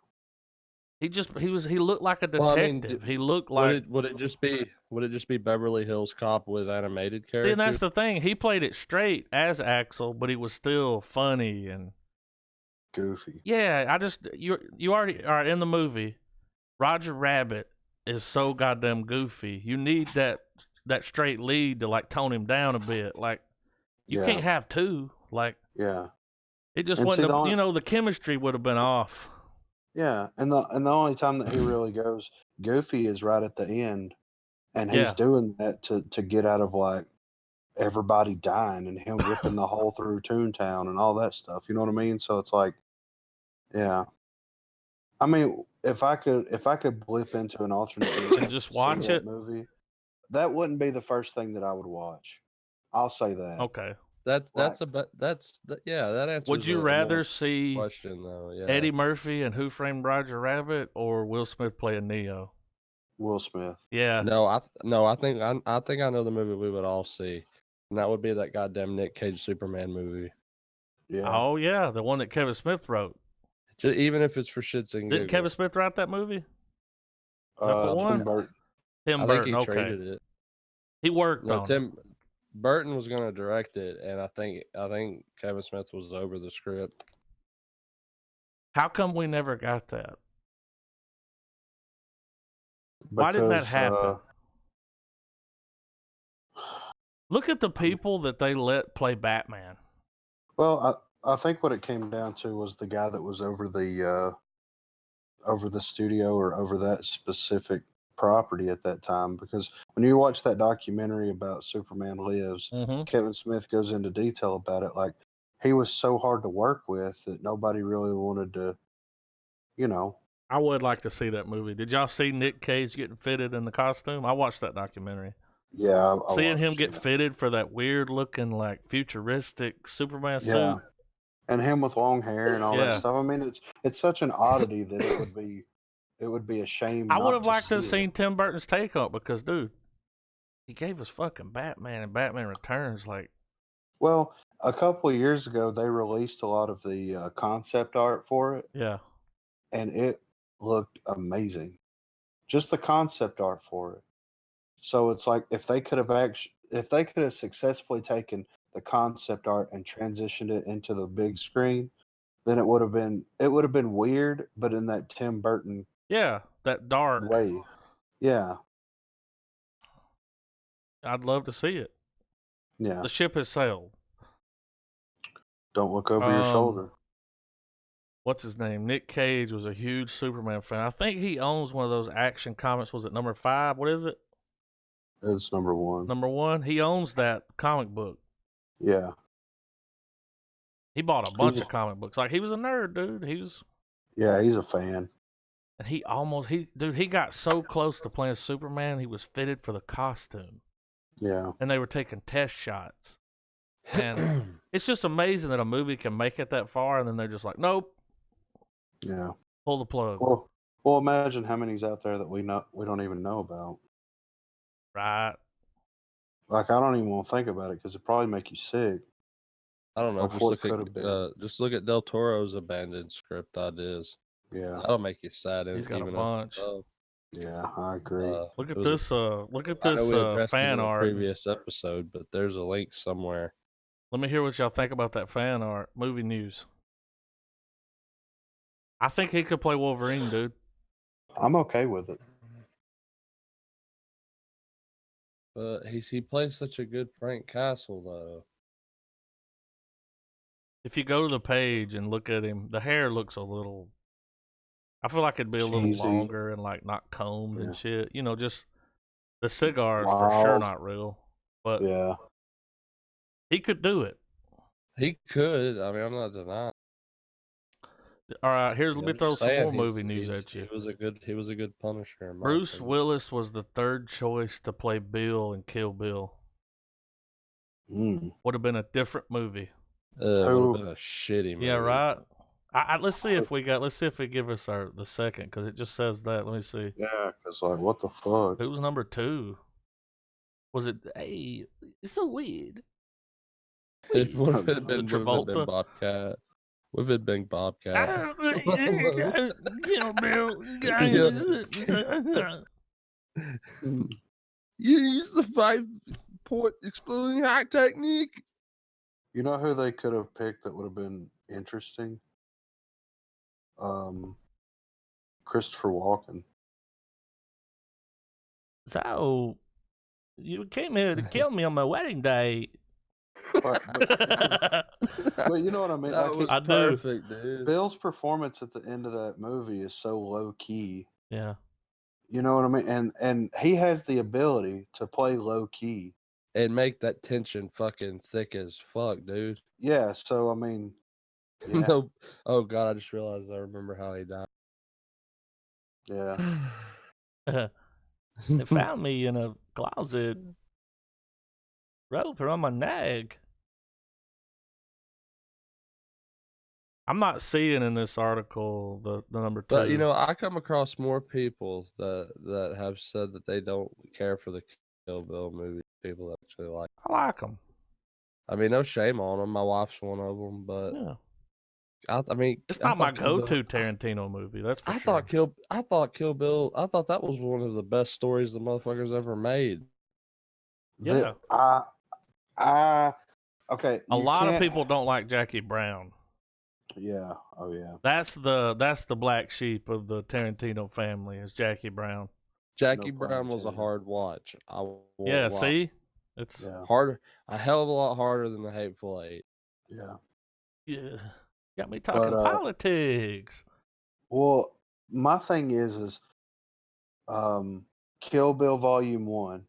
Speaker 2: he looked like a detective.
Speaker 4: Well, I mean,
Speaker 2: he looked like
Speaker 4: would it just be Beverly Hills Cop with animated
Speaker 2: See,
Speaker 4: characters?
Speaker 2: and that's the thing. He played it straight as Axel, but he was still funny and
Speaker 3: goofy.
Speaker 2: Yeah, you already are in the movie. Roger Rabbit is so goddamn goofy. You need that straight lead to like tone him down a bit. Like you
Speaker 3: Yeah,
Speaker 2: can't have two. Like
Speaker 3: yeah.
Speaker 2: it just
Speaker 3: And see,
Speaker 2: wasn't. You know, the chemistry would have been off.
Speaker 3: yeah, and the only time that he really goes goofy is right at the end, and he's
Speaker 2: Yeah.
Speaker 3: doing that to get out of like everybody dying and him ripping the hole through Toontown and all that stuff. You know what I mean? So it's like, yeah. I mean, if I could blip into an alternate universe
Speaker 2: And just
Speaker 3: to see
Speaker 2: watch
Speaker 3: that
Speaker 2: it.
Speaker 3: movie, that wouldn't be the first thing that I would watch. I'll say that.
Speaker 2: Okay.
Speaker 4: That answers
Speaker 2: Would you
Speaker 4: a
Speaker 2: rather
Speaker 4: more
Speaker 2: see
Speaker 4: question though. Yeah.
Speaker 2: Eddie Murphy and Who Framed Roger Rabbit or Will Smith playing Neo?
Speaker 3: Will Smith.
Speaker 2: Yeah.
Speaker 4: I think I know the movie we would all see, and that would be that goddamn Nick Cage Superman movie.
Speaker 3: Yeah.
Speaker 2: Oh yeah, the one that Kevin Smith wrote.
Speaker 4: Even if it's for shits and giggles.
Speaker 2: Didn't Kevin Smith write that movie? Is that the one?
Speaker 3: Tim Burton.
Speaker 2: Tim
Speaker 4: I
Speaker 2: Burton.
Speaker 4: think he
Speaker 2: Okay.
Speaker 4: traded it.
Speaker 2: He worked
Speaker 4: No,
Speaker 2: on it.
Speaker 4: Tim Burton was going to direct it, and I think Kevin Smith was over the script.
Speaker 2: How come we never got that? Why didn't that happen? Look at the people that they let play Batman.
Speaker 3: Well, I think what it came down to was the guy that was over the studio or over that specific property at that time. Because when you watch that documentary about Superman Lives,
Speaker 2: Mm-hmm.
Speaker 3: Kevin Smith goes into detail about it. Like he was so hard to work with that nobody really wanted to, you know.
Speaker 2: I would like to see that movie. Did y'all see Nick Cage getting fitted in the costume? I watched that documentary.
Speaker 3: Yeah, I
Speaker 2: Seeing him
Speaker 3: watched
Speaker 2: get
Speaker 3: it.
Speaker 2: fitted for that weird looking like futuristic Superman
Speaker 3: Yeah.
Speaker 2: suit.
Speaker 3: And him with long hair and all
Speaker 2: Yeah.
Speaker 3: that stuff. I mean, it's such an oddity that it would be a shame.
Speaker 2: I would
Speaker 3: not
Speaker 2: have liked to have
Speaker 3: see
Speaker 2: seen
Speaker 3: it.
Speaker 2: Tim Burton's take on it because, dude, he gave us fucking Batman and Batman Returns. Like,
Speaker 3: Well, a couple of years ago, they released a lot of the concept art for it,
Speaker 2: yeah,
Speaker 3: and it looked amazing. Just the concept art for it. So it's like if they could have successfully taken the concept art and transitioned it into the big screen, then it would have been weird, but in that Tim Burton
Speaker 2: yeah, that dark.
Speaker 3: way. Yeah,
Speaker 2: I'd love to see it.
Speaker 3: yeah.
Speaker 2: The ship has sailed.
Speaker 3: Don't look over your shoulder.
Speaker 2: What's his name? Nick Cage was a huge Superman fan. I think he owns one of those Action Comics. Was it number 5? What is it?
Speaker 3: It's number one.
Speaker 2: Number 1. He owns that comic book.
Speaker 3: Yeah.
Speaker 2: He bought a bunch of comic books. Like he was a nerd, dude.
Speaker 3: Yeah, he's a fan.
Speaker 2: And he got so close to playing Superman, he was fitted for the costume.
Speaker 3: Yeah.
Speaker 2: And they were taking test shots. And it's just amazing that a movie can make it that far, and then they're just like, nope,
Speaker 3: Yeah.
Speaker 2: pull the plug.
Speaker 3: Well, imagine how many's out there that we don't even know about.
Speaker 2: Right.
Speaker 3: Like I don't even want to think about it because it probably make you sick.
Speaker 4: I don't know.
Speaker 3: Of what could've been.
Speaker 4: Just look at Del Toro's abandoned script ideas.
Speaker 3: Yeah.
Speaker 4: That'll make you sad.
Speaker 2: He's got a
Speaker 4: even
Speaker 2: bunch.
Speaker 3: Yeah, I agree.
Speaker 2: Look at this. Look at
Speaker 4: I know
Speaker 2: this
Speaker 4: we addressed it
Speaker 2: fan
Speaker 4: in a
Speaker 2: art.
Speaker 4: previous episode, but there's a link somewhere.
Speaker 2: Let me hear what y'all think about that fan art. Movie news. I think he could play Wolverine, dude.
Speaker 3: I'm okay with it.
Speaker 4: But he plays such a good Frank Castle though.
Speaker 2: If you go to the page and look at him, the hair looks a little. I feel like it'd be a little
Speaker 3: Cheesy.
Speaker 2: longer and like not combed
Speaker 3: Yeah.
Speaker 2: and shit. You know, just the cigar's for
Speaker 3: Wild.
Speaker 2: sure not real. But
Speaker 3: Yeah.
Speaker 2: he could do it.
Speaker 4: He could. I mean, I'm not denying.
Speaker 2: All right, let
Speaker 4: I'm
Speaker 2: me
Speaker 4: just
Speaker 2: throw some
Speaker 4: saying,
Speaker 2: more movie news at you.
Speaker 4: He was a good Punisher. in my
Speaker 2: Bruce
Speaker 4: opinion.
Speaker 2: Willis was the third choice to play Bill in Kill Bill.
Speaker 3: Mm.
Speaker 2: Would have been a different movie.
Speaker 4: It would have been a shitty movie.
Speaker 2: Yeah, right. Let's see if we give us the second because it just says that. Let me see.
Speaker 3: Yeah, because like what the fuck?
Speaker 2: Who was number 2? Was it? Hey, it's so weird.
Speaker 4: It would have been,
Speaker 2: Travolta?
Speaker 4: Bobcat. Would have been Bobcat.
Speaker 2: Kill Bill.
Speaker 4: You use the 5-point exploding hack technique.
Speaker 3: You know who they could have picked that would have been interesting? Christopher Walken.
Speaker 2: So, you came here to kill me on my wedding day.
Speaker 3: But you know what I mean?
Speaker 4: That
Speaker 3: Like
Speaker 4: was
Speaker 2: I do.
Speaker 4: perfect, dude.
Speaker 3: Bill's performance at the end of that movie is so low key.
Speaker 2: Yeah.
Speaker 3: You know what I mean? And he has the ability to play low key.
Speaker 4: And make that tension fucking thick as fuck, dude.
Speaker 3: Yeah, so I mean, yeah,
Speaker 4: No, oh god, I just realized I remember how he died.
Speaker 3: yeah.
Speaker 2: They found me in a closet, rope around my neck. I'm not seeing in this article the number 2.
Speaker 4: But you know, I come across more people that have said that they don't care for the Kill Bill movie. People that actually like.
Speaker 2: I like them.
Speaker 4: I mean, no shame on them. My wife's one of them, but
Speaker 2: Yeah.
Speaker 4: I mean,
Speaker 2: It's
Speaker 4: I
Speaker 2: not my
Speaker 4: thought Kill
Speaker 2: go-to
Speaker 4: Bill-
Speaker 2: Tarantino movie. That's for
Speaker 4: I
Speaker 2: sure.
Speaker 4: thought Kill Bill. I thought that was one of the best stories the motherfuckers ever made.
Speaker 2: Yeah.
Speaker 3: Okay.
Speaker 2: A
Speaker 3: you
Speaker 2: lot of
Speaker 3: can't-
Speaker 2: people don't like Jackie Brown.
Speaker 3: Yeah. Oh yeah.
Speaker 2: That's the black sheep of the Tarantino family is Jackie Brown.
Speaker 4: Jackie
Speaker 3: No pun
Speaker 4: Brown was a
Speaker 3: intended.
Speaker 4: hard watch. I won't
Speaker 2: Yeah,
Speaker 4: lie.
Speaker 2: see? It's
Speaker 3: Yeah.
Speaker 4: Harder, a hell of a lot harder than the Hateful Eight.
Speaker 3: Yeah.
Speaker 2: yeah. Got me talking
Speaker 3: But,
Speaker 2: politics.
Speaker 3: Well, my thing is Kill Bill Volume 1,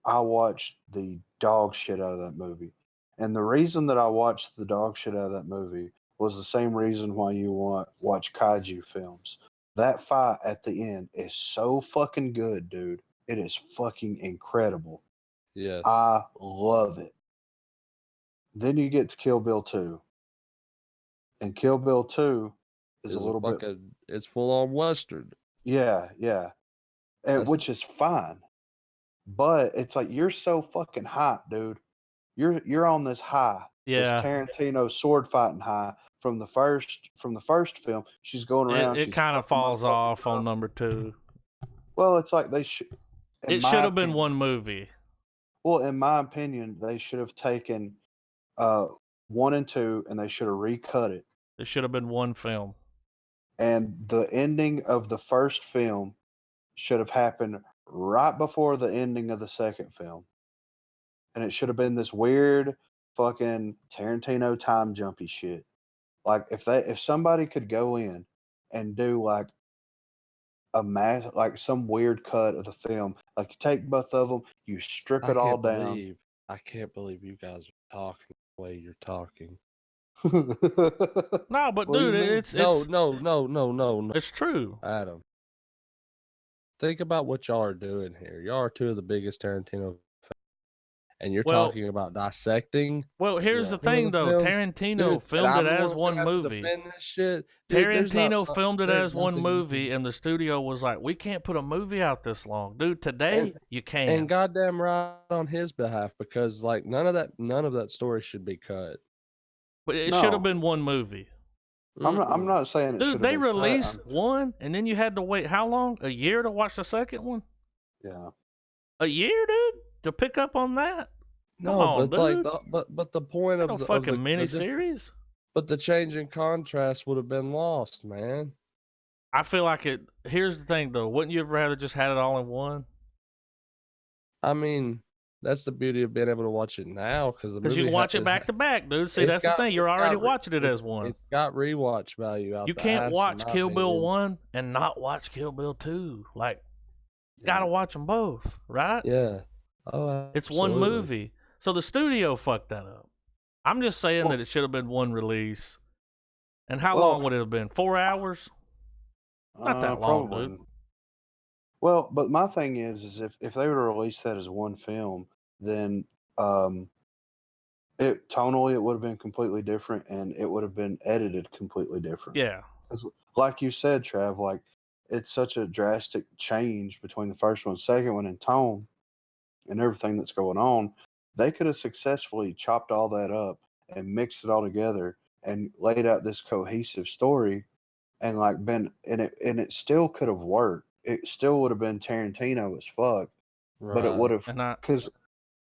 Speaker 3: I watched the dog shit out of that movie. And the reason that I watched the dog shit out of that movie was the same reason why you watch kaiju films. That fight at the end is so fucking good, dude. It is fucking incredible.
Speaker 4: Yes.
Speaker 3: I love it. Then you get to Kill Bill 2. And Kill Bill 2 is a little bit.
Speaker 4: It's full on Western.
Speaker 3: Yeah, yeah. Which is fine. But it's like you're so fucking hot, dude. You're on this high.
Speaker 2: Yeah.
Speaker 3: This Tarantino sword fighting high from the first film. She's going around.
Speaker 2: It
Speaker 3: she's
Speaker 2: kind of
Speaker 3: fucking
Speaker 2: falls
Speaker 3: motherfuckers
Speaker 2: off on
Speaker 3: up.
Speaker 2: number 2.
Speaker 3: Well, it's like they should.
Speaker 2: It should have been one movie.
Speaker 3: Well, in my opinion, they should have taken 1 and 2, and they should have recut it.
Speaker 2: It should have been one film.
Speaker 3: And the ending of the first film should have happened right before the ending of the second film. And it should have been this weird fucking Tarantino time jumpy shit. Like if somebody could go in and do like like some weird cut of the film, like you take both of them, you strip it all down.
Speaker 4: I can't believe you guys are talking the way you're talking.
Speaker 2: No, but
Speaker 3: What do you
Speaker 2: dude,
Speaker 3: mean?
Speaker 2: it's
Speaker 4: No.
Speaker 2: it's true.
Speaker 4: Adam, think about what y'all are doing here. Y'all are two of the biggest Tarantino fans, and you're
Speaker 2: Well-
Speaker 4: talking about dissecting.
Speaker 2: Well, here's
Speaker 3: Yeah.
Speaker 2: the thing
Speaker 4: Some of
Speaker 2: though.
Speaker 4: the films-
Speaker 2: Tarantino
Speaker 4: Dude,
Speaker 2: filmed
Speaker 4: I'm
Speaker 2: it
Speaker 4: the
Speaker 2: as
Speaker 4: one's
Speaker 2: one
Speaker 4: gonna have to
Speaker 2: movie.
Speaker 4: defend this shit. Dude, there's not
Speaker 2: Tarantino
Speaker 4: some-
Speaker 2: filmed it
Speaker 4: there's
Speaker 2: as one
Speaker 4: nothing you
Speaker 2: movie,
Speaker 4: can-
Speaker 2: and the studio was like, "We can't put a movie out this long, dude. Today you can."
Speaker 4: And goddamn right on his behalf, because like none of that story should be cut.
Speaker 2: But it
Speaker 3: No.
Speaker 2: should have been one movie.
Speaker 3: I'm
Speaker 4: Mm-mm.
Speaker 3: not saying it
Speaker 2: Dude,
Speaker 3: should
Speaker 2: they
Speaker 3: have been cut.
Speaker 2: released one, and then you had to wait how long? A year to watch the second one?
Speaker 3: Yeah.
Speaker 2: A year, dude, to pick up on that?
Speaker 4: No,
Speaker 2: on,
Speaker 4: but like,
Speaker 2: dude.
Speaker 4: but the point
Speaker 2: No
Speaker 4: of the
Speaker 2: fucking
Speaker 4: of the
Speaker 2: miniseries.
Speaker 4: but the change in contrast would have been lost, man.
Speaker 2: I feel like it. Here's the thing, though. Wouldn't you have rather just had it all in one?
Speaker 4: I mean, that's the beauty of being able to watch it now, because
Speaker 2: Because you can watch it back to back, dude. See, that's the thing. You're already watching it as one.
Speaker 4: It's got rewatch value out.
Speaker 2: You
Speaker 4: the
Speaker 2: can't
Speaker 4: ass, in
Speaker 2: watch
Speaker 4: my
Speaker 2: Kill Bill
Speaker 4: opinion.
Speaker 2: 1 and not watch Kill Bill 2. Like,
Speaker 3: Yeah.
Speaker 2: gotta watch them both, right?
Speaker 4: Yeah. Oh,
Speaker 2: It's one
Speaker 4: absolutely.
Speaker 2: movie. So the studio fucked that up. I'm just saying
Speaker 3: Well-
Speaker 2: that it should have been one release. And how
Speaker 3: Well-
Speaker 2: long would it have been? 4 hours? Not that long,
Speaker 3: Probably.
Speaker 2: dude.
Speaker 3: Well, but my thing is if they were to release that as one film, then it tonally it would have been completely different, and it would have been edited completely different.
Speaker 2: Yeah.
Speaker 3: 'Cause like you said, Trav, like it's such a drastic change between the first one and second one in tone and everything that's going on. They could have successfully chopped all that up and mixed it all together and laid out this cohesive story and like been and it still could have worked. It still would have been Tarantino as fuck, but it
Speaker 4: Right.
Speaker 3: would have
Speaker 2: And I
Speaker 3: because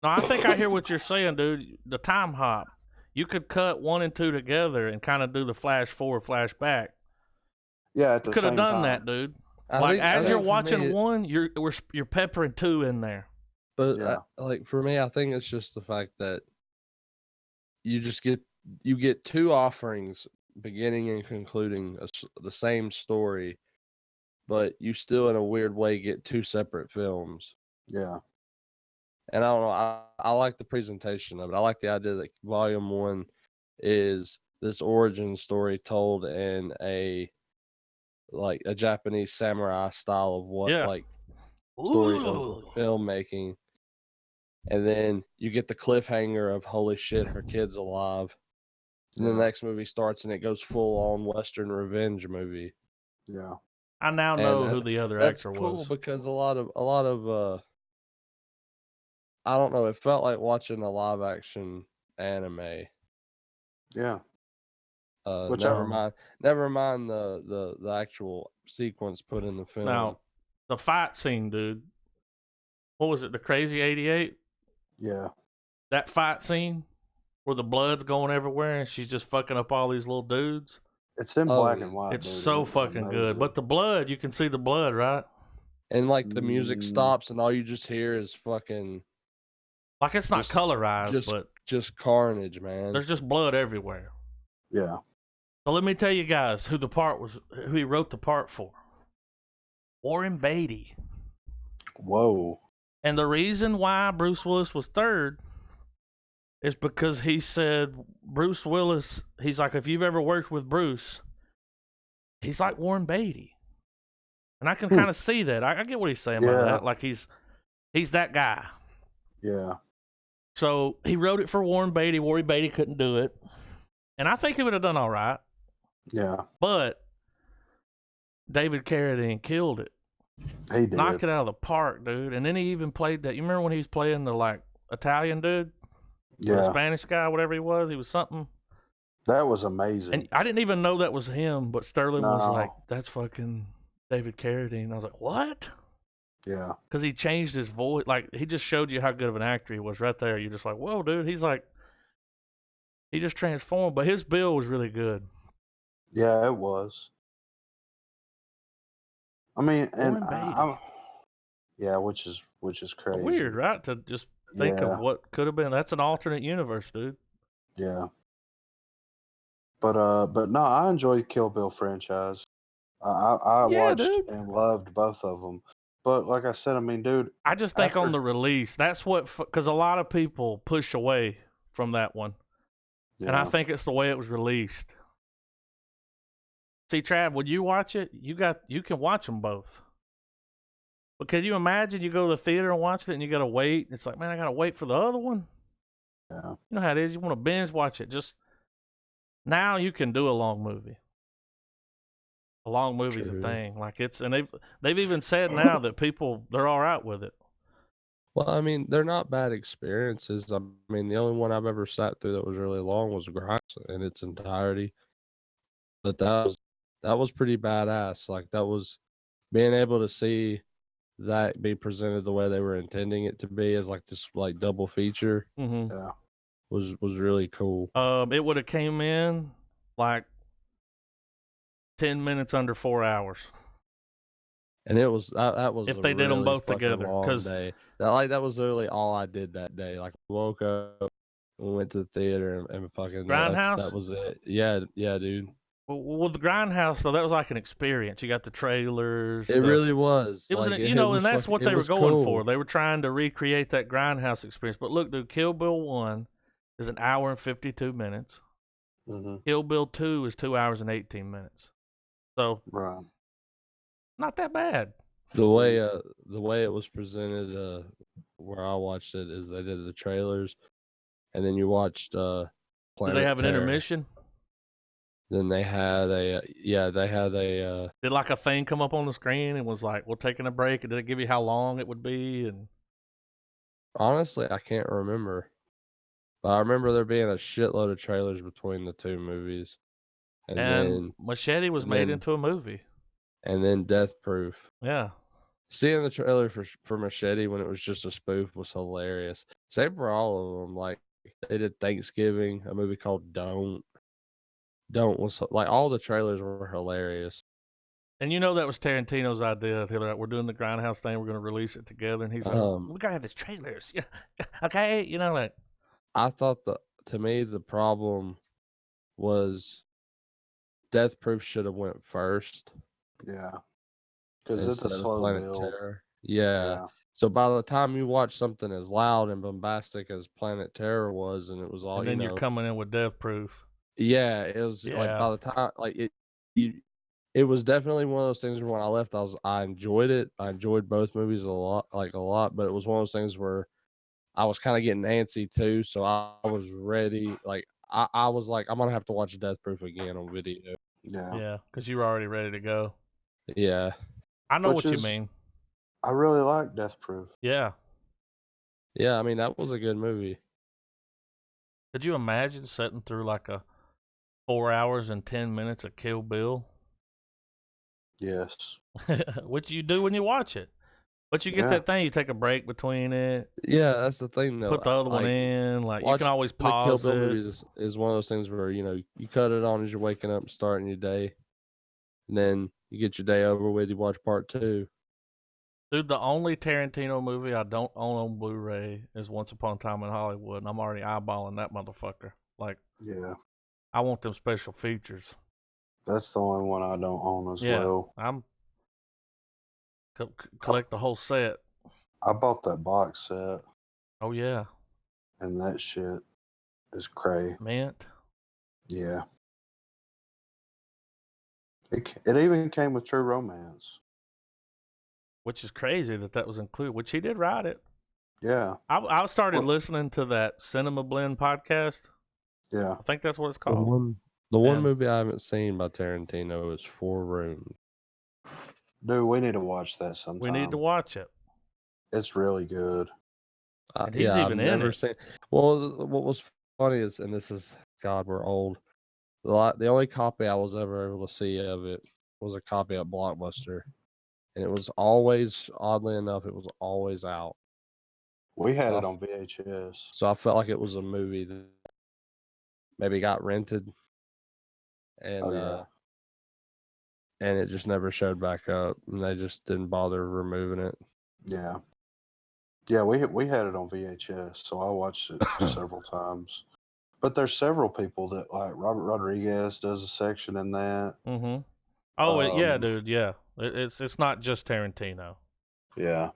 Speaker 2: no, I think I hear what you're saying, dude. The time hop. You could cut 1 and 2 together and kind of do the flash forward, flash back.
Speaker 3: Yeah, at
Speaker 2: You
Speaker 3: the
Speaker 2: could have
Speaker 3: same
Speaker 2: done
Speaker 3: time.
Speaker 2: that, dude.
Speaker 4: I
Speaker 2: Like
Speaker 4: think I
Speaker 2: as you're
Speaker 4: think for
Speaker 2: watching
Speaker 4: me,
Speaker 2: one, you're peppering two in there.
Speaker 4: but
Speaker 3: Yeah.
Speaker 4: like for me, I think it's just the fact that you just get two offerings, beginning and concluding the same story, but you still in a weird way get two separate films.
Speaker 3: Yeah.
Speaker 4: And I don't know, I like the presentation of it. I like the idea that volume 1 is this origin story told in a Japanese samurai style of what
Speaker 2: Yeah.
Speaker 4: like story of
Speaker 2: Ooh.
Speaker 4: filmmaking. And then you get the cliffhanger of holy shit, her kid's alive. And then the
Speaker 3: Yeah.
Speaker 4: next movie starts and it goes full on Western revenge movie.
Speaker 3: Yeah.
Speaker 2: I now
Speaker 4: And
Speaker 2: know who the other
Speaker 4: that's
Speaker 2: actor
Speaker 4: cool
Speaker 2: was.
Speaker 4: because a lot of I don't know, it felt like watching a live action anime.
Speaker 3: Yeah. Which
Speaker 4: Never mind the actual sequence put in the film.
Speaker 2: Now, the fight scene, dude. What was it? The Crazy 88?
Speaker 3: Yeah.
Speaker 2: That fight scene where the blood's going everywhere and she's just fucking up all these little dudes.
Speaker 3: It's in
Speaker 4: Oh,
Speaker 3: black
Speaker 4: yeah.
Speaker 3: and white,
Speaker 2: It's
Speaker 3: dude. and
Speaker 2: so
Speaker 3: it was
Speaker 2: fucking good.
Speaker 3: amazing.
Speaker 2: But the blood, you can see the blood, right?
Speaker 4: And like the music
Speaker 3: Mm.
Speaker 4: stops and all you just hear is fucking
Speaker 2: Like it's not
Speaker 4: Just-
Speaker 2: colorized, but
Speaker 4: just carnage, man.
Speaker 2: there's just blood everywhere.
Speaker 3: Yeah.
Speaker 2: So let me tell you guys who he wrote the part for. Warren Beatty.
Speaker 3: Whoa.
Speaker 2: And the reason why Bruce Willis was third is because he said Bruce Willis, he's like, if you've ever worked with Bruce, he's like Warren Beatty. And I can kind of see that. I get what he's saying by
Speaker 3: Yeah.
Speaker 2: that. Like he's that guy.
Speaker 3: Yeah.
Speaker 2: So he wrote it for Warren Beatty. Warren Beatty couldn't do it. And I think he would have done all right.
Speaker 3: Yeah.
Speaker 2: But David Carradine killed it.
Speaker 3: He did.
Speaker 2: Knocked it out of the park, dude. And then he even played that. You remember when he was playing the like Italian dude? Or the
Speaker 3: Yeah.
Speaker 2: Spanish guy, whatever he was. He was something.
Speaker 3: That was amazing.
Speaker 2: And I didn't even know that was him, but Sterling was
Speaker 3: No.
Speaker 2: like, that's fucking David Carradine. I was like, what?
Speaker 3: Yeah.
Speaker 2: Because he changed his voice. Like, he just showed you how good of an actor he was right there. You're just like, whoa, dude. He's like, he just transformed. But his bill was really good.
Speaker 3: Yeah, it was. I mean, and
Speaker 2: Warren Beatty.
Speaker 3: yeah, which is crazy.
Speaker 2: Weird, right? To just think
Speaker 3: Yeah.
Speaker 2: of what could have been. That's an alternate universe, dude.
Speaker 3: Yeah. But no, I enjoy Kill Bill franchise. I
Speaker 2: Yeah,
Speaker 3: watched
Speaker 2: dude.
Speaker 3: and loved both of them. But like I said, I mean, dude,
Speaker 2: I just think on
Speaker 3: After-
Speaker 2: the release, that's what, because a lot of people push away from that one.
Speaker 3: yeah,
Speaker 2: And I think it's the way it was released. See, Trav, when you watch it, you can watch them both. But can you imagine you go to the theater and watch it and you got to wait? It's like, man, I got to wait for the other one.
Speaker 3: yeah,
Speaker 2: You know how it is. You want to binge watch it. Just now you can do a long movie. A long movie's
Speaker 4: True.
Speaker 2: a thing. Like and they've even said now that they're all right with it.
Speaker 4: Well, I mean, they're not bad experiences. I mean, the only one I've ever sat through that was really long was Grimes in its entirety. But that was pretty badass. Like that was being able to see that be presented the way they were intending it to be as like this like double feature
Speaker 2: Mm-hmm.
Speaker 3: yeah.
Speaker 4: was really cool.
Speaker 2: It would have came in like 10 minutes under 4 hours.
Speaker 4: And it was that was
Speaker 2: If
Speaker 4: a
Speaker 2: they did 'em
Speaker 4: really
Speaker 2: both
Speaker 4: fucking
Speaker 2: together,
Speaker 4: long
Speaker 2: 'cause-
Speaker 4: day. That was literally all I did that day. Like woke up, we went to the theater and fucking
Speaker 2: Grindhouse?
Speaker 4: that was it. Yeah, dude.
Speaker 2: Well, with the Grindhouse though, that was like an experience. You got the trailers.
Speaker 4: It really was.
Speaker 2: It was,
Speaker 4: like,
Speaker 2: and that's what they were going
Speaker 4: cool.
Speaker 2: for. They were trying to recreate that Grindhouse experience. But look, dude, Kill Bill 1 is an hour and 52 minutes.
Speaker 3: Mm-hmm.
Speaker 2: Kill Bill 2 is 2 hours and 18 minutes. So
Speaker 3: Right.
Speaker 2: not that bad.
Speaker 4: The way it was presented, where I watched it is they did the trailers, and then you watched
Speaker 2: Did
Speaker 4: Planet
Speaker 2: they have an
Speaker 4: Terror.
Speaker 2: intermission?
Speaker 4: Then they had a
Speaker 2: Did like a thing come up on the screen and was like, "We're taking a break"? And did it give you how long it would be? And
Speaker 4: honestly, I can't remember, but I remember there being a shitload of trailers between the two movies, and then
Speaker 2: Machete was
Speaker 4: and
Speaker 2: made
Speaker 4: then-
Speaker 2: into a movie.
Speaker 4: and then Death Proof.
Speaker 2: Yeah.
Speaker 4: Seeing the trailer for Machete when it was just a spoof was hilarious. Same for all of them. Like they did Thanksgiving, a movie called Don't was like all the trailers were hilarious.
Speaker 2: And you know that was Tarantino's idea. They're like, we're doing the Grindhouse thing. We're going to release it together. And he's like, we got to have these trailers. Yeah. Okay. You know, like.
Speaker 4: I thought to me, the problem was Death Proof should have went first.
Speaker 3: Yeah. Because it's a
Speaker 4: instead of
Speaker 3: slow
Speaker 4: Planet
Speaker 3: build.
Speaker 4: Terror. Yeah. So by the time you watch something as loud and bombastic as Planet Terror was, and it was all,
Speaker 2: And then you're coming in with Death Proof.
Speaker 4: Yeah, it was like by the time it was definitely one of those things where when I left, I enjoyed it. I enjoyed both movies a lot, but it was one of those things where I was kind of getting antsy too. So I was ready. Like I was like, I'm gonna have to watch Death Proof again on video.
Speaker 3: Yeah.
Speaker 2: Yeah, because you were already ready to go.
Speaker 4: Yeah.
Speaker 2: I know what you mean.
Speaker 3: I really like Death Proof.
Speaker 2: Yeah.
Speaker 4: Yeah, I mean that was a good movie.
Speaker 2: Could you imagine sitting through like a 4 hours and 10 minutes of Kill Bill?
Speaker 3: Yes.
Speaker 2: What you do when you watch it. But you get that thing, you take a break between it.
Speaker 4: Yeah, that's the thing though.
Speaker 2: Put the other one in. Like you can always pause
Speaker 4: the Kill Bill
Speaker 2: it.
Speaker 4: movies is one of those things where, you cut it on as you're waking up and starting your day. And then you get your day over with, you watch part 2.
Speaker 2: Dude, the only Tarantino movie I don't own on Blu-ray is Once Upon a Time in Hollywood, and I'm already eyeballing that motherfucker. Like,
Speaker 3: yeah,
Speaker 2: I want them special features.
Speaker 3: That's the only one I don't own as well.
Speaker 2: I'm collect the whole set.
Speaker 3: I bought that box set.
Speaker 2: Oh yeah.
Speaker 3: And that shit is cray.
Speaker 2: Mint.
Speaker 3: Yeah. It even came with True Romance.
Speaker 2: Which is crazy that was included. Which he did write it.
Speaker 3: Yeah.
Speaker 2: I started listening to that Cinema Blend podcast.
Speaker 3: Yeah.
Speaker 2: I think that's what it's called.
Speaker 4: The one movie I haven't seen by Tarantino is 4 Rooms.
Speaker 3: Dude, we need to watch that sometime.
Speaker 2: We need to watch it.
Speaker 3: It's really good.
Speaker 2: And he's even in it.
Speaker 4: Seen. Well, what was funny is, and this is, God, we're old. The only copy I was ever able to see of it was a copy at Blockbuster. And it was always, oddly enough, it was always out.
Speaker 3: We had it on VHS.
Speaker 4: So I felt like it was a movie that maybe got rented. And and it just never showed back up. And they just didn't bother removing it.
Speaker 3: Yeah. Yeah, we had it on VHS, so I watched it several times. But there's several people that, like Robert Rodriguez does a section in that.
Speaker 2: Mm-hmm. Oh, yeah, dude, yeah. It's not just Tarantino.
Speaker 3: Yeah.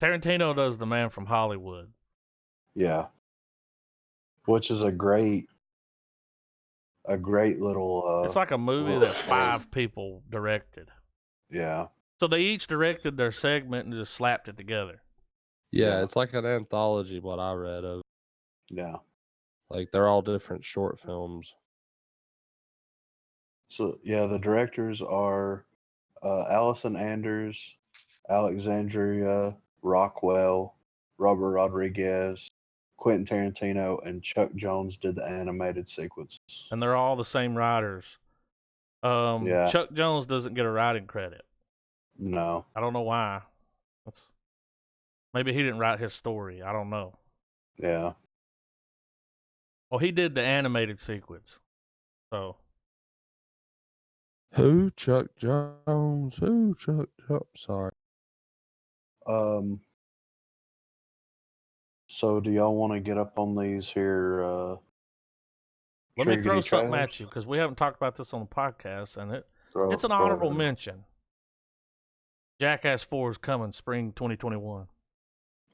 Speaker 2: Tarantino does The Man from Hollywood.
Speaker 3: Yeah. Which is a great little...
Speaker 2: it's like a movie that 5 people directed.
Speaker 3: Yeah.
Speaker 2: So they each directed their segment and just slapped it together.
Speaker 4: Yeah, it's like an anthology, what I read of.
Speaker 3: Yeah.
Speaker 4: Like, they're all different short films.
Speaker 3: So, yeah, the directors are Allison Anders, Alexandria Rockwell, Robert Rodriguez, Quentin Tarantino, and Chuck Jones did the animated sequences.
Speaker 2: And they're all the same writers. Chuck Jones doesn't get a writing credit.
Speaker 3: No.
Speaker 2: I don't know why. Maybe he didn't write his story. I don't know.
Speaker 3: Yeah.
Speaker 2: Well, he did the animated sequence. So.
Speaker 4: Who? Chuck Jones? Who? Chuck Jones? Sorry.
Speaker 3: So do y'all want to get up on these here?
Speaker 2: Let me throw something at you, because we haven't talked about this on the podcast, and it's an honorable mention. Jackass 4 is coming spring 2021.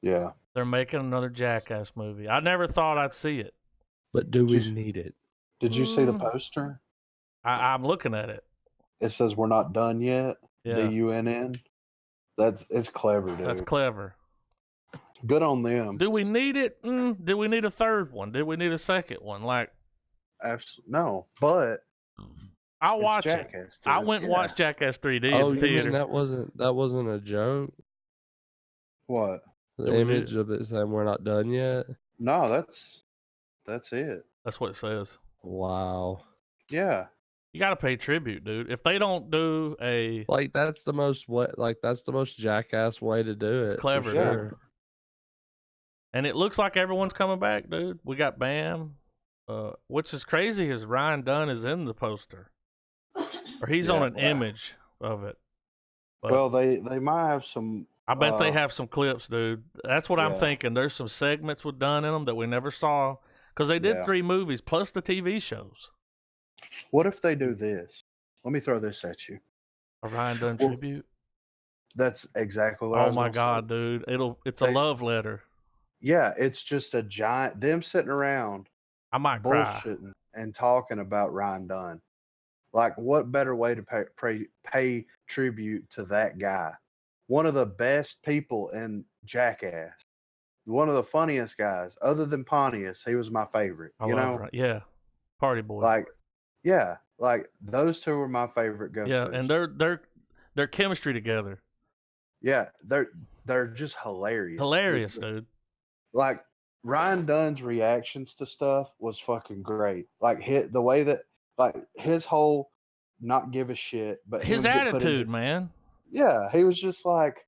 Speaker 3: Yeah.
Speaker 2: They're making another Jackass movie. I never thought I'd see it.
Speaker 4: But do we need it?
Speaker 3: Did you see the poster?
Speaker 2: I'm looking at it.
Speaker 3: It says we're not done yet.
Speaker 2: Yeah.
Speaker 3: DUNN. It's clever, dude.
Speaker 2: That's clever.
Speaker 3: Good on them.
Speaker 2: Do we need it? Do we need a third one? Do we need a second one? Like,
Speaker 3: no, but
Speaker 2: I'll watch
Speaker 3: Jackass,
Speaker 2: it. I went and watched Jackass 3D in the theater.
Speaker 4: Mean that wasn't a joke?
Speaker 3: What?
Speaker 4: The image of it saying we're not done yet?
Speaker 3: No, that's it.
Speaker 2: That's what it says.
Speaker 4: Wow.
Speaker 3: Yeah.
Speaker 2: You gotta pay tribute, dude. If they don't do
Speaker 4: that's the most Jackass way to do it.
Speaker 2: It's clever, dude. And it looks like everyone's coming back, dude. We got Bam. Which is crazy is Ryan Dunn is in the poster. Or he's on an image. of it. But
Speaker 3: Well, they might have some.
Speaker 2: I bet they have some clips, dude. That's what I'm
Speaker 3: Yeah.
Speaker 2: thinking. There's some segments with done in them that we never saw because they did
Speaker 3: Yeah.
Speaker 2: 3 movies plus the TV shows.
Speaker 3: What if they do this? Let me throw this at you.
Speaker 2: A Ryan Dunn
Speaker 3: Well,
Speaker 2: tribute.
Speaker 3: That's exactly what I
Speaker 2: Oh
Speaker 3: was
Speaker 2: my
Speaker 3: gonna
Speaker 2: God,
Speaker 3: say.
Speaker 2: dude! It's a
Speaker 3: They-
Speaker 2: love letter.
Speaker 3: Yeah, it's just a giant them sitting around
Speaker 2: I might cry.
Speaker 3: bullshitting and talking about Ryan Dunn. Like, what better way to pay tribute to that guy? One of the best people in Jackass. One of the funniest guys, other than Pontius. He was my favorite.
Speaker 2: I
Speaker 3: You
Speaker 2: love
Speaker 3: know,
Speaker 2: Ryan. Yeah, Party Boy.
Speaker 3: like, yeah, like those two were my favorite
Speaker 2: Yeah,
Speaker 3: go-tos.
Speaker 2: and their chemistry together.
Speaker 3: Yeah, they're just hilarious.
Speaker 2: Hilarious, dude.
Speaker 3: Like Ryan Dunn's reactions to stuff was fucking great. Like the way that like his whole not give a shit, but
Speaker 2: His
Speaker 3: him get put into
Speaker 2: attitude, man.
Speaker 3: yeah, he was just like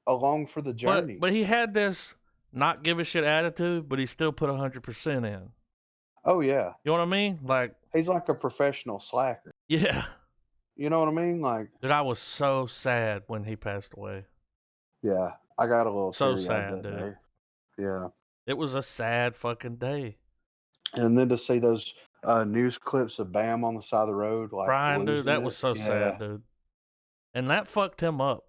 Speaker 3: along for the journey.
Speaker 2: But he had this not give a shit attitude, but he still put 100% in.
Speaker 3: Oh yeah,
Speaker 2: You know what I mean? Like,
Speaker 3: he's like a professional slacker.
Speaker 2: yeah.
Speaker 3: You know what I mean? Like
Speaker 2: Dude, I was so sad when he passed away.
Speaker 3: yeah, I got a little
Speaker 2: So
Speaker 3: teary-eyed
Speaker 2: sad,
Speaker 3: that
Speaker 2: dude.
Speaker 3: day. Yeah,
Speaker 2: It was a sad fucking day.
Speaker 3: and then to see those news clips of Bam on the side of the road, like
Speaker 2: Brian, dude,
Speaker 3: losing
Speaker 2: that
Speaker 3: it.
Speaker 2: was so sad, dude. And that fucked him up.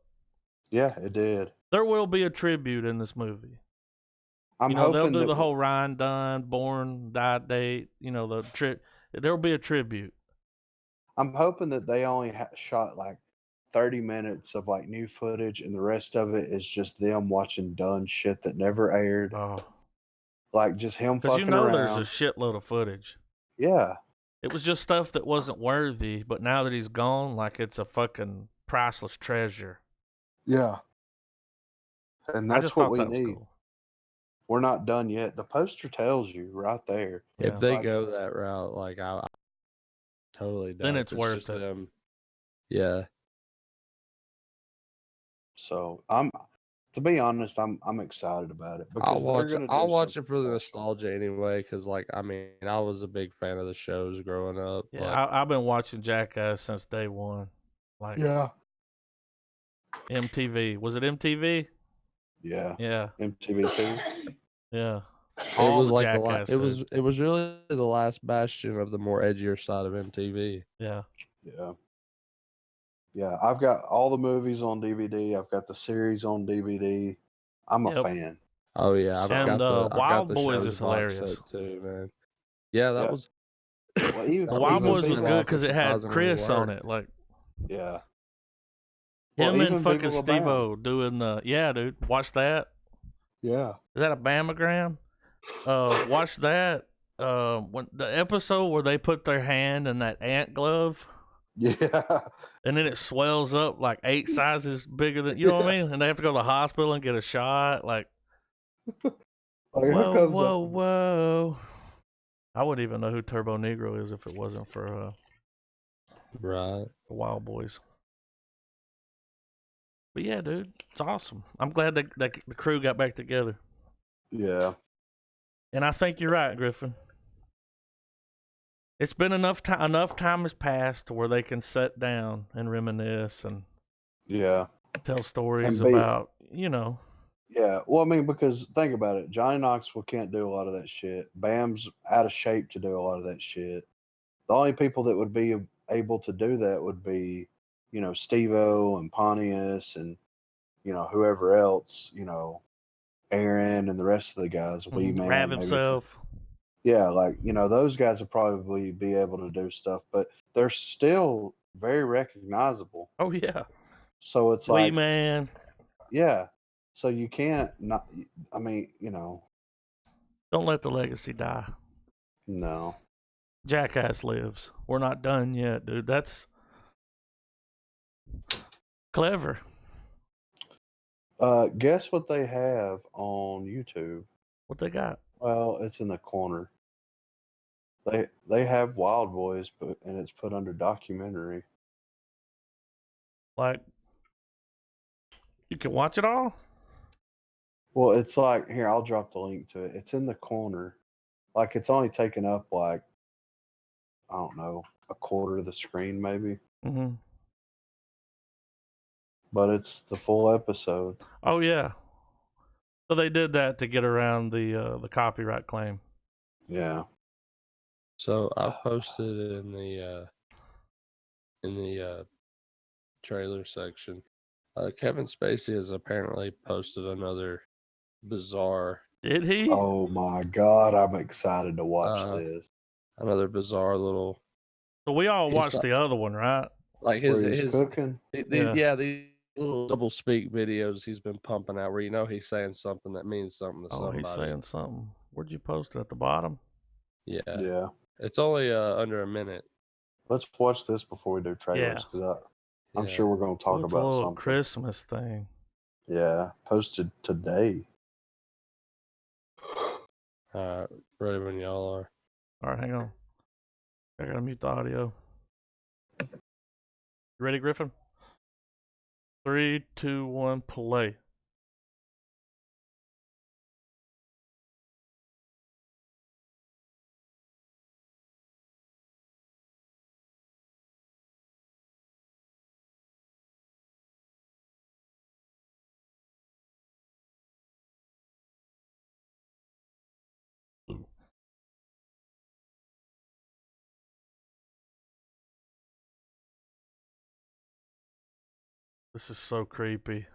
Speaker 3: Yeah, it did.
Speaker 2: There will be a tribute in this movie.
Speaker 3: I'm
Speaker 2: They'll
Speaker 3: hoping
Speaker 2: do
Speaker 3: that
Speaker 2: the whole Ryan Dunn, born, died date, there'll be a tribute.
Speaker 3: I'm hoping that they only shot like 30 minutes of like new footage, and the rest of it is just them watching Dunn shit that never aired.
Speaker 2: Oh.
Speaker 3: Like just him
Speaker 2: Because
Speaker 3: fucking
Speaker 2: there's a
Speaker 3: around.
Speaker 2: shitload of footage.
Speaker 3: Yeah,
Speaker 2: It was just stuff that wasn't worthy, but now that he's gone, like it's a fucking priceless treasure.
Speaker 3: yeah. And
Speaker 2: I
Speaker 3: that's
Speaker 2: just
Speaker 3: what
Speaker 2: thought
Speaker 3: we
Speaker 2: that was
Speaker 3: need.
Speaker 2: cool.
Speaker 3: We're not done yet. The poster tells you right there.
Speaker 2: Yeah.
Speaker 4: If they
Speaker 3: Like-
Speaker 4: go that route, like I totally
Speaker 2: Then
Speaker 4: down.
Speaker 2: it's worth
Speaker 4: just
Speaker 2: it.
Speaker 4: them. Yeah.
Speaker 3: So to be honest, I'm excited about it because
Speaker 4: I'll watch it for the nostalgia anyway, because like I mean I was a big fan of the shows growing up.
Speaker 2: Yeah,
Speaker 4: Like,
Speaker 2: I've been watching Jackass since day one. Like
Speaker 3: Yeah,
Speaker 2: MTV. Was it MTV?
Speaker 3: yeah.
Speaker 2: Yeah,
Speaker 3: MTV2.
Speaker 2: yeah.
Speaker 4: it
Speaker 2: All
Speaker 4: was
Speaker 2: the
Speaker 4: like
Speaker 2: Jackass, dude.
Speaker 4: it was really the last bastion of the more edgier side of MTV.
Speaker 2: Yeah.
Speaker 3: Yeah. Yeah, I've got all the movies on DVD. I've got the series on DVD. I'm a
Speaker 2: Yep.
Speaker 3: fan.
Speaker 4: Oh yeah, I've
Speaker 2: And,
Speaker 4: got the
Speaker 2: Wild Boys
Speaker 4: shows
Speaker 2: is
Speaker 4: box
Speaker 2: hilarious.
Speaker 4: set too, man. Yeah, that
Speaker 3: Yeah.
Speaker 4: was
Speaker 3: Well, even,
Speaker 2: The Wild
Speaker 3: even
Speaker 2: Boys was
Speaker 3: Big
Speaker 2: good
Speaker 3: Lou-
Speaker 2: because it had
Speaker 4: surprisingly
Speaker 2: Chris on
Speaker 4: worked.
Speaker 2: it. Like
Speaker 3: Yeah.
Speaker 2: him
Speaker 3: Well,
Speaker 2: and
Speaker 3: even
Speaker 2: fucking
Speaker 3: Big Lou
Speaker 2: Steve-O doing the dude. Watch that.
Speaker 3: Yeah.
Speaker 2: Is that a Bamagram? Watch that. When the episode where they put their hand in that ant glove
Speaker 3: Yeah.
Speaker 2: and then it swells up like 8 sizes bigger than you know what I mean? And they have to go to the hospital and get a shot. Like
Speaker 3: Like, here
Speaker 2: whoa,
Speaker 3: comes
Speaker 2: whoa, whoa. I wouldn't even know who Turbo Negro is if it wasn't for
Speaker 4: right.
Speaker 2: the Wild Boys. But yeah, dude, it's awesome. I'm glad that the crew got back together.
Speaker 3: Yeah.
Speaker 2: And I think you're right, Griffin. It's been enough time. Enough time has passed to where they can sit down and reminisce and
Speaker 3: Yeah.
Speaker 2: tell stories
Speaker 3: be-
Speaker 2: about,
Speaker 3: Yeah. Well, I mean, because think about it. Johnny Knoxville can't do a lot of that shit. Bam's out of shape to do a lot of that shit. The only people that would be able to do that would be, Steve-O and Pontius and, whoever else, Aaron and the rest of the guys, Wee Man.
Speaker 2: Rab
Speaker 3: maybe.
Speaker 2: himself.
Speaker 3: Yeah, like, those guys would probably be able to do stuff, but they're still very recognizable.
Speaker 2: Oh yeah,
Speaker 3: So it's
Speaker 2: Wee
Speaker 3: like,
Speaker 2: Man.
Speaker 3: yeah. So you can't not,
Speaker 2: Don't let the legacy die.
Speaker 3: no.
Speaker 2: Jackass lives. We're not done yet, dude. That's clever.
Speaker 3: Guess what they have on YouTube?
Speaker 2: What they got?
Speaker 3: Well, it's in the corner. They have Wild Boys, and it's put under documentary.
Speaker 2: Like, you can watch it all?
Speaker 3: Well, it's like, here, I'll drop the link to it. It's in the corner. Like, it's only taken up, like, I don't know, a quarter of the screen, maybe.
Speaker 2: Mm-hmm.
Speaker 3: but it's the full episode.
Speaker 2: Oh yeah. So they did that to get around the copyright claim.
Speaker 3: Yeah.
Speaker 4: So I've posted in the trailer section. Kevin Spacey has apparently posted another bizarre,
Speaker 2: Did he?
Speaker 3: Oh my God, I'm excited to watch
Speaker 4: uh,
Speaker 3: this.
Speaker 4: another bizarre little.
Speaker 2: So we all
Speaker 4: He's
Speaker 2: watched the other one, right?
Speaker 4: like
Speaker 3: Where
Speaker 4: his
Speaker 3: he's cooking.
Speaker 2: Yeah.
Speaker 4: these little double speak videos he's been pumping out where you know he's saying something that means something to
Speaker 2: Oh, he's
Speaker 4: somebody.
Speaker 2: saying something. Where'd you post it? At the bottom?
Speaker 4: Yeah,
Speaker 3: Yeah.
Speaker 4: it's only under a minute.
Speaker 3: Let's watch this before we do trailers
Speaker 2: Yeah.
Speaker 3: because I'm
Speaker 4: Yeah.
Speaker 3: sure we're going to
Speaker 2: Oh,
Speaker 3: talk
Speaker 2: it's a
Speaker 3: about
Speaker 2: little
Speaker 3: something.
Speaker 2: Christmas thing.
Speaker 3: Yeah. Posted today.
Speaker 4: Ready when y'all are.
Speaker 2: All right, hang on. I gotta mute the audio. You ready, Griffin? 3, 2, 1, play. This is so creepy.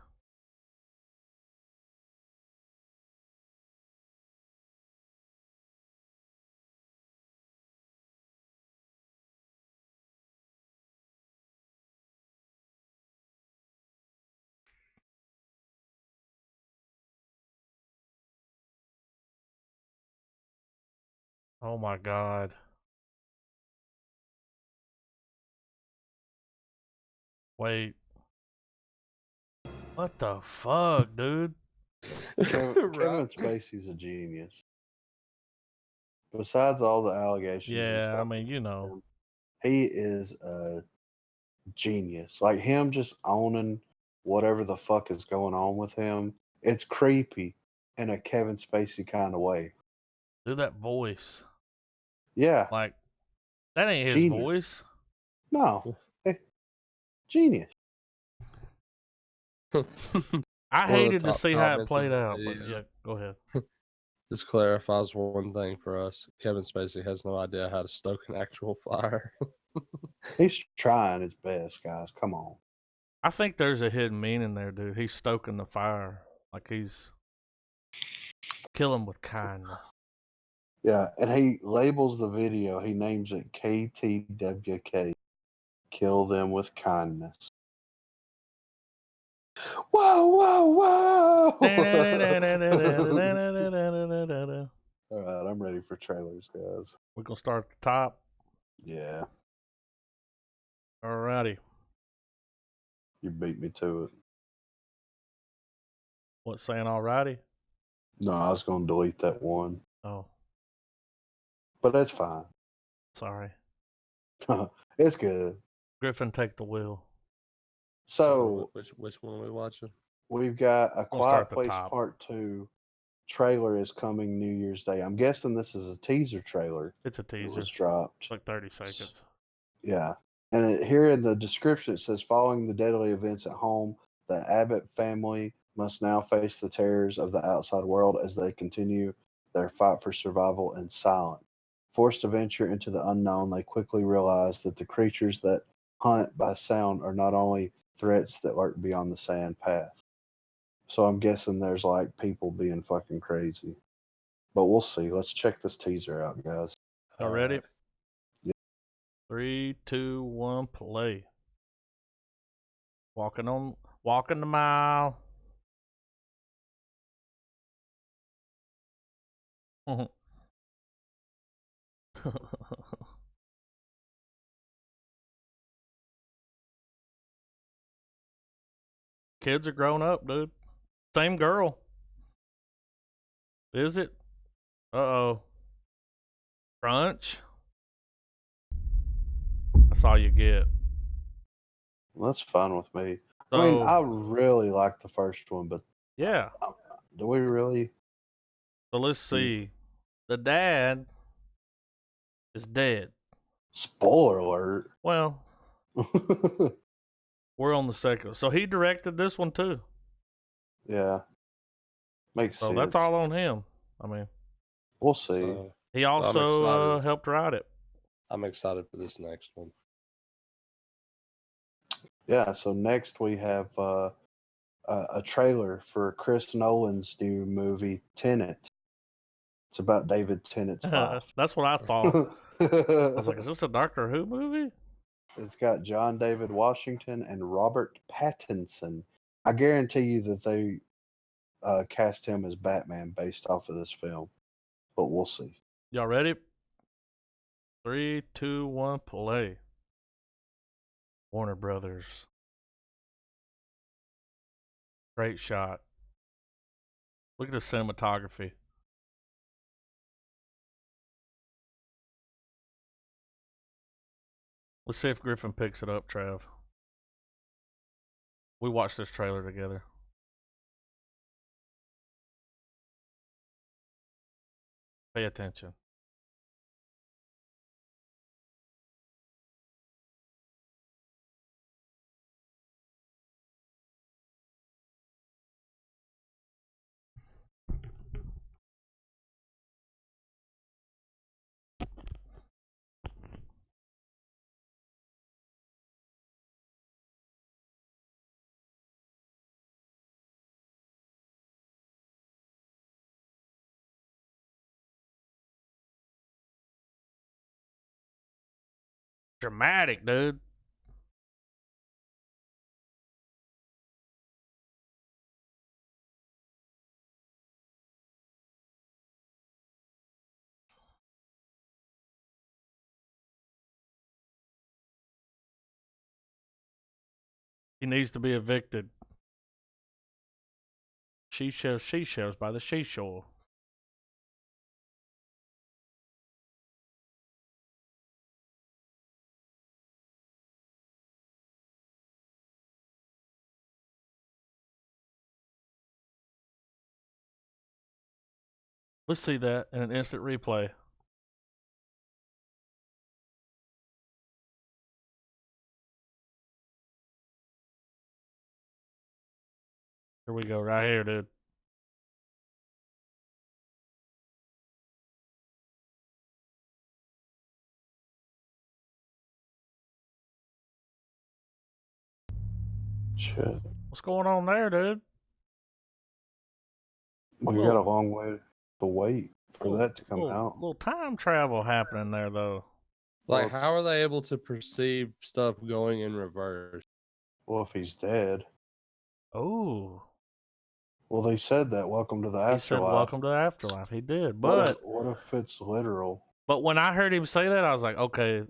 Speaker 2: Oh my God. Wait. What the fuck, dude?
Speaker 3: Kevin Spacey's a genius. Besides all the allegations and
Speaker 2: Yeah, I
Speaker 3: stuff,
Speaker 2: mean, you know.
Speaker 3: he is a genius. Like him just owning whatever the fuck is going on with him. It's creepy in a Kevin Spacey kind of way.
Speaker 2: Do that voice.
Speaker 3: Yeah.
Speaker 2: Like, that ain't his
Speaker 3: Genius.
Speaker 2: voice.
Speaker 3: No. Hey, genius.
Speaker 2: I
Speaker 4: One of the
Speaker 2: hated to
Speaker 4: top
Speaker 2: see how it
Speaker 4: comments in
Speaker 2: played
Speaker 4: the
Speaker 2: out, but
Speaker 4: video.
Speaker 2: yeah, go ahead.
Speaker 4: This clarifies one thing for us. Kevin Spacey has no idea how to stoke an actual fire.
Speaker 3: He's trying his best, guys. Come on.
Speaker 2: I think there's a hidden meaning there, dude. He's stoking the fire. Like he's killing with kindness.
Speaker 3: Yeah, and he labels the video, he names it KTWK. Kill them with kindness. Whoa, whoa, whoa! All right, I'm ready for trailers, guys.
Speaker 2: We're gonna start at the top.
Speaker 3: Yeah,
Speaker 2: Alrighty.
Speaker 3: you beat me to it.
Speaker 2: What's saying alrighty?
Speaker 3: No, I was going to delete that one,
Speaker 2: Oh,
Speaker 3: but that's fine.
Speaker 2: sorry.
Speaker 3: It's good.
Speaker 2: Griffin, take the wheel.
Speaker 3: So
Speaker 4: which one are we watching?
Speaker 3: we've got A
Speaker 2: We'll start
Speaker 3: Quiet
Speaker 2: at the
Speaker 3: Place
Speaker 2: top.
Speaker 3: Part 2 trailer is coming New Year's Day. I'm guessing this is a teaser trailer.
Speaker 2: It's a
Speaker 3: It
Speaker 2: teaser.
Speaker 3: was dropped.
Speaker 2: It's like 30 seconds.
Speaker 3: Yeah. And here in the description, it says, following the deadly events at home, the Abbott family must now face the terrors of the outside world as they continue their fight for survival in silence. Forced to venture into the unknown, they quickly realize that the creatures that hunt by sound are not only threats that lurk beyond the sand path. So I'm guessing there's like people being fucking crazy. But we'll see. Let's check this teaser out, guys.
Speaker 2: Y'all ready?
Speaker 4: Alright.
Speaker 3: Yeah.
Speaker 2: 3, 2, 1, play. Walking the mile. Kids are grown up, dude. Same girl. Is it? Uh-oh. Crunch. That's all you get.
Speaker 3: That's fine with me.
Speaker 2: So,
Speaker 3: I mean, I really like the first one, but
Speaker 2: yeah.
Speaker 3: do we really?
Speaker 2: So let's see. The dad is dead.
Speaker 3: Spoiler alert.
Speaker 2: Well, We're on the second. So he directed this one too.
Speaker 3: Yeah, makes
Speaker 2: So
Speaker 3: sense.
Speaker 2: that's all on him. I mean,
Speaker 3: We'll see.
Speaker 2: he
Speaker 4: I'm
Speaker 2: also
Speaker 4: excited.
Speaker 2: helped write it.
Speaker 4: I'm excited for this next one.
Speaker 3: Yeah. So next we have a trailer for Chris Nolan's new movie Tenet. It's about David Tennant's life.
Speaker 2: That's what I thought. I was like, is this a Doctor Who movie?
Speaker 3: It's got John David Washington and Robert Pattinson. I guarantee you that they cast him as Batman based off of this film, but we'll see.
Speaker 2: Y'all ready? 3, 2, 1, play. Warner Brothers. Great shot. Look at the cinematography. Let's see if Griffin picks it up, Trav. We watched this trailer together. Pay attention. Dramatic, dude. He needs to be evicted. She shells by the seashore. Let's see that in an instant replay. Here we go, right here, dude.
Speaker 3: Shit.
Speaker 2: What's going on there, dude?
Speaker 3: We got a long way to wait for that to come out.
Speaker 2: Little time travel happening there, though.
Speaker 4: Like,
Speaker 3: Well,
Speaker 4: how are they able to perceive stuff going in reverse?
Speaker 3: Well, if he's dead.
Speaker 2: Oh.
Speaker 3: Well, they said that. Welcome to the
Speaker 2: He
Speaker 3: afterlife.
Speaker 2: said, "Welcome to the afterlife." He did, but
Speaker 3: what if it's literal?
Speaker 2: But when I heard him say that, I was like, okay,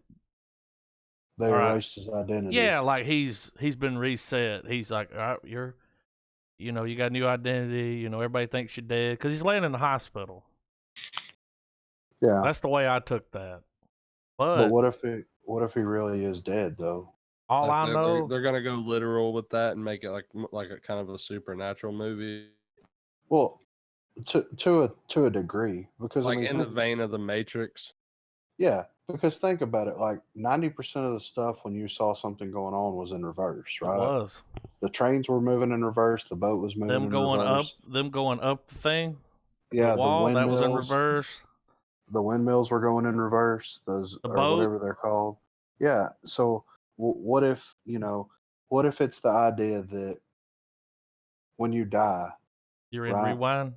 Speaker 3: They
Speaker 2: all right.
Speaker 3: erased his identity.
Speaker 2: Yeah, like he's been reset. He's like, all right, you got a new identity. Everybody thinks you're dead because he's laying in the hospital.
Speaker 3: Yeah.
Speaker 2: That's the way I took that.
Speaker 3: But
Speaker 2: But
Speaker 3: what if he really is dead though?
Speaker 2: all
Speaker 4: Like,
Speaker 2: I know,
Speaker 4: they're gonna go literal with that and make it like a kind of a supernatural movie,
Speaker 3: Well, to a degree, because
Speaker 4: like
Speaker 3: I mean,
Speaker 4: in the vein of the Matrix.
Speaker 3: yeah, because think about it. Like 90% of the stuff when you saw something going on was in reverse,
Speaker 2: it
Speaker 3: right?
Speaker 2: was
Speaker 3: The trains were moving in reverse. The boat was moving
Speaker 2: them
Speaker 3: in
Speaker 2: going
Speaker 3: reverse.
Speaker 2: up the thing,
Speaker 3: Yeah,
Speaker 2: the wall that was in reverse.
Speaker 3: The windmills were going in reverse. Those
Speaker 2: The
Speaker 3: or
Speaker 2: boat.
Speaker 3: whatever they're called. Yeah. So what if what if it's the idea that when you die,
Speaker 2: You're in
Speaker 3: right?
Speaker 2: rewind,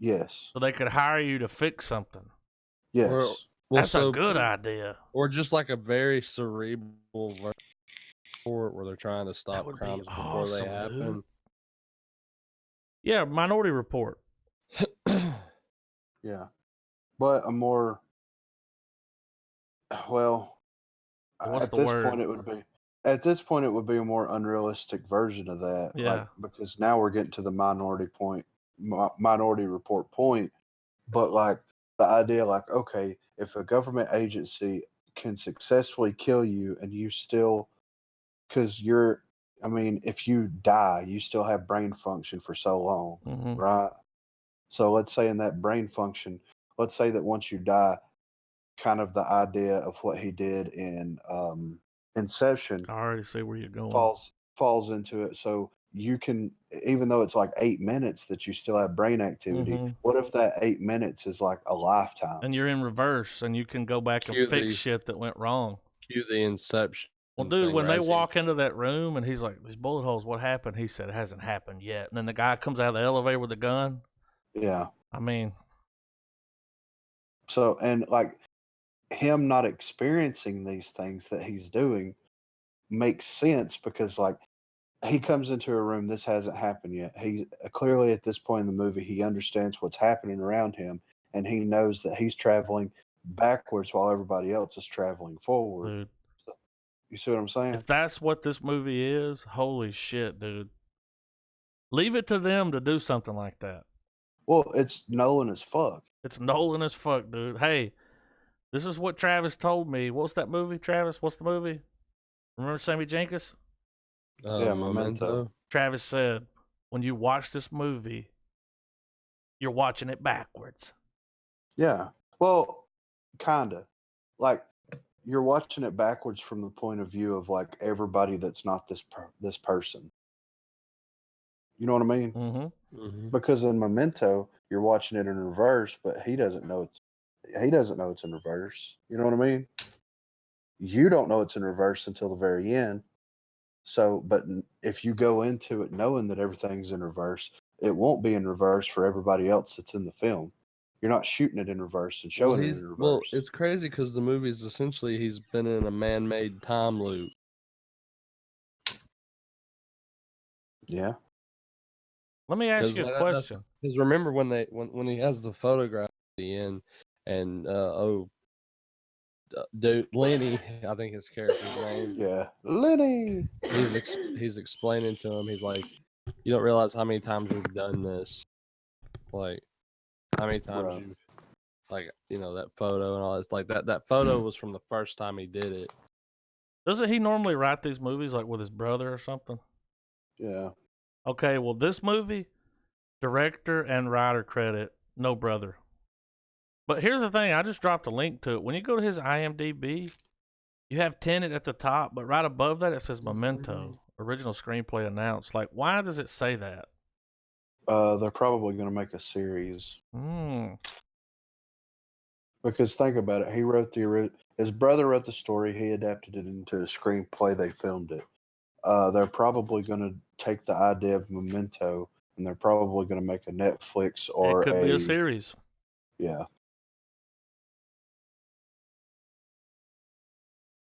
Speaker 3: Yes.
Speaker 2: so they could hire you to fix something.
Speaker 3: Yes.
Speaker 4: Well,
Speaker 2: That's a good idea.
Speaker 4: Or just like a very cerebral version where they're trying to stop
Speaker 2: would be
Speaker 4: crimes before they
Speaker 2: awesome,
Speaker 4: happen.
Speaker 2: dude. Yeah, Minority Report.
Speaker 3: Yeah. But a more well
Speaker 2: What's
Speaker 3: at
Speaker 2: the
Speaker 3: this
Speaker 2: word?
Speaker 3: point it would be a more unrealistic version of that.
Speaker 2: Yeah.
Speaker 3: Like, because now we're getting to the minority report point. But like the idea, like, okay, if a government agency can successfully kill you and you still, because if you die, you still have brain function for so long,
Speaker 2: Mm-hmm.
Speaker 3: right? So let's say in that brain function, let's say that once you die, kind of the idea of what he did in Inception
Speaker 2: I already see where you're going.
Speaker 3: falls into it. So you can, even though it's like 8 minutes that you still have brain activity,
Speaker 2: Mhm.
Speaker 3: what if that 8 minutes is like a lifetime?
Speaker 2: And you're in reverse, and you can go back and
Speaker 4: Cue
Speaker 2: fix
Speaker 4: the-
Speaker 2: shit that went wrong.
Speaker 4: Cue the Inception.
Speaker 2: Well, dude,
Speaker 4: thing,
Speaker 2: when
Speaker 4: right?
Speaker 2: they walk into that room and he's like, "These bullet holes, what happened?" He said, "It hasn't happened yet." And then the guy comes out of the elevator with a gun.
Speaker 3: Yeah.
Speaker 2: I mean,
Speaker 3: So, and like him not experiencing these things that he's doing makes sense because like he comes into a room, this hasn't happened yet. He clearly at this point in the movie he understands what's happening around him, and he knows that he's traveling backwards while everybody else is traveling forward.
Speaker 2: dude,
Speaker 3: You see what I'm saying?
Speaker 2: if that's what this movie is, holy shit, dude. Leave it to them to do something like that.
Speaker 3: Well, it's Nolan as fuck.
Speaker 2: It's Nolan as fuck, dude. Hey, this is what Travis told me. What's that movie, Travis? What's the movie? Remember Sammy Jenkins?
Speaker 3: Yeah, Memento.
Speaker 2: Travis said, when you watch this movie, you're watching it backwards.
Speaker 3: Yeah. Well, kinda. Like you're watching it backwards from the point of view of like everybody that's not this person. You know what I mean?
Speaker 2: Mm-hmm.
Speaker 4: Mm-hmm.
Speaker 3: Because in Memento, you're watching it in reverse, but he doesn't know it's in reverse. You know what I mean? You don't know it's in reverse until the very end. So, but if you go into it knowing that everything's in reverse, it won't be in reverse for everybody else that's in the film. You're not shooting it in reverse and showing it in reverse.
Speaker 4: It's crazy because the movie's essentially he's been in a man-made time loop.
Speaker 3: Yeah.
Speaker 2: Let me ask you a question.
Speaker 4: Because remember when he has the photograph at the end, and dude Lenny, I think his character's name.
Speaker 3: Yeah. Lenny.
Speaker 4: He's explaining to him. He's like, you don't realize how many times we've done this. Like, how many times
Speaker 3: Right.
Speaker 4: you've, like, that photo and all. It's like that photo was from the first time he did it.
Speaker 2: Doesn't he normally write these movies like with his brother or something?
Speaker 3: Yeah.
Speaker 2: Okay, well, this movie, director and writer credit, no brother. But here's the thing, I just dropped a link to it. When you go to his IMDb, you have Tenet at the top, but right above that it says Memento, original screenplay announced. Like, why does it say that?
Speaker 3: They're probably going to make a series. Because think about it, he wrote his brother wrote the story, he adapted it into a screenplay, they filmed it. They're probably going to take the idea of Memento and they're probably going to make a Netflix or
Speaker 2: It could be a series.
Speaker 3: Yeah.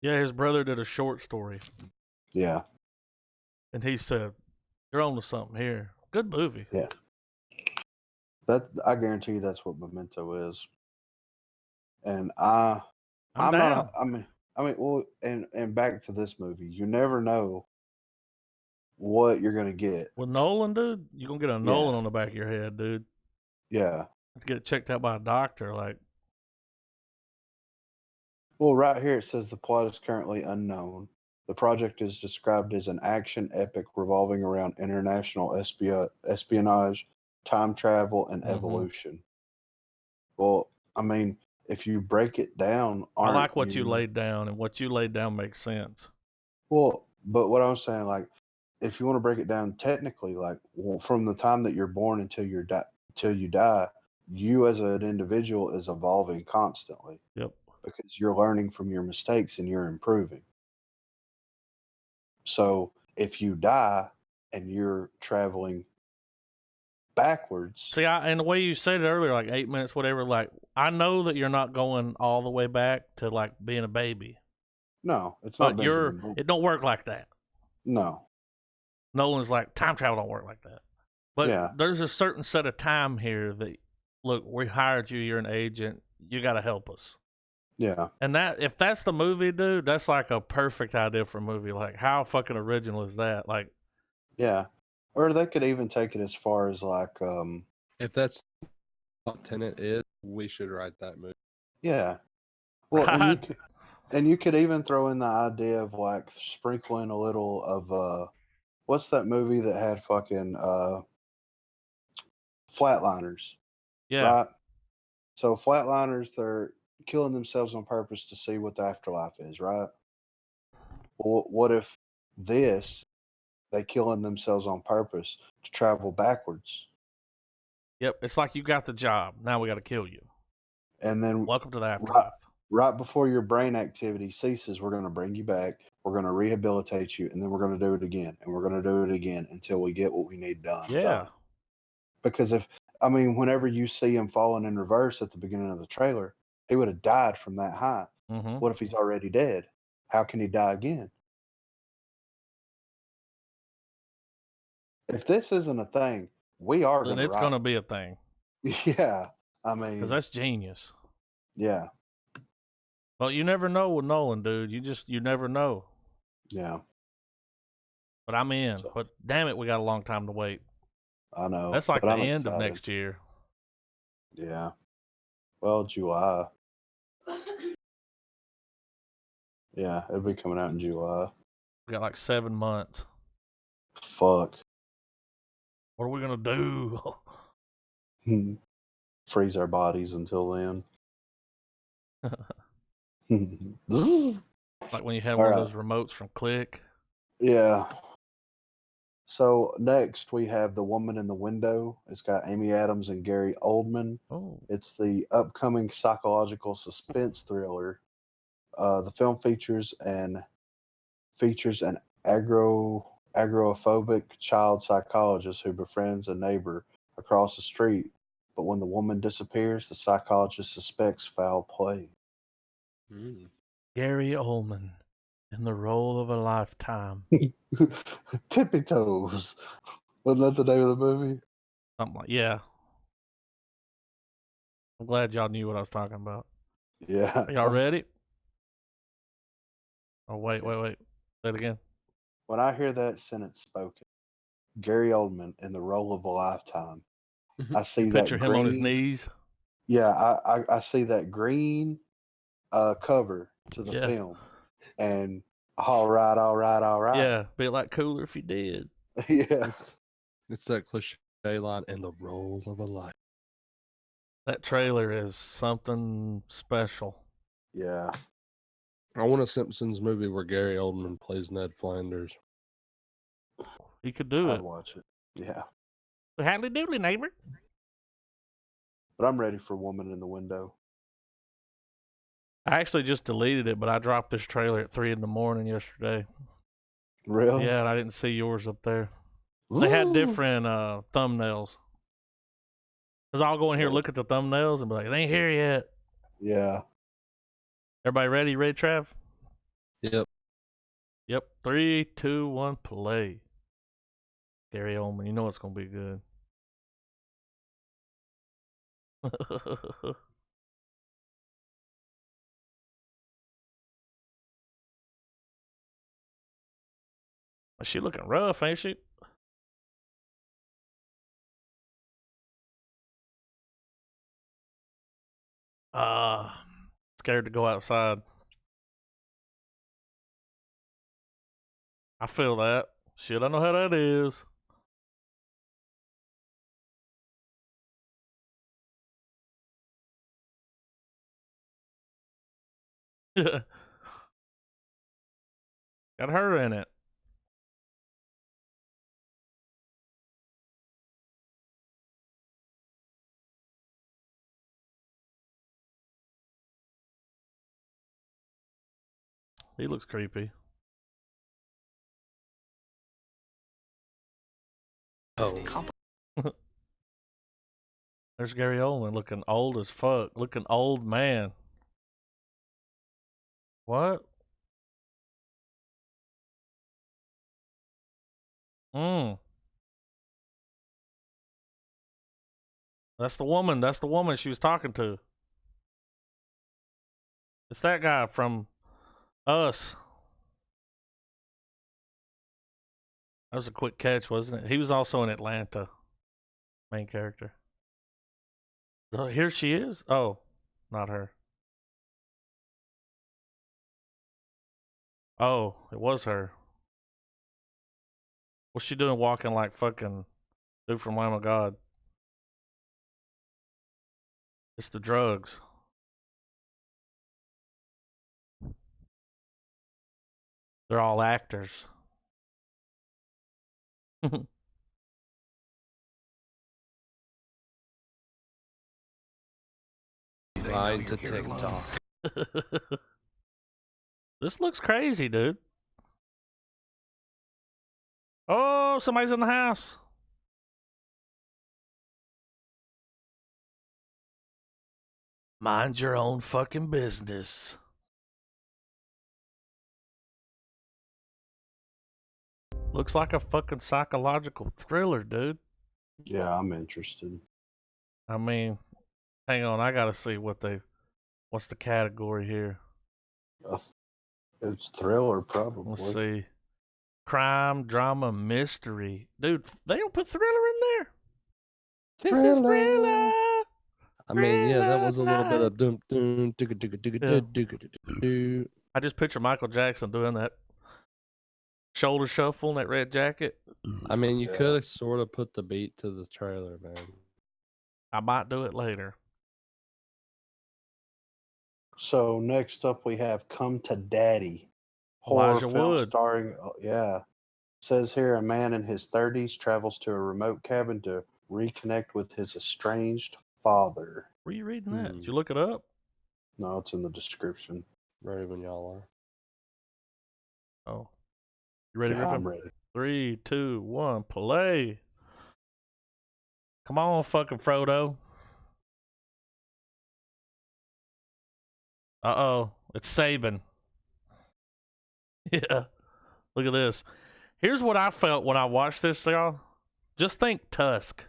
Speaker 2: Yeah, his brother did a short story,
Speaker 3: Yeah.
Speaker 2: and he said, "You're on to something here." Good movie.
Speaker 3: Yeah. That I guarantee you that's what Memento is. And
Speaker 2: I'm
Speaker 3: I'm
Speaker 2: down.
Speaker 3: not well, and back to this movie, you never know what you're going to get.
Speaker 2: With Nolan, dude, you're gonna get a Nolan on the back of your head, dude.
Speaker 3: Yeah.
Speaker 2: Have to get it checked out by a doctor. Like,
Speaker 3: Well, right here it says the plot is currently unknown. The project is described as an action epic revolving around international espionage, time travel, and evolution. Well, I mean, if you break it down,
Speaker 2: I like what you laid down, and what you laid down makes sense.
Speaker 3: Well, but what I'm saying, like, if you want to break it down technically, like, well, from the time that you're born until you die, you as an individual is evolving constantly.
Speaker 2: Yep.
Speaker 3: Because you're learning from your mistakes and you're improving. So if you die and you're traveling backwards,
Speaker 2: See, and the way you said it earlier, like 8 minutes, whatever. Like, I know that you're not going all the way back to like being a baby,
Speaker 3: no, it's not.
Speaker 2: but it don't work like that.
Speaker 3: No.
Speaker 2: Nolan's like, time travel don't work like that. But
Speaker 3: Yeah.
Speaker 2: there's a certain set of time here that, look, we hired you. You're an agent. You got to help us.
Speaker 3: Yeah.
Speaker 2: And if that's the movie, dude, that's like a perfect idea for a movie. Like, how fucking original is that? Like,
Speaker 3: Yeah. Or they could even take it as far as like,
Speaker 4: if that's what Tenet is, we should write that movie.
Speaker 3: Yeah. Well,
Speaker 2: right?
Speaker 3: and you could even throw in the idea of like sprinkling a little of what's that movie that had fucking Flatliners?
Speaker 2: Yeah.
Speaker 3: Right? So Flatliners, they're killing themselves on purpose to see what the afterlife is, right? Well, what if this they killing themselves on purpose to travel backwards,
Speaker 2: Yep, it's like you got the job. Now we got to kill you.
Speaker 3: and then
Speaker 2: Welcome to the
Speaker 3: right,
Speaker 2: afterlife.
Speaker 3: right before your brain activity ceases, we're going to bring you back. We're going to rehabilitate you, and then we're going to do it again, and we're going to do it again until we get what we need done.
Speaker 2: Yeah.
Speaker 3: Because whenever you see him falling in reverse at the beginning of the trailer, he would have died from that height.
Speaker 2: Mm-hmm.
Speaker 3: What if he's already dead? How can he die again? If this isn't a thing, we are
Speaker 2: Then
Speaker 3: going to
Speaker 2: it's
Speaker 3: write.
Speaker 2: going to be a thing.
Speaker 3: Yeah,
Speaker 2: Because that's genius.
Speaker 3: yeah,
Speaker 2: Well, you never know with Nolan, dude. You never know.
Speaker 3: yeah.
Speaker 2: But I'm in.
Speaker 3: So,
Speaker 2: But damn it, we got a long time to wait.
Speaker 3: I know.
Speaker 2: That's like
Speaker 3: but
Speaker 2: the
Speaker 3: I'm
Speaker 2: end of
Speaker 3: excited.
Speaker 2: next year.
Speaker 3: Yeah. Well, July. Yeah, it'll be coming out in July.
Speaker 2: We got like 7 months.
Speaker 3: Fuck.
Speaker 2: What are we going to do?
Speaker 3: Freeze our bodies until then.
Speaker 2: Like when you have
Speaker 3: All
Speaker 2: one
Speaker 3: right.
Speaker 2: of those remotes from Click.
Speaker 3: Yeah. So next we have The Woman in the Window. It's got Amy Adams and Gary Oldman.
Speaker 2: Oh.
Speaker 3: It's the upcoming psychological suspense thriller. The film features an agoraphobic child psychologist who befriends a neighbor across the street. But when the woman disappears, the psychologist suspects foul play.
Speaker 2: Gary Oldman in the role of a lifetime.
Speaker 3: Tippy Toes. Wasn't that the name of the movie?
Speaker 2: Something like, yeah. I'm glad y'all knew what I was talking about.
Speaker 3: Yeah.
Speaker 2: Are y'all ready? Oh, wait. Say it again.
Speaker 3: When I hear that sentence spoken, Gary Oldman in the role of a lifetime, I see
Speaker 2: You
Speaker 3: that
Speaker 2: picture him
Speaker 3: green.
Speaker 2: on his knees.
Speaker 3: Yeah, I see that green cover to the
Speaker 2: Yeah.
Speaker 3: film, and all right.
Speaker 2: Yeah, be a lot cooler if you did.
Speaker 3: Yeah.
Speaker 4: It's that cliche line in the role of a life.
Speaker 2: That trailer is something special.
Speaker 3: Yeah.
Speaker 4: I want a Simpsons movie where Gary Oldman plays Ned Flanders.
Speaker 2: He could do
Speaker 3: I'd
Speaker 2: it.
Speaker 3: watch it. Yeah.
Speaker 2: Howdy doodly, neighbor.
Speaker 3: But I'm ready for Woman in the Window.
Speaker 2: I actually just deleted it, but I dropped this trailer at 3 a.m. yesterday.
Speaker 3: Really?
Speaker 2: Yeah, and I didn't see yours up there. They had different thumbnails. Cause I'll go in here, look at the thumbnails, and be like, "It ain't here yet."
Speaker 3: Yeah.
Speaker 2: Everybody ready? You ready, Trav?
Speaker 4: Yep.
Speaker 2: Yep. 3, 2, 1, play. Gary Oldman, you know it's gonna be good. She looking rough, ain't she? Scared to go outside. I feel that. Shit, I know how that is. Got her in it. He looks creepy.
Speaker 4: Oh.
Speaker 2: There's Gary Oldman looking old as fuck. Looking old man. What? Mm. That's the woman. That's the woman she was talking to. It's that guy from Us. That was a quick catch, wasn't it? He was also in Atlanta. Main character. Oh, here she is. Oh, not her. Oh, it was her. What's she doing walking like fucking dude from Lamb of God? It's the drugs. They're all actors.
Speaker 4: Line to TikTok.
Speaker 2: This looks crazy, dude. Oh, somebody's in the house. Mind your own fucking business. Looks like a fucking psychological thriller, dude.
Speaker 3: Yeah, I'm interested.
Speaker 2: I mean, hang on, I gotta see what's the category here.
Speaker 3: It's thriller,
Speaker 2: Let's
Speaker 3: probably.
Speaker 2: see. Crime, drama, mystery. Dude, they don't put thriller in there. This is thriller.
Speaker 4: I mean, yeah, that was a little bit
Speaker 2: Thriller
Speaker 4: of dum dum digga digga digga digga digga.
Speaker 2: I just picture Michael Jackson doing that shoulder shuffle in that red jacket.
Speaker 4: I mean, you
Speaker 3: Yeah.
Speaker 4: could have sort of put the beat to the trailer, man.
Speaker 2: I might do it later.
Speaker 3: So next up we have Come to Daddy.
Speaker 2: Elijah
Speaker 3: Horror film
Speaker 2: Wood.
Speaker 3: starring, says here a man in his 30s travels to a remote cabin to reconnect with his estranged father.
Speaker 2: Were you reading that?
Speaker 4: Hmm.
Speaker 2: Did you look it up?
Speaker 3: No, it's in the description.
Speaker 4: Ready when y'all are.
Speaker 2: Oh. You ready,
Speaker 3: Yeah,
Speaker 2: Griffin?
Speaker 3: I'm ready.
Speaker 2: 3, 2, 1, play. Come on, fucking Frodo. Uh-oh. It's Saban. Yeah. Look at this. Here's what I felt when I watched this, y'all. Just think Tusk.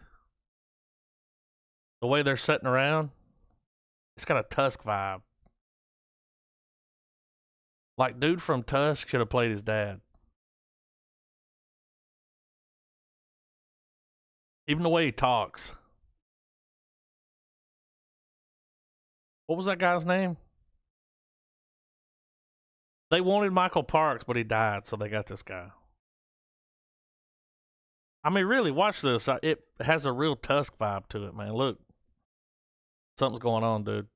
Speaker 2: The way they're sitting around. It's got a Tusk vibe. Like, dude from Tusk should have played his dad. Even the way he talks. What was that guy's name? They wanted Michael Parks, but he died, so they got this guy. I mean, really, watch this. It has a real Tusk vibe to it, man. Look. Something's going on, dude.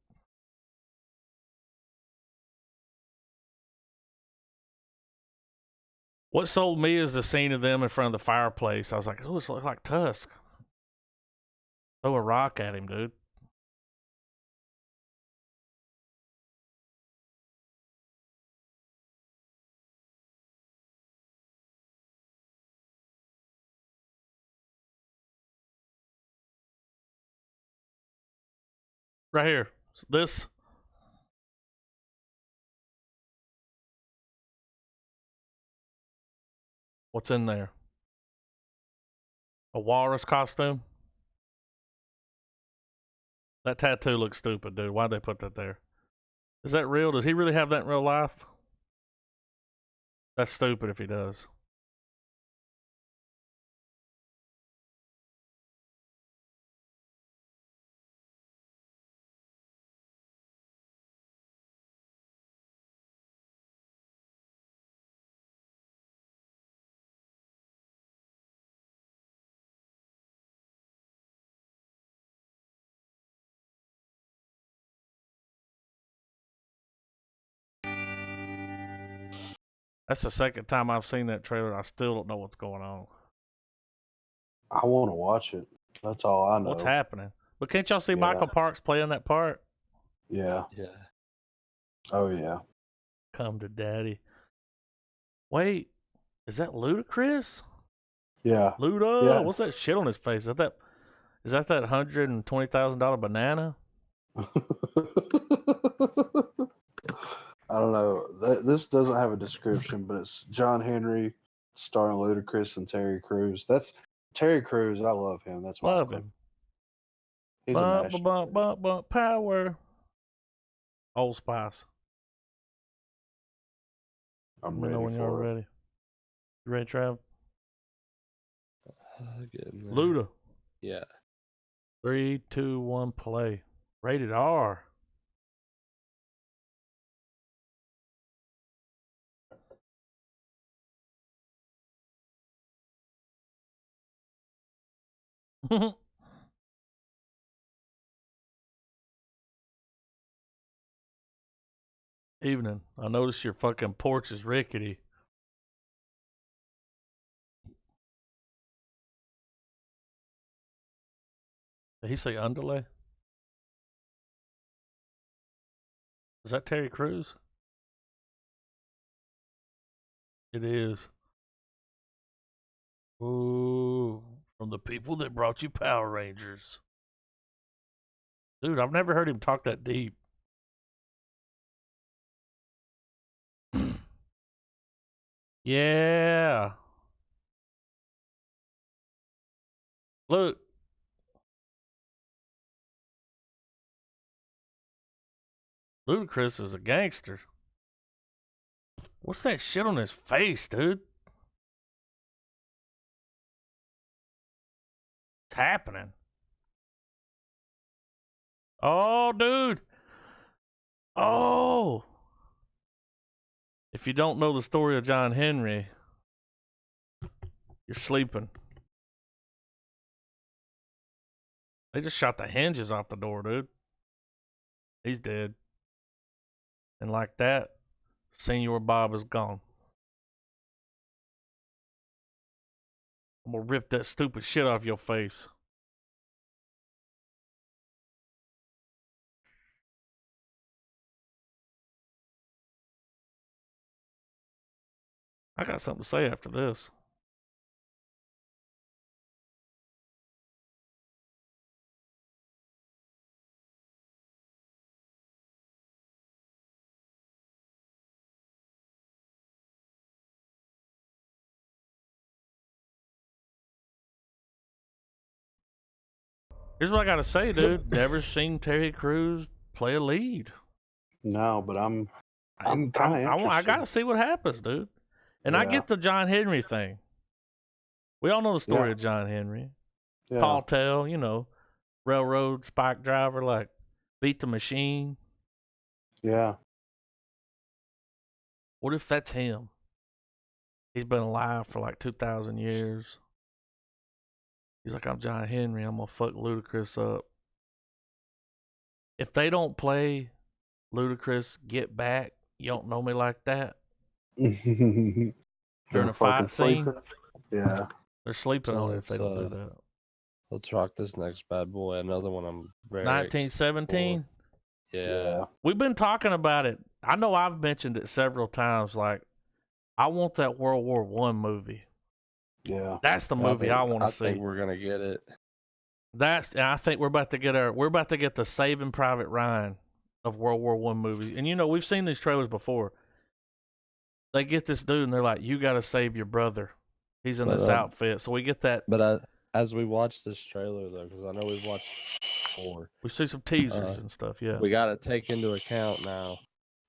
Speaker 2: What sold me is the scene of them in front of the fireplace. I was like, oh, this looks like Tusk. Throw a rock at him, dude. Right here. This. What's in there? A walrus costume? That tattoo looks stupid, dude. Why'd they put that there? Is that real? Does he really have that in real life? That's stupid if he does. That's the second time I've seen that trailer. I still don't know what's going on.
Speaker 3: I want to watch it. That's all I know.
Speaker 2: What's happening? But can't y'all see
Speaker 3: Yeah.
Speaker 2: Michael Parks playing that part?
Speaker 3: Yeah.
Speaker 4: Yeah.
Speaker 3: Oh, yeah.
Speaker 2: Come to daddy. Wait, is that Ludacris?
Speaker 3: Yeah.
Speaker 2: Luda?
Speaker 3: Yeah.
Speaker 2: What's that shit on his face? Is that $120,000 banana?
Speaker 3: I don't know. This doesn't have a description, but it's John Henry starring Ludacris and Terry Crews. That's Terry Crews. I love him. That's why.
Speaker 2: Love him.
Speaker 3: He's a
Speaker 2: Bump,
Speaker 3: national.
Speaker 2: bump, bump, bump, power. Old Spice.
Speaker 3: I'm
Speaker 2: Let me know
Speaker 3: ready
Speaker 2: when you're
Speaker 3: for it.
Speaker 2: ready. You ready, Trav?
Speaker 4: Getting there.
Speaker 2: Luda.
Speaker 4: Yeah.
Speaker 2: 3, 2, 1, play. Rated R. Evening. I notice your fucking porch is rickety. Did he say underlay? Is that Terry Crews? It is. Ooh, from the people that brought you Power Rangers. Dude, I've never heard him talk that deep. Yeah. Look. Ludacris is a gangster. What's that shit on his face, dude? What's happening? Oh, dude. Oh. If you don't know the story of John Henry, you're sleeping. They just shot the hinges off the door, dude. He's dead. And like that, Senor Bob is gone. I'm gonna rip that stupid shit off your face. I got something to say after this. Here's what I gotta say, dude. Never seen Terry Crews play a lead.
Speaker 3: No, but I'm kind of
Speaker 2: I
Speaker 3: interested.
Speaker 2: gotta see what happens, dude. And I
Speaker 3: Yeah.
Speaker 2: get the John Henry thing. We all know the story
Speaker 3: Yeah.
Speaker 2: of John Henry.
Speaker 3: Yeah.
Speaker 2: Tall tale, you know, railroad spike driver, like beat the machine.
Speaker 3: Yeah.
Speaker 2: What if that's him? He's been alive for like 2,000 years. He's like, I'm John Henry. I'm gonna fuck Ludacris up. If they don't play Ludacris Get Back, you don't know me like that. During
Speaker 3: They're
Speaker 2: a
Speaker 3: fucking
Speaker 2: fight scene,
Speaker 3: sleeping. Yeah.
Speaker 2: they're sleeping
Speaker 4: So
Speaker 2: on it if they don't do that.
Speaker 4: let's rock this next bad boy. Another one I'm very excited
Speaker 2: 1917.
Speaker 4: for. Yeah.
Speaker 3: Yeah.
Speaker 2: We've been talking about it. I know I've mentioned it several times. Like, I want that World War One movie.
Speaker 3: Yeah.
Speaker 2: That's the movie I want to
Speaker 4: I think
Speaker 2: see.
Speaker 4: we're gonna get it.
Speaker 2: And I think we're about to get the Saving Private Ryan of World War One movies. And you know, we've seen these trailers before. They get this dude and they're like, "You got to save your brother. He's in
Speaker 4: But,
Speaker 2: this outfit." So we get that.
Speaker 4: But as we watch this trailer though, because I know we've watched before,
Speaker 2: We see some teasers and stuff. Yeah.
Speaker 4: we got to take into account now.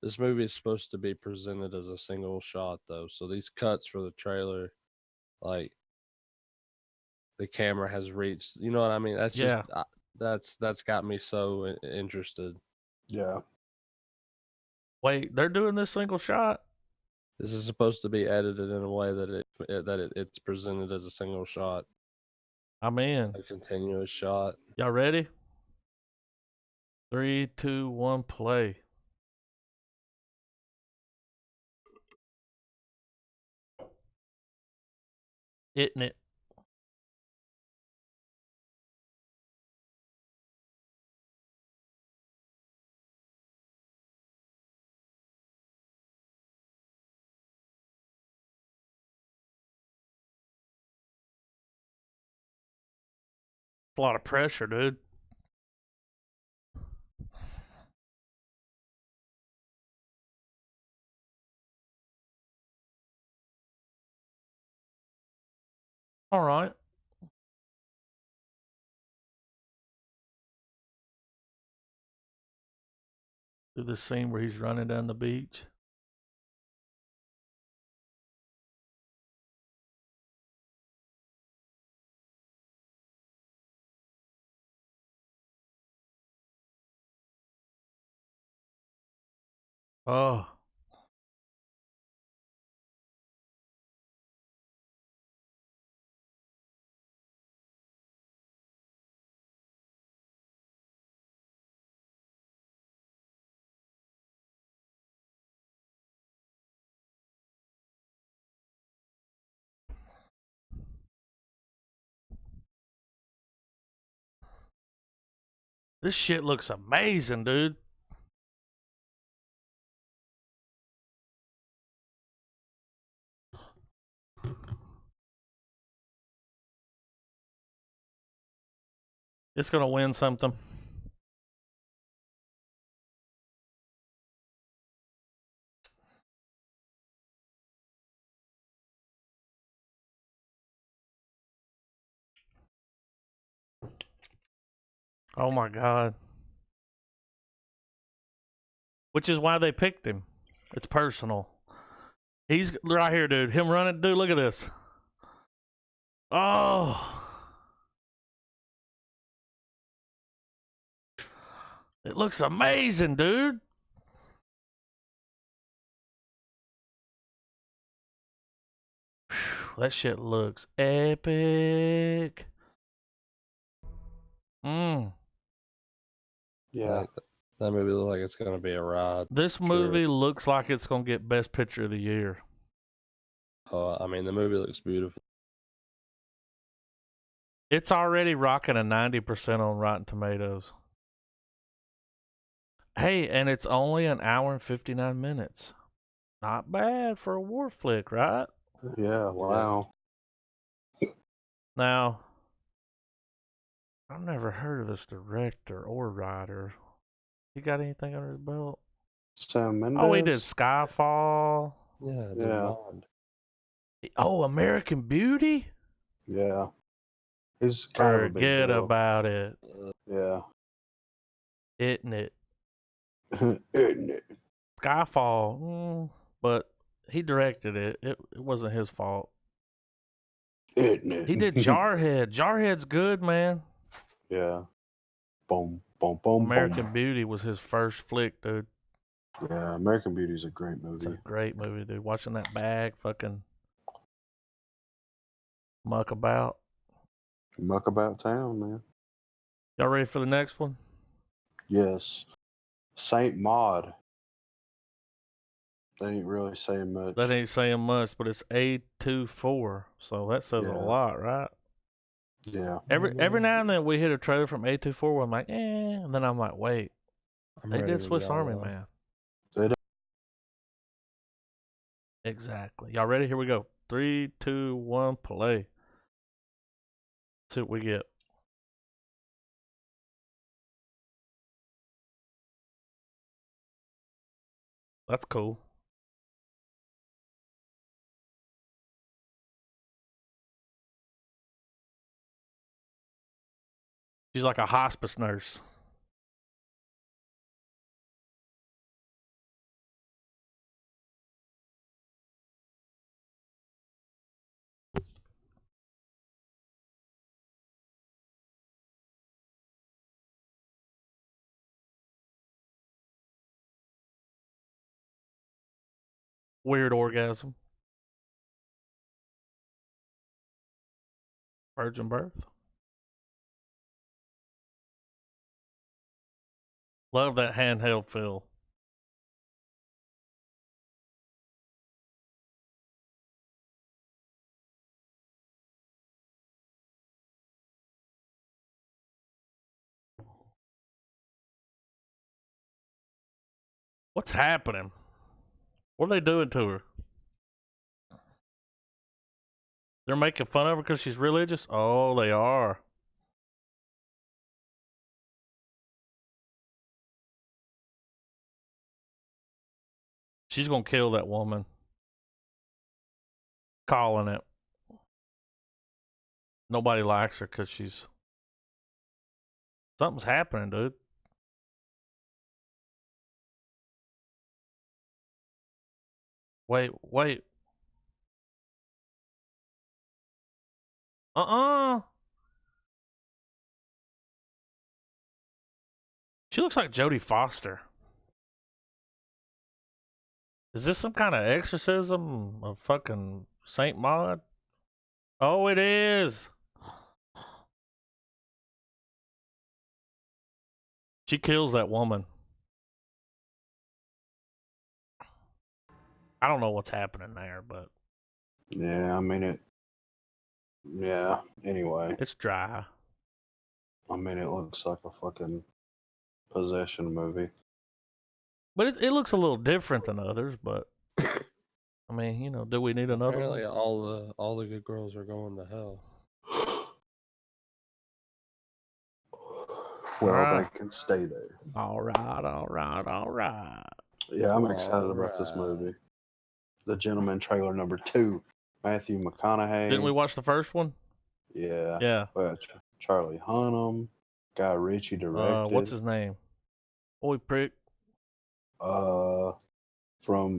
Speaker 4: This movie is supposed to be presented as a single shot though, so these cuts for the trailer, like the camera has reached. You know what I mean? That's
Speaker 2: Yeah.
Speaker 4: just that's got me so interested.
Speaker 3: Yeah.
Speaker 2: Wait, they're doing this single shot?
Speaker 4: This is supposed to be edited in a way that it's presented as a single shot,
Speaker 2: I'm in.
Speaker 4: a continuous shot.
Speaker 2: Y'all ready? 3, 2, 1, play. Hitting it. A lot of pressure, dude. All right. Do this scene where he's running down the beach. Oh. This shit looks amazing, dude. It's gonna win something. Oh my god. Which is why they picked him. It's personal. He's right here, dude. Him running, dude. Look at this. Oh. It looks amazing, dude. Whew, that shit looks epic.
Speaker 3: Yeah.
Speaker 4: That movie looks like it's gonna be a ride.
Speaker 2: This movie looks like it's gonna get Best Picture of the Year.
Speaker 4: I mean, the movie looks beautiful.
Speaker 2: It's already rocking a 90% on Rotten Tomatoes. Hey, and it's only an hour and 59 minutes. Not bad for a war flick, right?
Speaker 3: Yeah. Wow.
Speaker 2: Now, I've never heard of this director or writer. You got anything under his belt?
Speaker 3: Sam Mendes.
Speaker 2: Oh, he did Skyfall.
Speaker 4: Yeah,
Speaker 3: Yeah.
Speaker 2: Oh, American Beauty?
Speaker 3: Yeah. He's kind of a big
Speaker 2: Forget
Speaker 3: deal.
Speaker 2: about it.
Speaker 3: Yeah.
Speaker 2: Isn't it?
Speaker 3: Isn't it?
Speaker 2: Skyfall. But he directed it. It wasn't his fault.
Speaker 3: Isn't it?
Speaker 2: He did Jarhead. Jarhead's good, man.
Speaker 3: Yeah. Boom, boom, boom,
Speaker 2: American
Speaker 3: boom.
Speaker 2: Beauty was his first flick, dude.
Speaker 3: Yeah, American Beauty is a great
Speaker 2: It's
Speaker 3: movie.
Speaker 2: a great movie, dude. Watching that bag fucking muck about.
Speaker 3: Muck about town, man.
Speaker 2: Y'all ready for the next one?
Speaker 3: Yes. Saint Maud. They ain't really saying much.
Speaker 2: That ain't saying much, but it's A24, so that says a
Speaker 3: Yeah.
Speaker 2: lot, right?
Speaker 3: Yeah.
Speaker 2: Every now and then we hit a trailer from A24 where I'm like, and then I'm like, wait,
Speaker 4: I'm
Speaker 2: they
Speaker 4: ready
Speaker 2: did
Speaker 4: to
Speaker 2: Swiss
Speaker 4: go
Speaker 2: Army
Speaker 4: on.
Speaker 2: Man.
Speaker 3: They did.
Speaker 2: Exactly. Y'all ready? Here we go. 3, 2, 1, play. See what we get. That's cool. She's like a hospice nurse. Weird orgasm. Virgin birth. Love that handheld feel. What's happening? What are they doing to her? They're making fun of her because she's religious? Oh, they are. She's going to kill that woman. Calling it. Nobody likes her because she's... Something's happening, dude. Wait. She looks like Jodie Foster. Is this some kind of exorcism of fucking Saint Maud? Oh, it is. She kills that woman. I don't know what's happening there, but
Speaker 3: Yeah, I mean it. Yeah. Anyway,
Speaker 2: it's dry.
Speaker 3: I mean it looks like a fucking possession movie.
Speaker 2: But it looks a little different than others. But I mean, you know, do we need another
Speaker 4: Apparently,
Speaker 2: one?
Speaker 4: all the good girls are going to hell.
Speaker 3: Well,
Speaker 2: Alright.
Speaker 3: they can stay there.
Speaker 2: All right.
Speaker 3: Yeah, I'm excited about this
Speaker 4: Alright.
Speaker 3: movie. The Gentleman trailer number 2. Matthew McConaughey.
Speaker 2: Didn't we watch the first one?
Speaker 3: Yeah.
Speaker 2: Yeah.
Speaker 3: Charlie Hunnam. Guy Ritchie directed.
Speaker 2: What's his name? Boy prick.
Speaker 3: From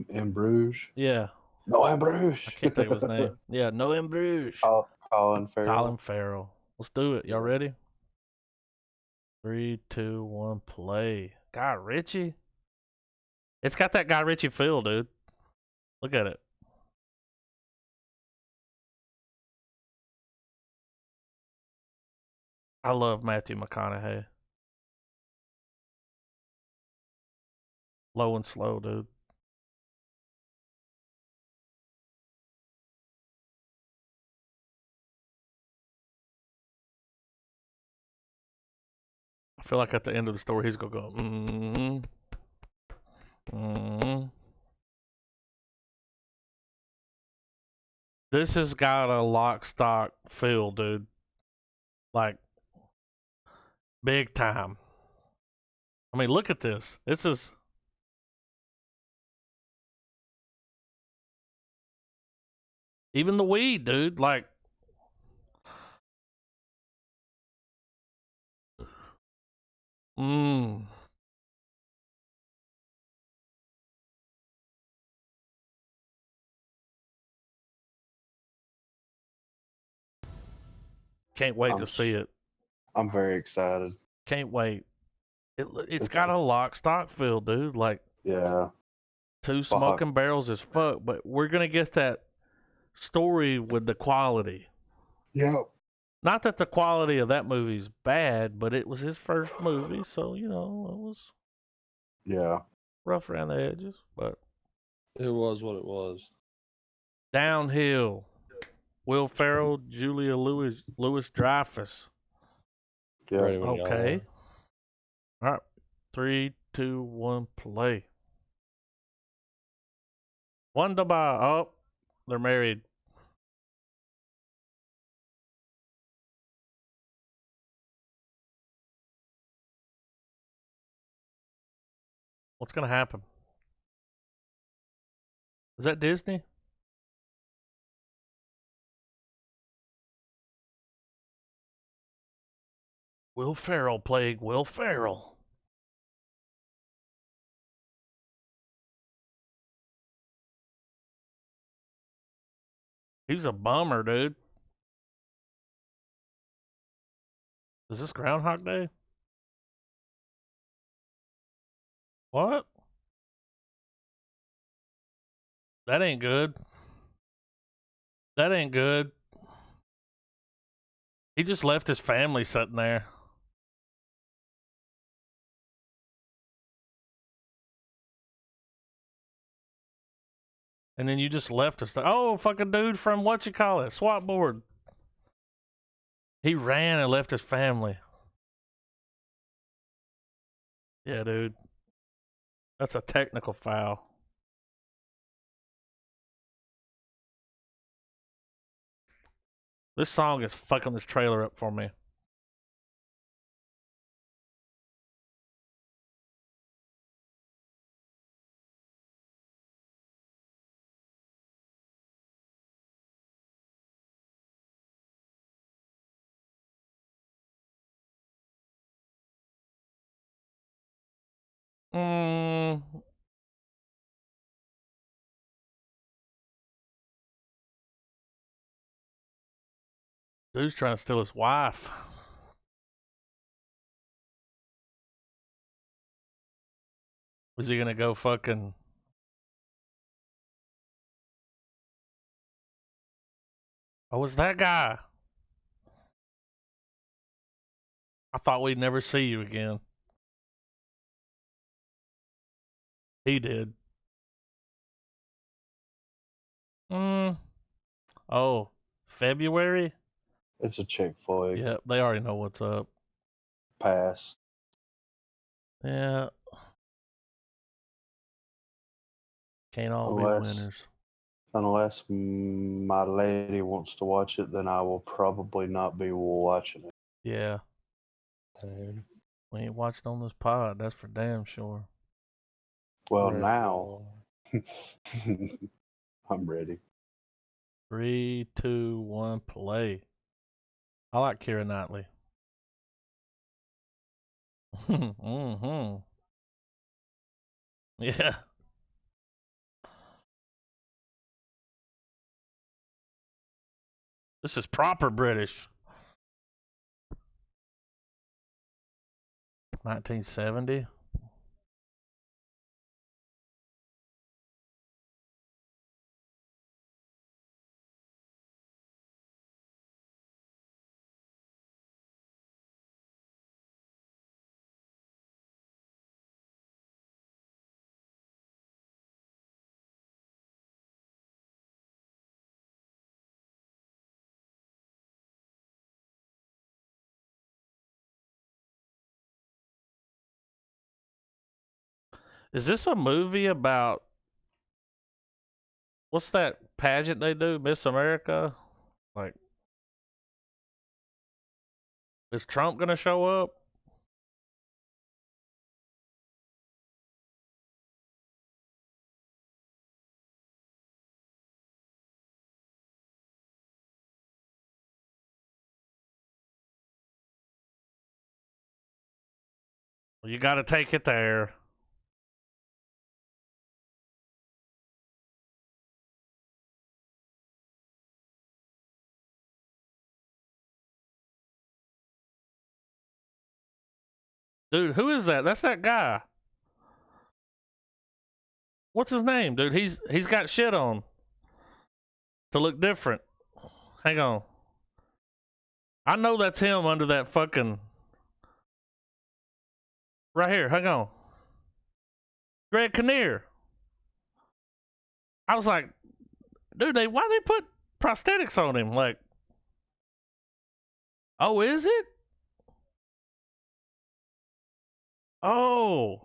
Speaker 3: In Bruges.
Speaker 2: Yeah.
Speaker 3: No, In Bruges.
Speaker 2: I can't think of his name. Yeah, no in Bruges.
Speaker 3: Colin Farrell.
Speaker 2: Colin Farrell. Let's do it. Y'all ready? 3, 2, 1, play. Guy Ritchie? It's got that Guy Ritchie feel, dude. Look at it. I love Matthew McConaughey. Low and slow, dude. I feel like at the end of the story, he's gonna go, This has got a lock stock feel, dude. Like, big time. I mean, look at this. This is. Even the weed, dude. Like. Mmm. Can't wait to see it.
Speaker 3: I'm very excited.
Speaker 2: Can't wait. It's got a lock stock feel, dude. Like,
Speaker 3: Yeah.
Speaker 2: two smoking barrels as fuck, but we're gonna get that story with the quality.
Speaker 3: Yep.
Speaker 2: Not that the quality of that movie's bad, but it was his first movie, so you know it was rough around the edges. But
Speaker 4: it was what it was.
Speaker 2: Downhill. Will Ferrell, Julia Louis Dreyfus.
Speaker 3: Yeah.
Speaker 2: Okay. All right. 3, 2, 1, play. Wonderbar. Oh, they're married. What's gonna happen? Is that Disney? Will Ferrell playing Will Ferrell. He's a bummer, dude. Is this Groundhog Day? What? That ain't good. That ain't good. He just left his family sitting there. And then you just left us there. Oh, fucking dude from SWAT board. He ran and left his family. Yeah, dude. That's a technical foul. This song is fucking this trailer up for me. Dude's trying to steal his wife. Was he gonna go fucking... Oh, it's that guy. I thought we'd never see you again. He did. Oh, February?
Speaker 3: It's a chick flick.
Speaker 2: Yep, they already know what's up.
Speaker 3: Pass.
Speaker 2: Yeah. Can't all be
Speaker 3: Unless
Speaker 2: winners.
Speaker 3: unless my lady wants to watch it, then I will probably not be watching it.
Speaker 2: Yeah.
Speaker 4: Same.
Speaker 2: We ain't watched on this pod. That's for damn sure.
Speaker 3: Well,
Speaker 4: Red
Speaker 3: now
Speaker 4: Bull.
Speaker 3: I'm ready.
Speaker 2: 3, 2, 1, play. I like Keira Knightley. Mm-hmm. Yeah. This is proper British. 1970. Is this a movie about what's that pageant they do, Miss America? Like, is Trump gonna show up? Well, you got to take it there. Dude, who is that? That's that guy. What's his name, dude? He's got shit on to look different. Hang on. I know that's him under that fucking right here. Hang on. Greg Kinnear. I was like, dude, why they put prosthetics on him? Like, oh, is it? Oh,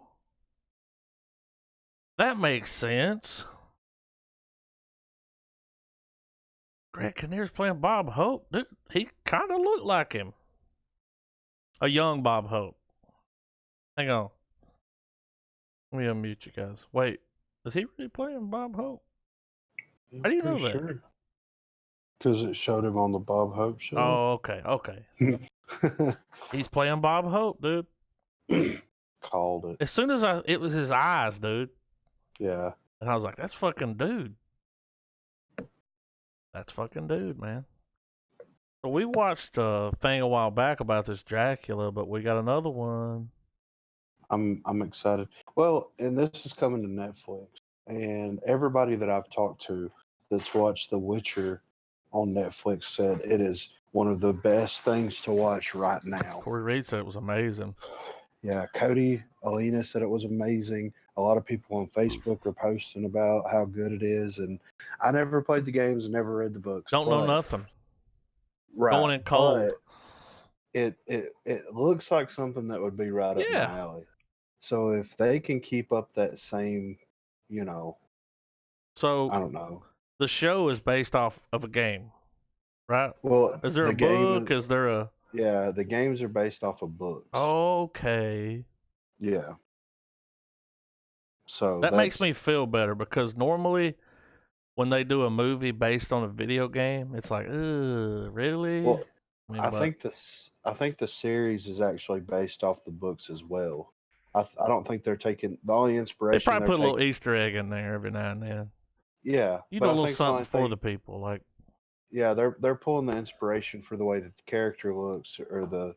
Speaker 2: that makes sense. Greg Kinnear's playing Bob Hope. Dude, he kind of looked like him. A young Bob Hope. Hang on. Let me unmute you guys. Wait, is he really playing Bob Hope? How do you know
Speaker 3: Pretty
Speaker 2: that?
Speaker 3: sure. Because it showed him on the Bob Hope show.
Speaker 2: Oh, okay. He's playing Bob Hope, dude.
Speaker 3: Called it.
Speaker 2: As soon as it was his eyes, dude.
Speaker 3: Yeah.
Speaker 2: And I was like, that's fucking dude. That's fucking dude, man. So we watched a thing a while back about this Dracula, but we got another one.
Speaker 3: I'm excited. Well, and this is coming to Netflix. And everybody that I've talked to that's watched The Witcher on Netflix said it is one of the best things to watch right now.
Speaker 2: Corey Reed said it was amazing.
Speaker 3: Yeah, Cody, Alina said it was amazing. A lot of people on Facebook are posting about how good it is, and I never played the games and never read the books.
Speaker 2: Don't know nothing.
Speaker 3: Right,
Speaker 2: Going in cold.
Speaker 3: But it looks like something that would be right up my
Speaker 2: Yeah.
Speaker 3: alley. So if they can keep up that same, I
Speaker 2: So
Speaker 3: don't know.
Speaker 2: the show is based off of a game, right?
Speaker 3: Well,
Speaker 2: Is there
Speaker 3: the
Speaker 2: a
Speaker 3: game
Speaker 2: book? Is there a
Speaker 3: yeah, the games are based off of books.
Speaker 2: okay?
Speaker 3: Yeah. So
Speaker 2: That makes
Speaker 3: that's
Speaker 2: me feel better because normally when they do a movie based on a video game, it's like, really?
Speaker 3: well.
Speaker 2: I mean,
Speaker 3: I
Speaker 2: but
Speaker 3: think the series is actually based off the books as well. I don't think they're taking the only
Speaker 2: they
Speaker 3: inspiration
Speaker 2: probably
Speaker 3: they're
Speaker 2: put a
Speaker 3: taking.
Speaker 2: little Easter egg in there every now and then.
Speaker 3: Yeah,
Speaker 2: You do
Speaker 3: but
Speaker 2: a
Speaker 3: I
Speaker 2: little
Speaker 3: think the
Speaker 2: something
Speaker 3: only
Speaker 2: for
Speaker 3: thing,
Speaker 2: the people, like
Speaker 3: yeah, they're pulling the inspiration for the way that the character looks or the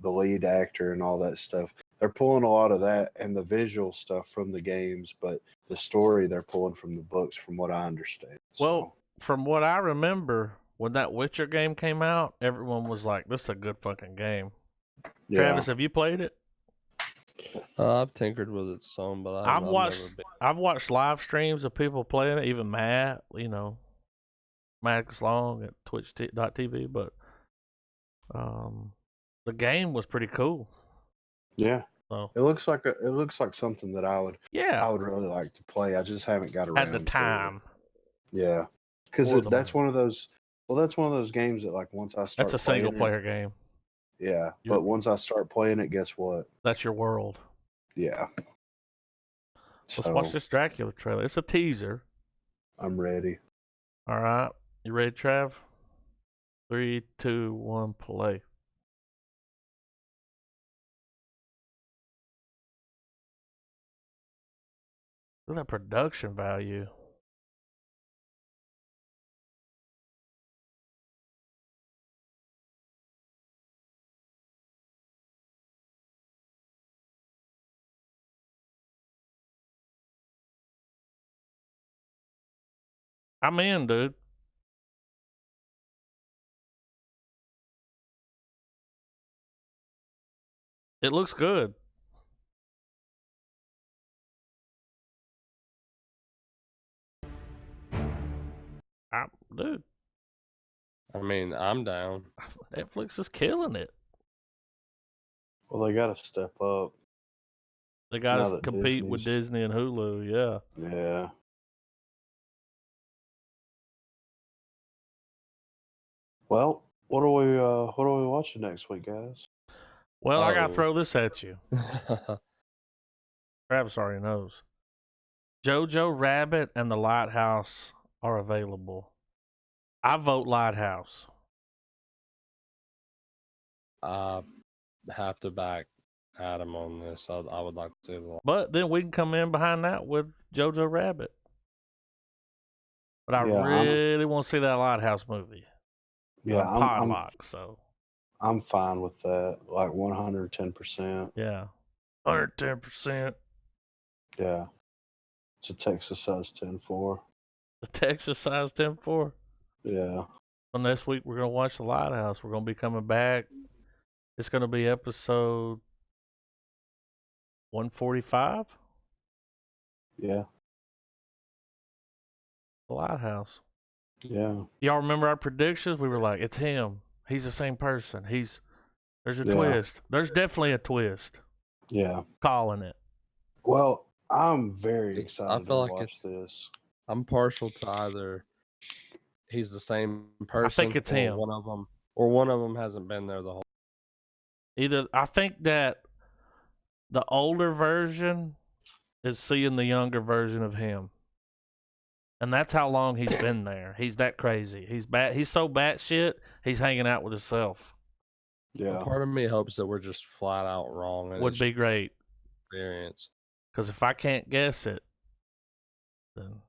Speaker 3: lead actor and all that stuff. They're pulling a lot of that and the visual stuff from the games, but the story they're pulling from the books, from what I understand.
Speaker 2: well, from what I remember, when that Witcher game came out, everyone was like, "This is a good fucking game."
Speaker 3: Yeah,
Speaker 2: Travis, have you played it?
Speaker 4: I've tinkered with it some, but I've never been.
Speaker 2: I've watched live streams of people playing it, even Matt, Max Long at Twitch.tv, but the game was pretty cool.
Speaker 3: yeah.
Speaker 2: So
Speaker 3: It looks like something that I would
Speaker 2: yeah,
Speaker 3: really like to play. I just haven't got around
Speaker 2: had the
Speaker 3: to it.
Speaker 2: time.
Speaker 3: Yeah, because
Speaker 2: Or the
Speaker 3: that's
Speaker 2: money.
Speaker 3: one of those. Well, that's one of those games that like once I
Speaker 2: That's
Speaker 3: start
Speaker 2: a
Speaker 3: playing
Speaker 2: single player game.
Speaker 3: yeah.
Speaker 2: You're-
Speaker 3: But once I start playing it, guess what?
Speaker 2: That's your world.
Speaker 3: Yeah.
Speaker 2: Let's watch
Speaker 3: So
Speaker 2: this Dracula trailer. It's a teaser.
Speaker 3: I'm ready.
Speaker 2: All right, you ready, Trav? 3, 2, 1, play. Look at that production value. I'm in, dude. It looks good. Dude,
Speaker 4: I mean, I'm down.
Speaker 2: Netflix is killing it.
Speaker 3: Well, they got to step up
Speaker 2: They got
Speaker 3: now
Speaker 2: to
Speaker 3: that
Speaker 2: compete with
Speaker 3: Disney's.
Speaker 2: Disney and Hulu. Yeah.
Speaker 3: Yeah. Well, what are we watching next week, guys?
Speaker 2: Well, I gotta
Speaker 4: Oh.
Speaker 2: throw this at you. Travis already knows. Jojo Rabbit and the Lighthouse are available. I vote Lighthouse.
Speaker 4: I have to back Adam on this. I would like to see the.
Speaker 2: But then we can come in behind that with Jojo Rabbit. But I
Speaker 3: Yeah,
Speaker 2: really want to see that Lighthouse movie.
Speaker 3: yeah,
Speaker 2: I'm Podlock, so
Speaker 3: I'm fine with that. Like 110%.
Speaker 2: yeah. 110%.
Speaker 3: Yeah. It's a Texas size 10-4.
Speaker 2: The Texas size 10-4.
Speaker 3: Yeah.
Speaker 2: Well, next week we're gonna watch the Lighthouse. We're gonna be coming back. It's gonna be episode 145.
Speaker 3: Yeah.
Speaker 2: The Lighthouse.
Speaker 3: Yeah.
Speaker 2: Y'all remember our predictions? We were like, it's him. He's the same person. There's a
Speaker 3: Yeah.
Speaker 2: twist. There's definitely a twist.
Speaker 3: Yeah.
Speaker 2: Calling it.
Speaker 3: Well, I'm very
Speaker 4: I
Speaker 3: excited to
Speaker 4: feel like
Speaker 3: watch this.
Speaker 4: I'm partial to either he's the same person.
Speaker 2: I think it's him.
Speaker 4: One of them hasn't been there the whole.
Speaker 2: Either I think that the older version is seeing the younger version of him. And that's how long he's been there. He's that crazy. He's so batshit, he's hanging out with himself.
Speaker 3: Yeah.
Speaker 4: Part of me hopes that we're just flat out wrong. And
Speaker 2: Would be great.
Speaker 4: experience.
Speaker 2: Because if I can't guess it, then,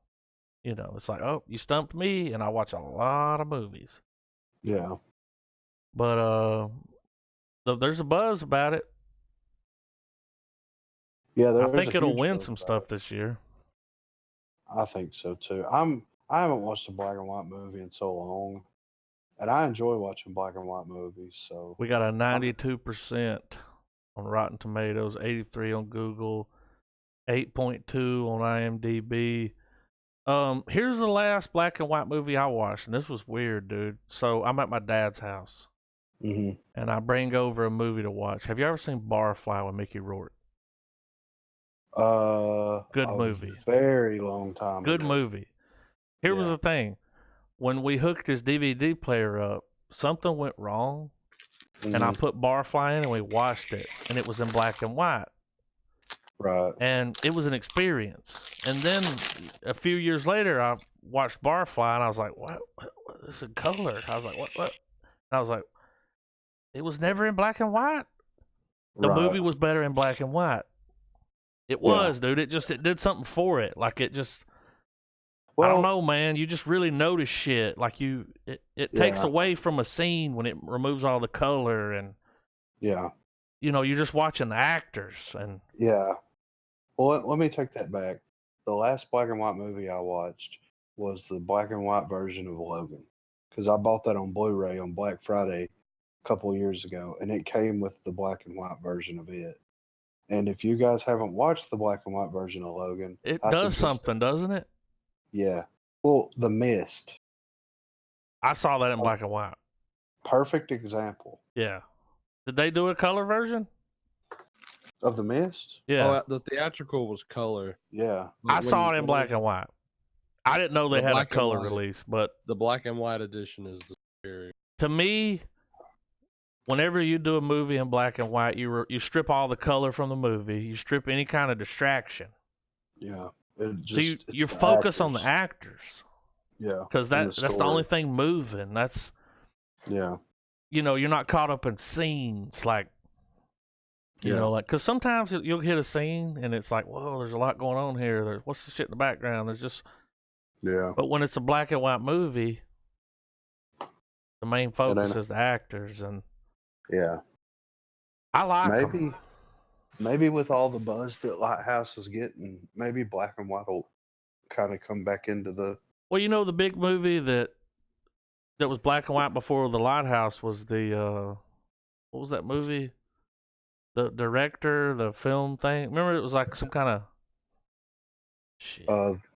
Speaker 2: it's like, oh, you stumped me, and I watch a lot of movies.
Speaker 3: Yeah.
Speaker 2: But there's a buzz about it.
Speaker 3: Yeah.
Speaker 2: I think it'll win some stuff this year.
Speaker 3: I think so too. I haven't watched a black and white movie in so long, and I enjoy watching black and white movies. So
Speaker 2: We got a 92% on Rotten Tomatoes, 83 on Google, 8.2 on IMDb. Here's the last black and white movie I watched, and this was weird, dude. So I'm at my dad's house,
Speaker 3: Mhm.
Speaker 2: and I bring over a movie to watch. Have you ever seen Barfly with Mickey Rourke? Good
Speaker 3: a
Speaker 2: movie.
Speaker 3: very long time.
Speaker 2: Good
Speaker 3: ago.
Speaker 2: movie. Here was
Speaker 3: Yeah.
Speaker 2: the thing. When we hooked his DVD player up, something went wrong, and I
Speaker 3: Mhm.
Speaker 2: put Barfly in, and we watched it, and it was in black and white.
Speaker 3: Right.
Speaker 2: And it was an experience. And then a few years later, I watched Barfly, and I was like, what? This is in color. I was like, what? And I was like, it was never in black and white? The
Speaker 3: Right.
Speaker 2: movie was better in black and white. It was, dude. It did something for it. Like, it just, I don't know, man. You just really notice shit. Like, it takes
Speaker 3: Yeah.
Speaker 2: away from a scene when it removes all the color, and,
Speaker 3: Yeah.
Speaker 2: you're just watching the actors. And
Speaker 3: Yeah. Well, let me take that back. The last black and white movie I watched was the black and white version of Logan, because I bought that on Blu-ray on Black Friday a couple years ago, and it came with the black and white version of it. And if you guys haven't watched the black and white version of Logan,
Speaker 2: it
Speaker 3: I
Speaker 2: does
Speaker 3: suggest-
Speaker 2: something, doesn't it?
Speaker 3: Yeah. Well, The Mist,
Speaker 2: I saw that in black and white.
Speaker 3: perfect example.
Speaker 2: Yeah. Did they do a color version?
Speaker 3: Of the Mist?
Speaker 2: Yeah,
Speaker 4: Oh, the theatrical was color.
Speaker 3: Yeah.
Speaker 2: I
Speaker 4: When-
Speaker 2: saw it in
Speaker 4: when
Speaker 2: black and white. I didn't know they
Speaker 4: The
Speaker 2: had a
Speaker 4: black and
Speaker 2: color
Speaker 4: white.
Speaker 2: release, but
Speaker 4: The black and white edition is the scary.
Speaker 2: to me, whenever you do a movie in black and white, you strip all the color from the movie. You strip any kind of distraction.
Speaker 3: Yeah. It
Speaker 2: So
Speaker 3: just,
Speaker 2: you
Speaker 3: it's the
Speaker 2: focus on the
Speaker 3: actors.
Speaker 2: actors
Speaker 3: Yeah.
Speaker 2: because
Speaker 3: and
Speaker 2: that's the
Speaker 3: story.
Speaker 2: only thing moving. That's
Speaker 3: Yeah.
Speaker 2: you're not caught up in scenes like
Speaker 3: Yeah.
Speaker 2: like because sometimes you'll hit a scene and it's like, whoa, there's a lot going on here. What's the shit in the background? There's just
Speaker 3: Yeah.
Speaker 2: but when it's a black and white movie, the main focus
Speaker 3: ain't-
Speaker 2: is the actors, and
Speaker 3: Yeah.
Speaker 2: I like 'em.
Speaker 3: Maybe with all the buzz that Lighthouse is getting, maybe black and white will kind of come back into the.
Speaker 2: Well, the big movie that was black and white before The Lighthouse was the what was that movie? The director, the film thing. Remember, it was like some kind of shit.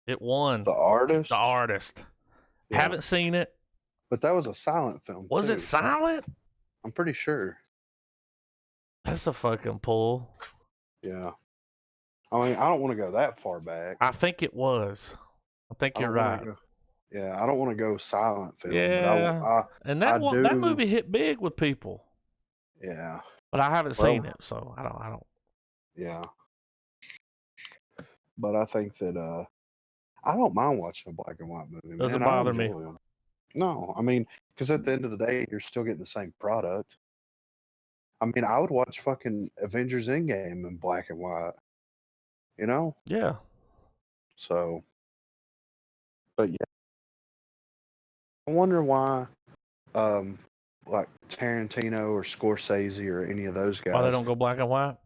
Speaker 2: It won
Speaker 3: The Artist.
Speaker 2: The Artist.
Speaker 3: Yeah.
Speaker 2: Haven't seen it.
Speaker 3: But that was a silent film.
Speaker 2: Was
Speaker 3: too.
Speaker 2: it silent?
Speaker 3: I'm pretty sure.
Speaker 2: That's a fucking pull.
Speaker 3: Yeah. I mean, I don't want to go that far back.
Speaker 2: I think it was. I think
Speaker 3: I
Speaker 2: you're
Speaker 3: don't wanna
Speaker 2: right.
Speaker 3: Yeah, I don't want to go silent film.
Speaker 2: Yeah.
Speaker 3: But
Speaker 2: And
Speaker 3: I
Speaker 2: that
Speaker 3: do-
Speaker 2: movie hit big with people,
Speaker 3: yeah.
Speaker 2: but I haven't
Speaker 3: Well-
Speaker 2: seen it, so I don't.
Speaker 3: Yeah. But I think that I don't mind watching a black and white movie.
Speaker 2: Doesn't
Speaker 3: man. I
Speaker 2: bother me.
Speaker 3: enjoy 'em. No, I mean, because at the end of the day, you're still getting the same product. I mean, I would watch fucking Avengers Endgame in black and white. You know?
Speaker 2: Yeah.
Speaker 3: So, but yeah, I wonder why, like Tarantino or Scorsese or any of those guys,
Speaker 2: Why they don't go black and white?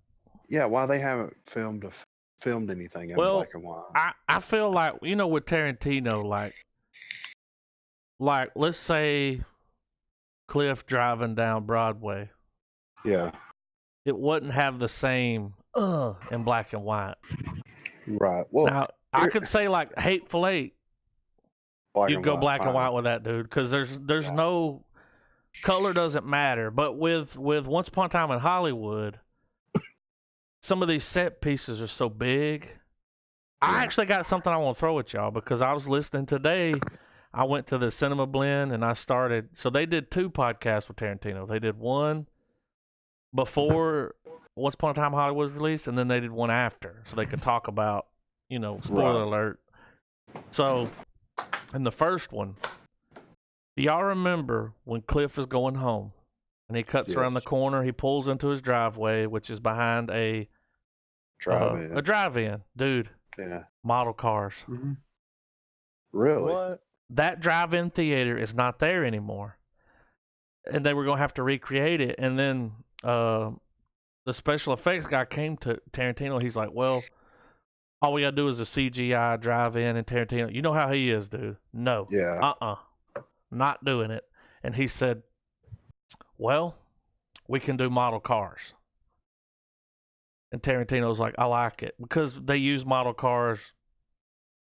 Speaker 3: yeah, why they haven't filmed anything in
Speaker 2: Well,
Speaker 3: black and white.
Speaker 2: I feel like with Tarantino, like let's say Cliff driving down Broadway,
Speaker 3: Yeah,
Speaker 2: it wouldn't have the same in black and white.
Speaker 3: right. Well,
Speaker 2: Now I
Speaker 3: here-
Speaker 2: could say like Hateful Eight,
Speaker 3: black
Speaker 2: you
Speaker 3: and
Speaker 2: go
Speaker 3: white,
Speaker 2: black and
Speaker 3: fine.
Speaker 2: white with that dude because there's
Speaker 3: Yeah.
Speaker 2: no color doesn't matter. But with Once Upon a Time in Hollywood, some of these set pieces are so big. I
Speaker 3: Yeah.
Speaker 2: actually got something I want to throw at y'all because I was listening today. I went to the Cinema Blend and I started. So they did 2 podcasts with Tarantino. They did one before Once Upon a Time in Hollywood was released, and then they did one after, so they could talk about, spoiler
Speaker 3: Right.
Speaker 2: alert. So in the first one, do y'all remember when Cliff is going home and he cuts around the
Speaker 3: Yes.
Speaker 2: corner? He pulls into his driveway, which is behind a
Speaker 3: Drive-in.
Speaker 2: drive-in, dude.
Speaker 3: Yeah,
Speaker 2: Model cars.
Speaker 3: really.
Speaker 4: What?
Speaker 2: That drive-in theater is not there anymore, and they were gonna have to recreate it. And then the special effects guy came to Tarantino. He's like, "Well, all we gotta do is a CGI drive-in." And Tarantino, you know how he is, dude. No,
Speaker 3: Yeah.
Speaker 2: not doing it. And he said, "Well, we can do model cars." And Tarantino's like, "I like it," because they use model cars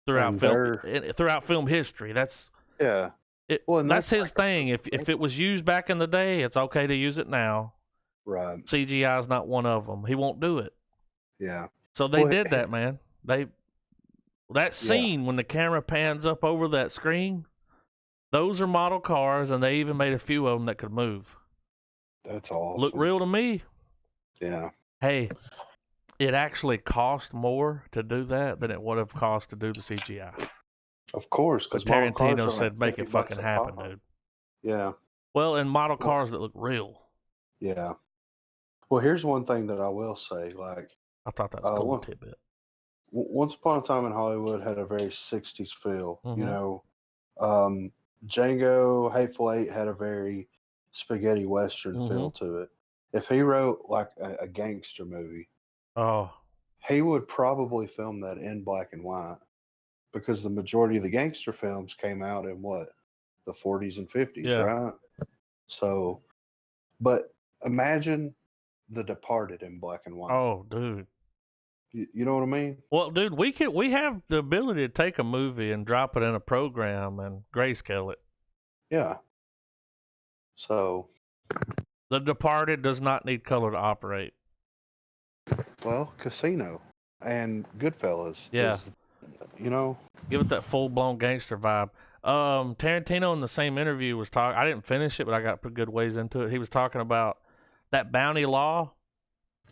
Speaker 2: throughout
Speaker 3: And
Speaker 2: throughout film history. That's
Speaker 3: Yeah.
Speaker 2: it.
Speaker 3: Well, and
Speaker 2: that's
Speaker 3: that's
Speaker 2: his
Speaker 3: like a
Speaker 2: thing. If it was used back in the day, it's okay to use it now.
Speaker 3: Right.
Speaker 2: CGI is not one of them. He won't do it.
Speaker 3: Yeah.
Speaker 2: So they
Speaker 3: Well,
Speaker 2: did that, man. That scene when the camera pans up over that screen, those are model cars, and they even made a few of them that could move.
Speaker 3: That's awesome.
Speaker 2: Look real to me.
Speaker 3: Yeah.
Speaker 2: Hey, it actually cost more to do that than it would have cost to do the CGI.
Speaker 3: Of course,
Speaker 2: But
Speaker 3: because
Speaker 2: Tarantino said, "Make it fucking happen, dude."
Speaker 3: Yeah.
Speaker 2: Well, and model cars that look real.
Speaker 3: Yeah. Well, here's one thing that I will say. Like,
Speaker 2: I thought that was a cool
Speaker 3: what-
Speaker 2: tidbit.
Speaker 3: Once Upon a Time in Hollywood had a very 60s feel.
Speaker 2: Mhm.
Speaker 3: You know, Django, Hateful Eight had a very spaghetti western feel to it. If he wrote like a gangster movie,
Speaker 2: Oh,
Speaker 3: he would probably film that in black and white because the majority of the gangster films came out in what, the 40s and 50s,
Speaker 2: Yeah.
Speaker 3: right? So, but imagine The Departed in black and white.
Speaker 2: oh, dude.
Speaker 3: You know what I mean?
Speaker 2: Well, dude, we have the ability to take a movie and drop it in a program and grayscale it.
Speaker 3: Yeah. So,
Speaker 2: The Departed does not need color to operate.
Speaker 3: Well, Casino and Goodfellas.
Speaker 2: Yeah.
Speaker 3: You know,
Speaker 2: Give it that full blown gangster vibe. Tarantino in the same interview was talking. I didn't finish it, but I got pretty good ways into it. He was talking about that Bounty Law.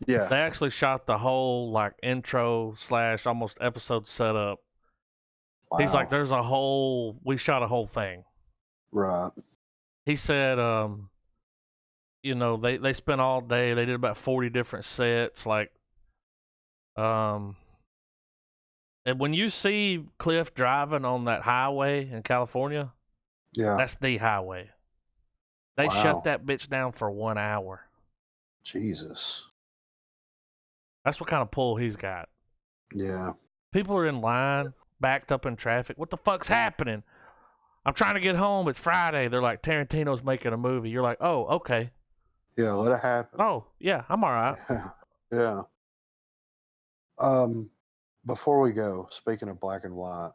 Speaker 3: yeah,
Speaker 2: They actually shot the whole like intro / almost episode setup. He's like,
Speaker 3: wow,
Speaker 2: we shot a whole thing.
Speaker 3: right,
Speaker 2: He said, they spent all day. They did about 40 different sets. Like, and when you see Cliff driving on that highway in California,
Speaker 3: yeah,
Speaker 2: that's the highway. They shut
Speaker 3: wow,
Speaker 2: that bitch down for 1 hour.
Speaker 3: Jesus,
Speaker 2: That's what kind of pull he's got.
Speaker 3: yeah,
Speaker 2: People are in line, backed up in traffic. What the fuck's happening? I'm trying to get home. It's Friday. They're like, Tarantino's making a movie. You're like, oh, okay.
Speaker 3: yeah. Let it happen.
Speaker 2: Oh, yeah, I'm all right.
Speaker 3: Yeah, yeah. Before we go, speaking of black and white,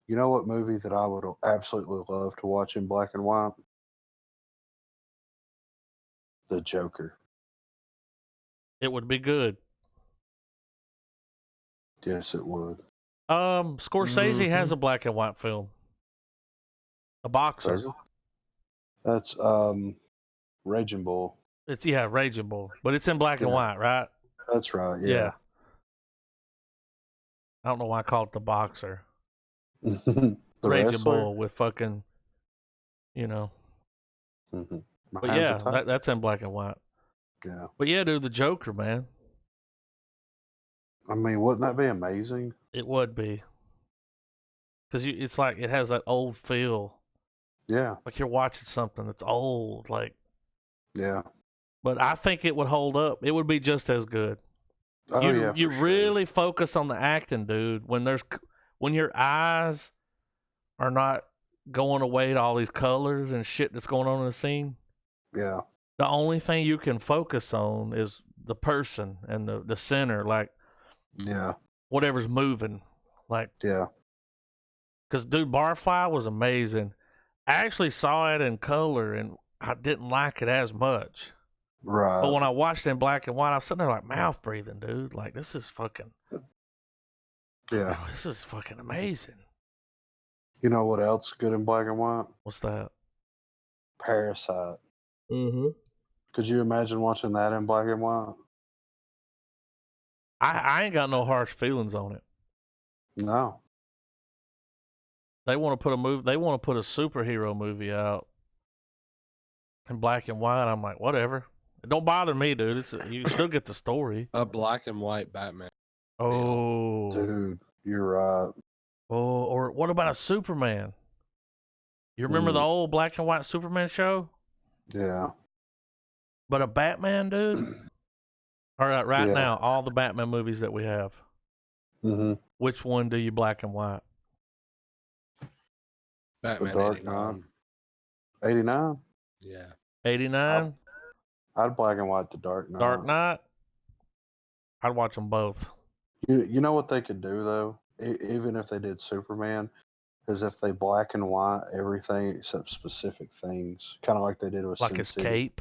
Speaker 3: you know what movie that I would absolutely love to watch in black and white? The Joker.
Speaker 2: It would be good.
Speaker 3: Yes, it would.
Speaker 2: Scorsese has a black and white film. A boxer.
Speaker 3: Does it? That's Raging Bull.
Speaker 2: It's Raging Bull, but it's in black and
Speaker 3: Yeah.
Speaker 2: white, right?
Speaker 3: That's right.
Speaker 2: Yeah.
Speaker 3: Yeah.
Speaker 2: I don't know why I call it the boxer.
Speaker 3: The
Speaker 2: Raging
Speaker 3: wrestler?
Speaker 2: Bull with fucking, you know.
Speaker 3: Mhm. My
Speaker 2: But
Speaker 3: hands
Speaker 2: yeah,
Speaker 3: are tied.
Speaker 2: that's in black and white.
Speaker 3: Yeah.
Speaker 2: But yeah, dude, the Joker, man,
Speaker 3: I mean, wouldn't that be amazing?
Speaker 2: it would be, because it's like it has that old feel,
Speaker 3: Yeah.
Speaker 2: like you're watching something that's old, like.
Speaker 3: Yeah.
Speaker 2: But I think it would hold up. It would be just as good.
Speaker 3: Oh yeah.
Speaker 2: You
Speaker 3: For sure.
Speaker 2: really focus on the acting, dude. When your eyes are not going away to all these colors and shit that's going on in the scene.
Speaker 3: Yeah.
Speaker 2: The only thing you can focus on is the person and the center, like
Speaker 3: Yeah.
Speaker 2: whatever's moving. Like,
Speaker 3: Yeah.
Speaker 2: because dude, Barfly was amazing. I actually saw it in color and I didn't like it as much.
Speaker 3: Right.
Speaker 2: But when I watched it in black and white, I was sitting there like mouth breathing, dude. Like, this is fucking,
Speaker 3: Yeah.
Speaker 2: this is fucking amazing.
Speaker 3: You know what else good in black and white?
Speaker 2: What's that?
Speaker 3: Parasite.
Speaker 2: Mm-hmm.
Speaker 3: Could you imagine watching that in black and white?
Speaker 2: I ain't got no harsh feelings on it.
Speaker 3: No.
Speaker 2: They want to put a superhero movie out in black and white. I'm like, whatever. It don't bother me, dude. You still get the story.
Speaker 4: A black and white Batman.
Speaker 2: Oh,
Speaker 3: Dude, you're right.
Speaker 2: oh, or what about a Superman? You remember the old black and white Superman show?
Speaker 3: Yeah.
Speaker 2: But a Batman, dude. All right, right
Speaker 3: Yeah.
Speaker 2: now, all the Batman movies that we have,
Speaker 3: Mm-hmm.
Speaker 2: which one do you black and white?
Speaker 4: Batman
Speaker 3: Dark
Speaker 4: 89.
Speaker 3: 89?
Speaker 4: Yeah.
Speaker 2: 89,
Speaker 3: I'd black and white the Dark Knight.
Speaker 2: Dark Knight. I'd watch them both.
Speaker 3: You know what they could do though? Even if they did Superman, is if they black and white everything except specific things, kind of like they did with
Speaker 2: Like
Speaker 3: Sin
Speaker 2: his
Speaker 3: City.
Speaker 2: cape.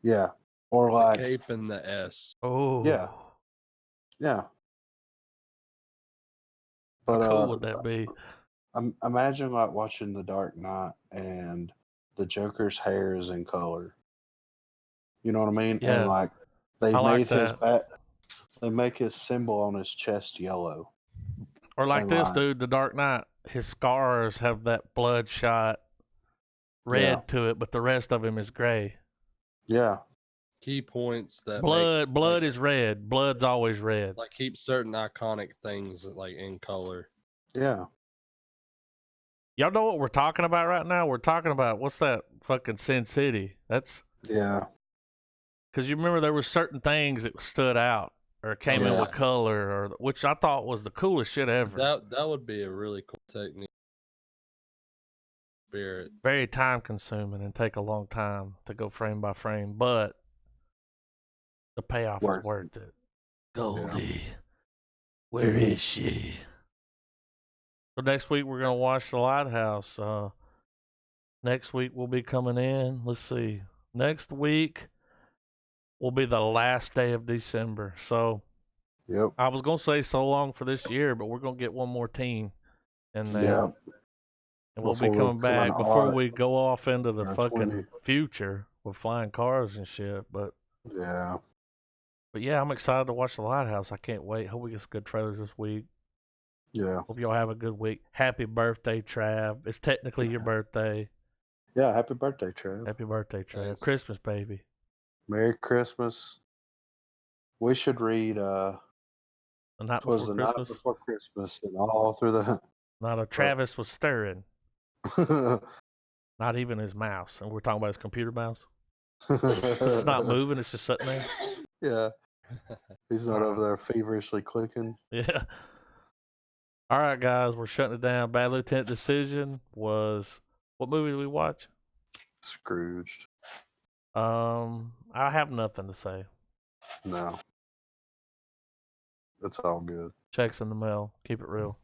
Speaker 3: Yeah. Or
Speaker 4: The
Speaker 3: like
Speaker 4: cape and the S.
Speaker 2: Oh,
Speaker 3: Yeah. yeah. But
Speaker 2: how cool would that be?
Speaker 3: imagine like watching The Dark Knight and the Joker's hair is in color. You know what I mean?
Speaker 2: Yeah.
Speaker 3: And like they
Speaker 2: I like
Speaker 3: made his
Speaker 2: that.
Speaker 3: back. They make his symbol on his chest yellow.
Speaker 2: Or like
Speaker 3: And
Speaker 2: this,
Speaker 3: like-
Speaker 2: dude, the Dark Knight. His scars have that bloodshot red
Speaker 3: Yeah.
Speaker 2: to it, but the rest of him is gray.
Speaker 3: Yeah.
Speaker 4: Key points that
Speaker 2: Blood is red. Blood's always red.
Speaker 4: like keep certain iconic things like in color.
Speaker 3: Yeah.
Speaker 2: Y'all know what we're talking about right now? We're talking about what's that fucking Sin City? That's
Speaker 3: Yeah.
Speaker 2: because you remember there were certain things that stood out or came in
Speaker 3: Yeah.
Speaker 2: with color, or which I thought was the coolest shit ever.
Speaker 4: That would be a really cool technique. Spirit.
Speaker 2: Very time consuming and take a long time to go frame by frame, but the payoff
Speaker 3: Worth
Speaker 2: is worth it. Goldie, where is she? So next week we're gonna watch The Lighthouse. Next week we'll be coming in. Let's see. Next week will be the last day of December. So
Speaker 3: Yep.
Speaker 2: I was gonna say so long for this year, but we're gonna get one more team in there,
Speaker 3: Yeah.
Speaker 2: and we'll be
Speaker 3: Before we
Speaker 2: coming
Speaker 3: come
Speaker 2: back
Speaker 3: on
Speaker 2: before
Speaker 3: odd
Speaker 2: we go off into the
Speaker 3: or
Speaker 2: fucking
Speaker 3: 20.
Speaker 2: future with flying cars and shit. But
Speaker 3: Yeah.
Speaker 2: yeah, I'm excited to watch The Lighthouse. I can't wait. Hope we get some good trailers this week.
Speaker 3: Yeah.
Speaker 2: Hope y'all have a good week. Happy birthday, Trav. It's technically your birthday.
Speaker 3: Yeah. Happy birthday, Trev.
Speaker 2: Happy birthday, Trav.
Speaker 4: Thanks.
Speaker 2: Christmas, baby.
Speaker 3: Merry Christmas. We should read
Speaker 2: The night
Speaker 3: was
Speaker 2: before
Speaker 3: the night
Speaker 2: Christmas.
Speaker 3: before Christmas and all through the
Speaker 2: Not a Travis was stirring. Not even his mouse. And we're talking about his computer mouse. It's not moving. It's just sitting there.
Speaker 3: Yeah. He's not over there feverishly clicking.
Speaker 2: Yeah. All right, guys. We're shutting it down. Bad Lieutenant Decision was... What movie did we watch?
Speaker 3: Scrooged.
Speaker 2: I have nothing to say.
Speaker 3: No. It's all good.
Speaker 2: Checks in the mail. Keep it real.